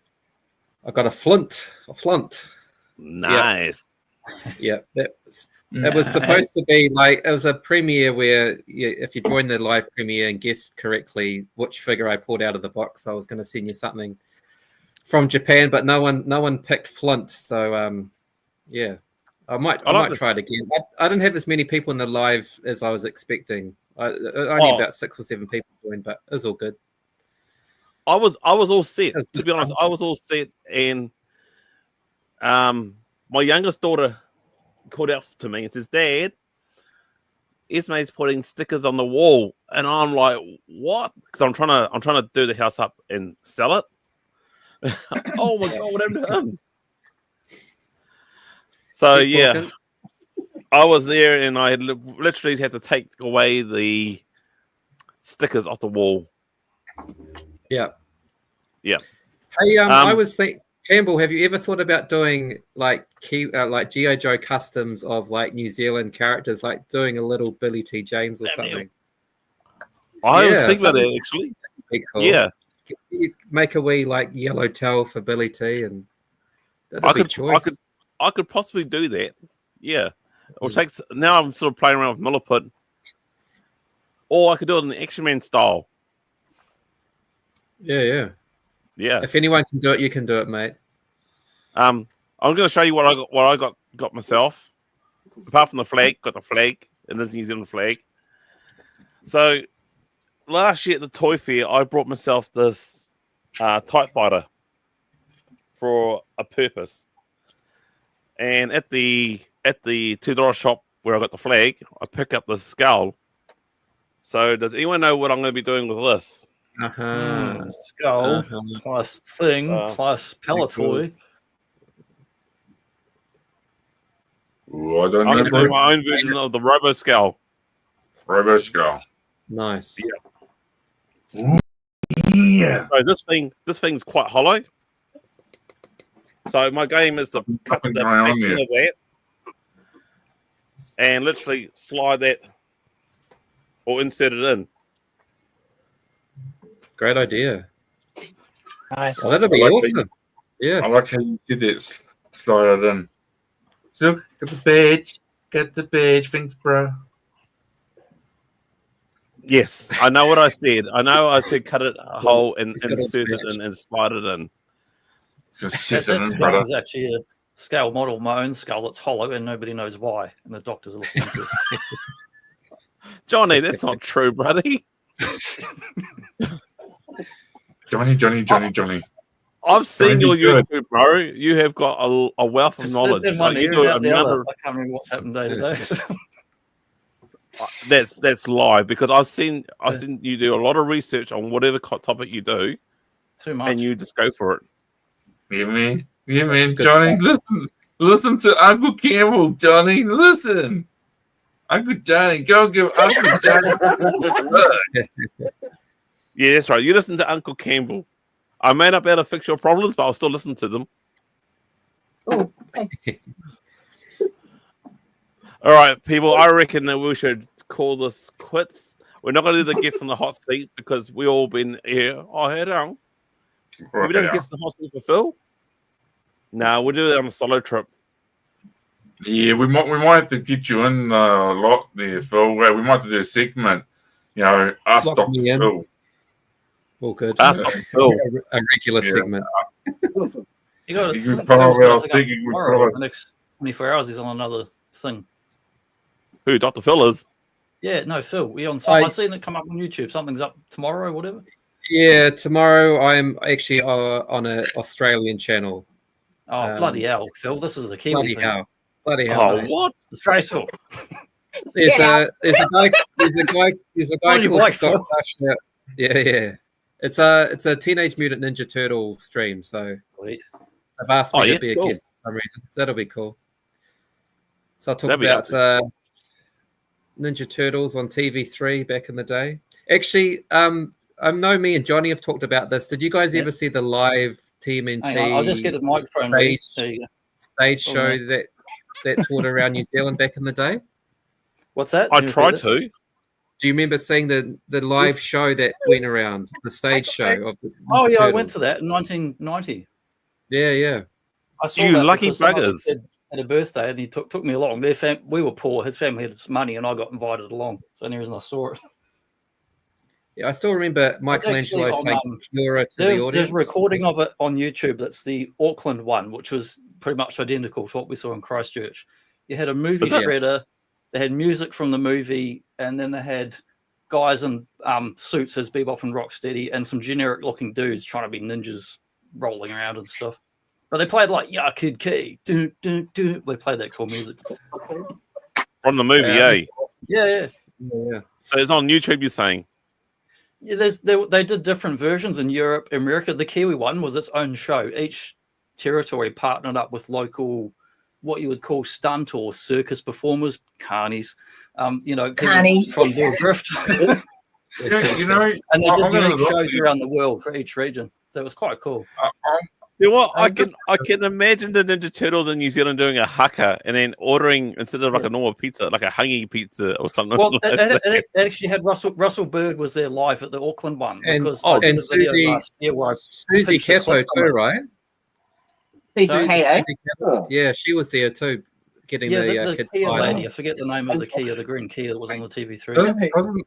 I got a flint. Nice. Yeah, it was supposed to be like it was a premiere where if you join the live premiere and guessed correctly which figure I pulled out of the box, I was going to send you something from Japan, but no one picked Flint. So yeah, I might try it again. I didn't have as many people in the live as I was expecting. Only about 6 or 7 people joined, but it was all good. I was all set. To be honest, I was all set, and my youngest daughter called out to me and says, "Dad, Esme's putting stickers on the wall," and I'm like, "What?" Because I'm trying to do the house up and sell it. Oh my god, what happened to him? So Keep yeah, talking. I was there, and I literally had to take away the stickers off the wall. Yeah. Yeah. Hey, I was thinking, Campbell, have you ever thought about doing like G.I. Joe customs of like New Zealand characters, like doing a little Billy T. James or Samuel. something? I was Yeah, thinking about something- that actually. Be cool. Yeah, You make a wee like yellow towel for Billy T, and that'd I be choice. could possibly do that. Yeah, or takes now. I'm sort of playing around with Milliput, or I could do it in the Action Man style. Yeah. Yeah. If anyone can do it, you can do it, mate. I'm going to show you what I got myself. Apart from the flag, got the flag, and this New Zealand flag. So last year at the Toy Fair, I brought myself this TIE Fighter for a purpose. And at the $2 shop where I got the flag, I pick up this skull. So does anyone know what I'm going to be doing with this? Skull plus thing plus Palatoy. Ooh, I don't I'm know. going to do my own version of the Robo Skull. Robo Skull. Nice. Yeah. So this thing's quite hollow. So my game is to cut the back end of that and literally slide that or insert it in. Great idea. Nice. Oh, that'll be awesome. Yeah. I like how you did it. Slide it in. Look, get the badge. Get the badge. Thanks, bro. Yes, I know what I said. I said cut it a hole and He's got a insert it badge. in and slide it in. Just sit That in, skull brother. is actually a scale model of my own skull that's hollow and nobody knows why. And the doctors are looking into it. Johnny, that's not true, buddy. Johnny. I've seen your Johnny, good. YouTube, bro. You have got a wealth of Just knowledge. in one Like, you ear do and a out the number other. of- I can't remember what's happened day to day. that's live because I've seen you do a lot of research on whatever topic you do, Too much. and you just go for it. Yeah, man. Good Johnny, listen to Uncle Campbell, Johnny. Listen. Uncle Johnny, go give Uncle Johnny. Yeah, that's right. You listen to Uncle Campbell. I may not be able to fix your problems, but I'll still listen to them. Oh, okay. All right, people. I reckon that we should call this quits. We're not going to do the guests on the hot seat because we all been here. Oh, head on. We don't get the hot seat for Phil. No, we'll do that on a solo trip. Yeah, we might have to get you in a lot there, Phil. We might have to do a segment. Ask Lock Dr. me in. Phil. All good. Ask Dr. Phil. A regular Yeah. segment. You got You can to parallel thinking with brother. the next 24 hours. He's on another thing. Who Dr. Phil is? Yeah, no, Phil. We on. I've seen it come up on YouTube. Something's up tomorrow, or whatever. Yeah, tomorrow I'm actually on an Australian channel. Oh, bloody hell, Phil! This is the Kiwi thing. Bloody hell! Oh, mate. what? Disgraceful. There's Yeah. a guy you called like, Scott Phil? Crusher. Yeah. It's a Teenage Mutant Ninja Turtle stream, so Sweet. they've asked me to be a cool. guest for some reason. That'll be cool. So I'll talk That'd be about Ninja Turtles on TV3 back in the day. Actually, I know me and Johnny have talked about this. Did you guys Yeah. ever see the live TMNT Hang on, I'll just get the microphone ready. There you go. stage Oh, show man. that toured around New Zealand back in the day? What's that? I Can you tried repeat it? to. Do you remember seeing the live show that went around, the stage show of the Oh yeah, I Turtles? went to that in 1990. Yeah. I saw You that lucky because some other buggers. kid had a birthday and he took me along. We were poor. His family had money, and I got invited along. So the only reason I saw it. Yeah, I still remember Michelangelo actually on, saying Cura to the There's audience. a recording of it on YouTube. That's the Auckland one, which was pretty much identical to what we saw in Christchurch. You had a movie Yeah. shredder. They had music from the movie, and then they had guys in suits as Bebop and Rocksteady, and some generic-looking dudes trying to be ninjas rolling around and stuff. But they played like "Ya Kid K," do do do. They played that cool music. From the movie, Yeah. eh? Yeah. Yeah. So it's on YouTube, you're saying? Yeah, they did different versions in Europe, America. The Kiwi one was its own show. Each territory partnered up with local, what you would call stunt or circus performers, carnies, people Carnies. from their drift. You know, And they I'm did gonna unique look shows at- around the world for each region. That was quite cool. You know what? I can imagine the Ninja Turtles in New Zealand doing a haka and then ordering instead of like a normal pizza, like a hangi pizza or something. Well, like it actually had Russell Bird was there live at the Auckland one And- because oh, I did and a video Susie- last year where I Susie Pinched the Cato clip too, on it. right? Susie Sorry? Cato. Susie Cato. Yeah, she was there too, getting yeah, the the kids Kia fired lady. on. I forget the name of the Kia, the green Kia that was on the TV3. Doesn't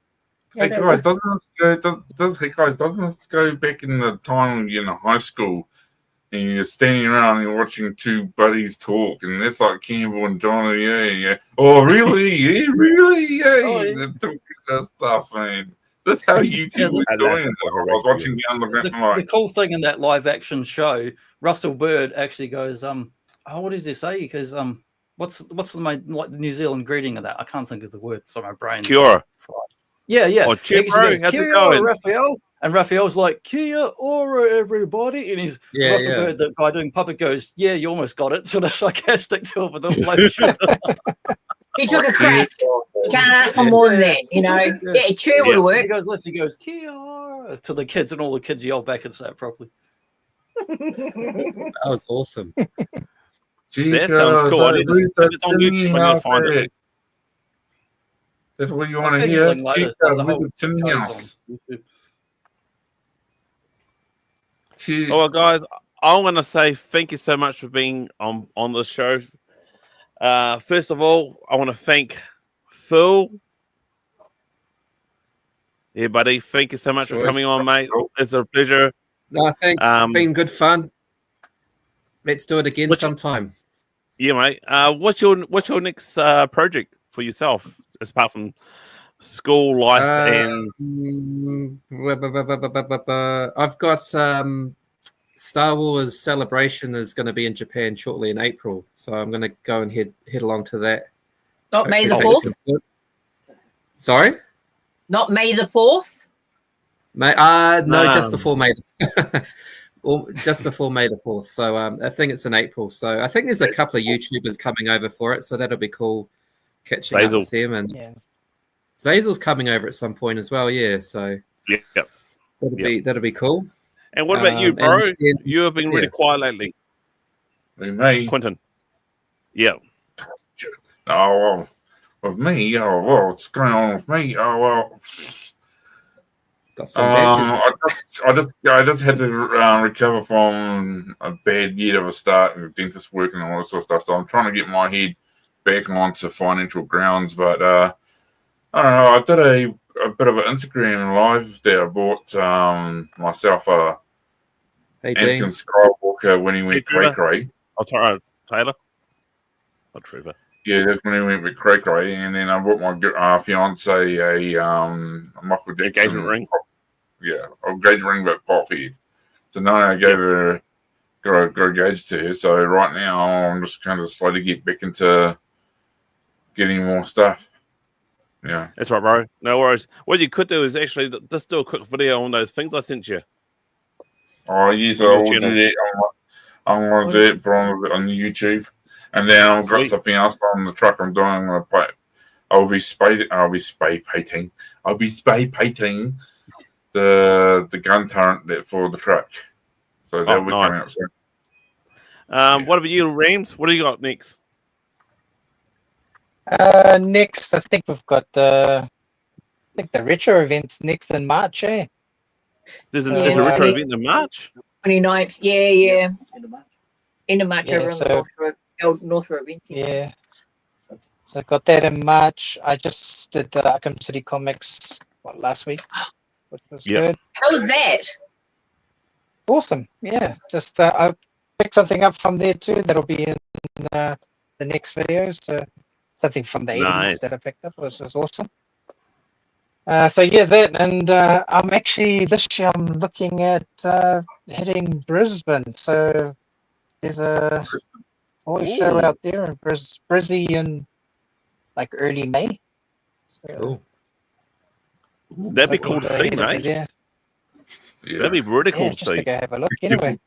Hey guys, doesn't this go back in the time when you're in high school and you're standing around and you're watching two buddies talk, and that's like Campbell and Johnny, yeah. Oh, really? Yeah, really? Yeah. Oh, yeah. They're talking that stuff, man. That's how you two were doing it. I was watching the underground The cool thing in that live action show, Russell Bird actually goes, what does he say? He goes, what's the main, like the New Zealand greeting of that? I can't think of the word. So my brain's Kia ora. fried. Yeah. Oh, He how's it Kia going? ora, Raphael. And Raphael's like, Kia ora, everybody. And he's Russell Bird, the guy doing puppet, goes, yeah, you almost got it. Sort of sarcastic to him with the live show. He took a crack. You can't ask for more than that, you know. Yeah, it sure would work. He goes, Kia ora to the kids, and all the kids yell back and say it properly. That was awesome. That sounds cool. It's on YouTube when you'll find it. That's what you want to hear. Well, guys, I want to say thank you so much for being on the show. First of all, I want to thank Phil. Yeah, buddy, thank you so much for coming on, mate. It's a pleasure. No, thanks. It's been good fun. Let's do it again sometime. Yeah, mate. What's your next project for yourself, apart from school life and? I've got Star Wars Celebration is going to be in Japan shortly in April, so I'm going to go and head along to that. Not May the 4th. Sorry. Not May the 4th. No, just before May. Well, just before May the 4th. So I think it's in April. So I think there's a couple of YouTubers coming over for it. So that'll be cool catching up with them. And Zazel's coming over at some point as well. Yeah. So that'll be cool. And what about you, bro? You have been really quiet lately. Me, Quentin. Yeah. Oh, with me. Oh, well, what's going on with me? Oh, well. I just had to recover from a bad year of a start and dentist work and all that sort of stuff. So I'm trying to get my head back onto financial grounds. But I don't know. I did a bit of an Instagram live there. I bought myself a Anakin Skywalker when he went cray-cray. Oh, Taylor? Oh, Trevor. Yeah, that's when he went with cray-cray. And then I bought my fiance a Michael Jackson engagement ring. Yeah, engagement ring, but pop head. So now I gave her got engaged to her. So right now I'm just kind of slowly get back into getting more stuff. Yeah, that's right, bro. No worries. What you could do is actually just do a quick video on those things I sent you. Oh yes, I will do that. I'm going to do it, on YouTube, and then I've got something else on the truck. I'm doing. I'll be spray painting. I'll be spray painting the gun turret for the truck. So that will be coming up soon. What about you, Rams? What do you got next? Next, I think we've got the retro events next in March, eh? There's a retro event in March? 29th, yeah. End of March over on the North Road event. Yeah. So I got that in March. I just did the Arkham City Comics last week, which was good. How was that? Awesome. Yeah. Just I picked something up from there too. That'll be in the next video. So something from the 80s that I picked up, which was awesome. So yeah, that, and I'm actually this year I'm looking at hitting Brisbane. So there's a toy show out there in Brizzy in like early May. So, cool. That'd be cool to see, mate. Yeah. That'd be really cool to see. To go have a look. Anyway,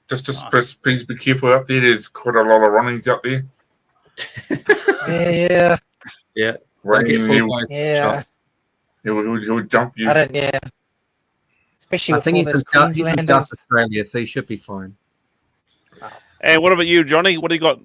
just please be careful out there. There's quite a lot of runnings out there. Yeah. He'll jump you. I don't. Yeah. Especially I think he's in South Australia, so he should be fine. And what about you, Johnny? What do you got?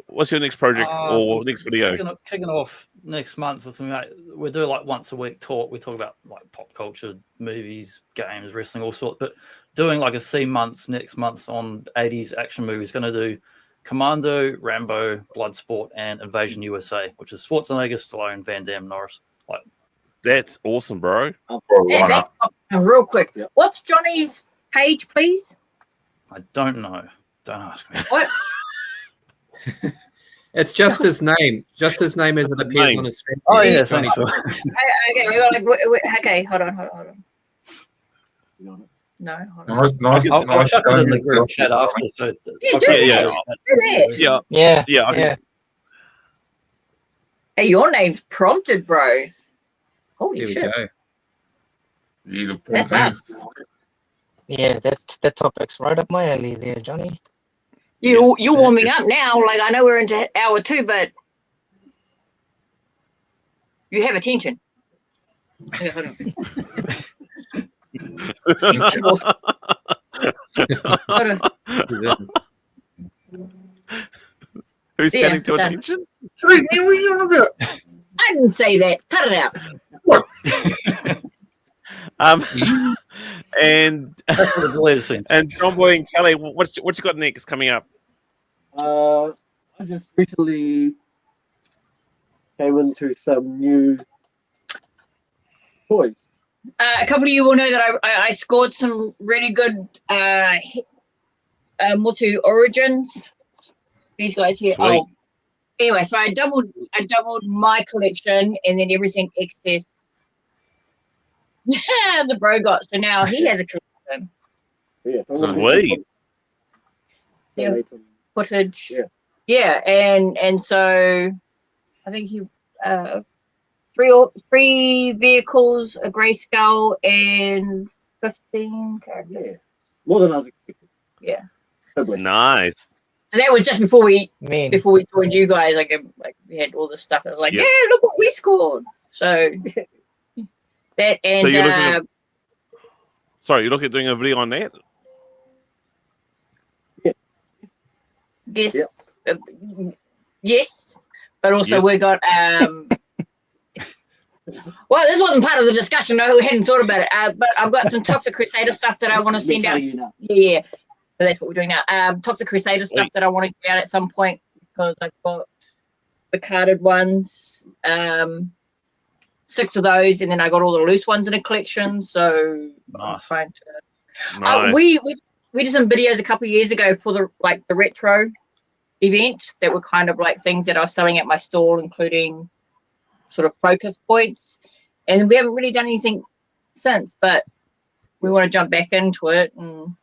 What's your next project or next video? Kicking off next month with me. We do like once a week talk. We talk about like pop culture, movies, games, wrestling, all sorts. But doing like a theme month next month on 80s action movies. Going to do Commando, Rambo, Bloodsport, and Invasion USA, which is Schwarzenegger, Stallone, Van Damme, Norris. Like That's awesome, bro. Yeah, back up real quick. Yeah. What's Johnny's page, please? I don't know. Don't ask me. What? It's just his name. Just his name as it His appears name. on his screen. Oh yeah, thanks. Okay, we got like. Okay, hold on. No, hold on. Nice. I'll chuck it in the group chat after. So Yeah, do yeah, that. Do that. Yeah, Yeah. yeah. I can- Yeah. Hey, your name's prompted, bro. Holy Here we shit. go. That's us. Yeah, that topic's right up my alley there, Johnny. You're warming up now. Like, I know we're into hour 2, but you have attention. Yeah, hold on. Hold on. Who's Yeah, standing to done. attention? Hey, man, what are you on about? I didn't say that. Cut it out. And that's what the deleted scenes. and John Boy and Kelly, what you got next coming up? I just recently came into some new toys. A couple of you will know that I scored some really good Motu Origins. These guys here. Sweet. Oh, anyway, so I doubled my collection, and then everything excess the bro got. So now he has a collection. Yeah, so Sweet. Yeah. Later. Footage. Yeah. Yeah, and so I think he three vehicles, a grayscale, and 15 characters. Yeah, more than I was expecting. Yeah. So blessed. Nice. So that was just before we Man. joined you guys. Like we had all this stuff. I was like, Yeah. yeah, look what we scored. So that and So you're looking at, sorry, you're looking at doing a video on that? yes, yes, but also Yes. we got well, this wasn't part of the discussion. No, we hadn't thought about it. But I've got some Toxic Crusader stuff that I want to send out. Yeah. So that's what we're doing now. Toxic Crusader stuff that I want to get out at some point because I've got the carded ones, 6 of those, and then I got all the loose ones in a collection. So I'm Nice. trying to. Nice. We did some videos a couple of years ago for the retro event that were kind of like things that I was selling at my stall, including sort of focus points, and we haven't really done anything since. But we want to jump back into it and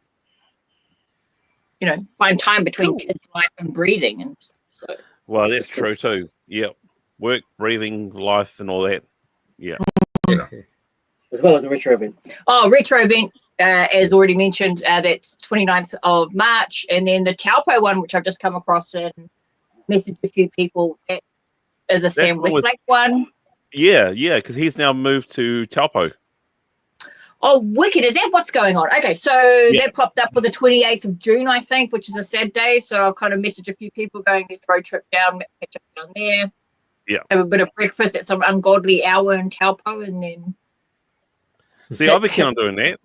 find time between kids' life and breathing, and so. Well, that's true too. Yep. Work, breathing, life, and all that. Yeah. As well as the retro event. Oh, retro event, as already mentioned, that's 29th of March. And then the Taupo one, which I've just come across and messaged a few people, that is a Sam was- Westlake one. Yeah, because he's now moved to Taupo. Oh, wicked. Is that what's going on? Okay, so Yeah. that popped up for the 28th of June, I think, which is a sad day. So I'll kind of message a few people going this road trip down, catch up down there. Yeah. Have a bit of breakfast at some ungodly hour in Taupo, and then... See, I'll be keen on doing that.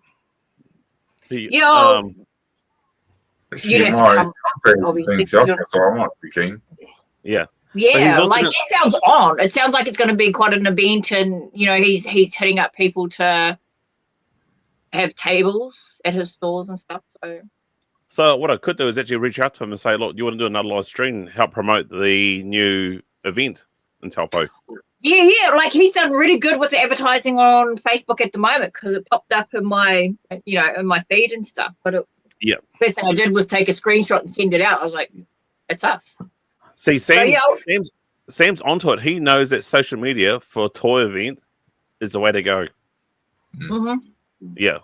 Yeah. You'd have to come, obviously, so I might be keen. yeah. Yeah, also like gonna- that sounds on. It sounds like it's going to be quite an event, and he's hitting up people to have tables at his stores and stuff. So what I could do is actually reach out to him and say, look, you want to do another live stream, help promote the new event in Taupo. Yeah, like he's done really good with the advertising on Facebook at the moment because it popped up in my in my feed and stuff. But first thing I did was take a screenshot and send it out. I was like, it's us. See, Sam's onto it. He knows that social media for a toy event is the way to go. Mm-hmm. Yeah.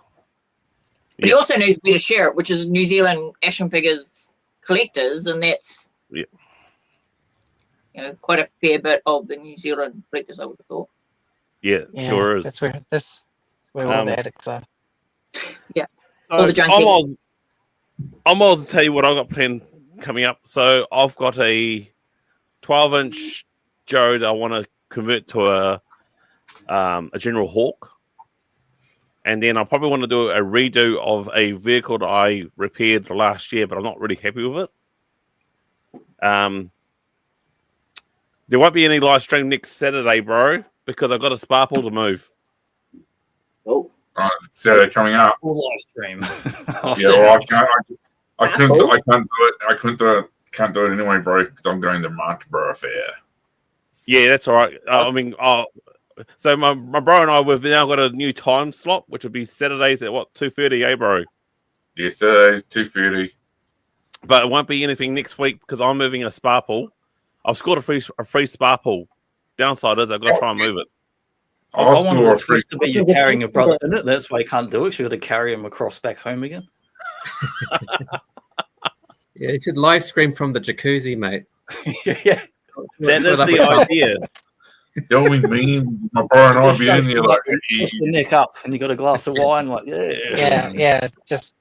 But he also knows where to share it, which is New Zealand action figures collectors, and that's quite a fair bit of the New Zealand collectors, I would have thought. Yeah, sure is. That's where all the addicts are. Yes. So All the junkies. I'm going to tell you what I've got planned coming up. So I've got a 12-inch Joe that I want to convert to a General Hawk. And then I probably want to do a redo of a vehicle that I repaired last year, but I'm not really happy with it. There won't be any live stream next Saturday, bro, because I've got a sparkle to move. Oh, So they're coming up. Live stream. Yeah, well, I couldn't do it. I can't do it anyway, bro, because I'm going to Martborough Fair. Yeah, that's all right. So my bro and I, we've now got a new time slot, which would be Saturdays at what, 2:30, eh, bro? Yeah, Saturdays 2:30. But it won't be anything next week because I'm moving a sparkle. I've scored a free sparkle. Downside is I've got to try and move it. I wanted the twist to be you're carrying your brother in it. That's why you can't do it. You got to carry him across back home again. Yeah, you should live stream from the jacuzzi, mate. Yeah. That is the idea. Don't we mean my bro and I Just be in shows there you, like, twist the neck up and you got a glass of wine. Like, Yeah, just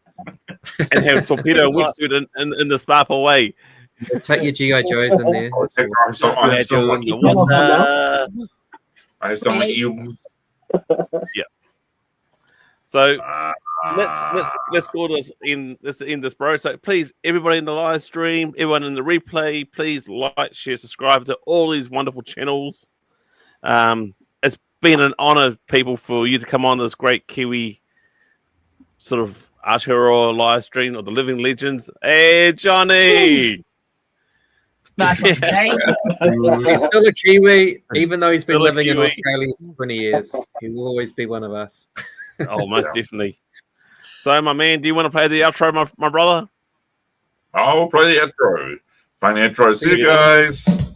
And have torpedo wetsuit in the sparkle way. Take your GI Joes in there. I have some eels. So let's go this in. Let's end this, bro. So please, everybody in the live stream, everyone in the replay, please like, share, subscribe to all these wonderful channels. It's been an honor, people, for you to come on this great Kiwi sort of Aotearoa live stream of the Living Legends. Hey, Johnny. Nice one, Jay. He's still a Kiwi, even though he's been Still a living in Kiwi. Australia for 20 years. He will always be one of us. Oh, most definitely. So, my man, do you want to play the outro, my brother? I'll play the outro. Play the outro. See you guys.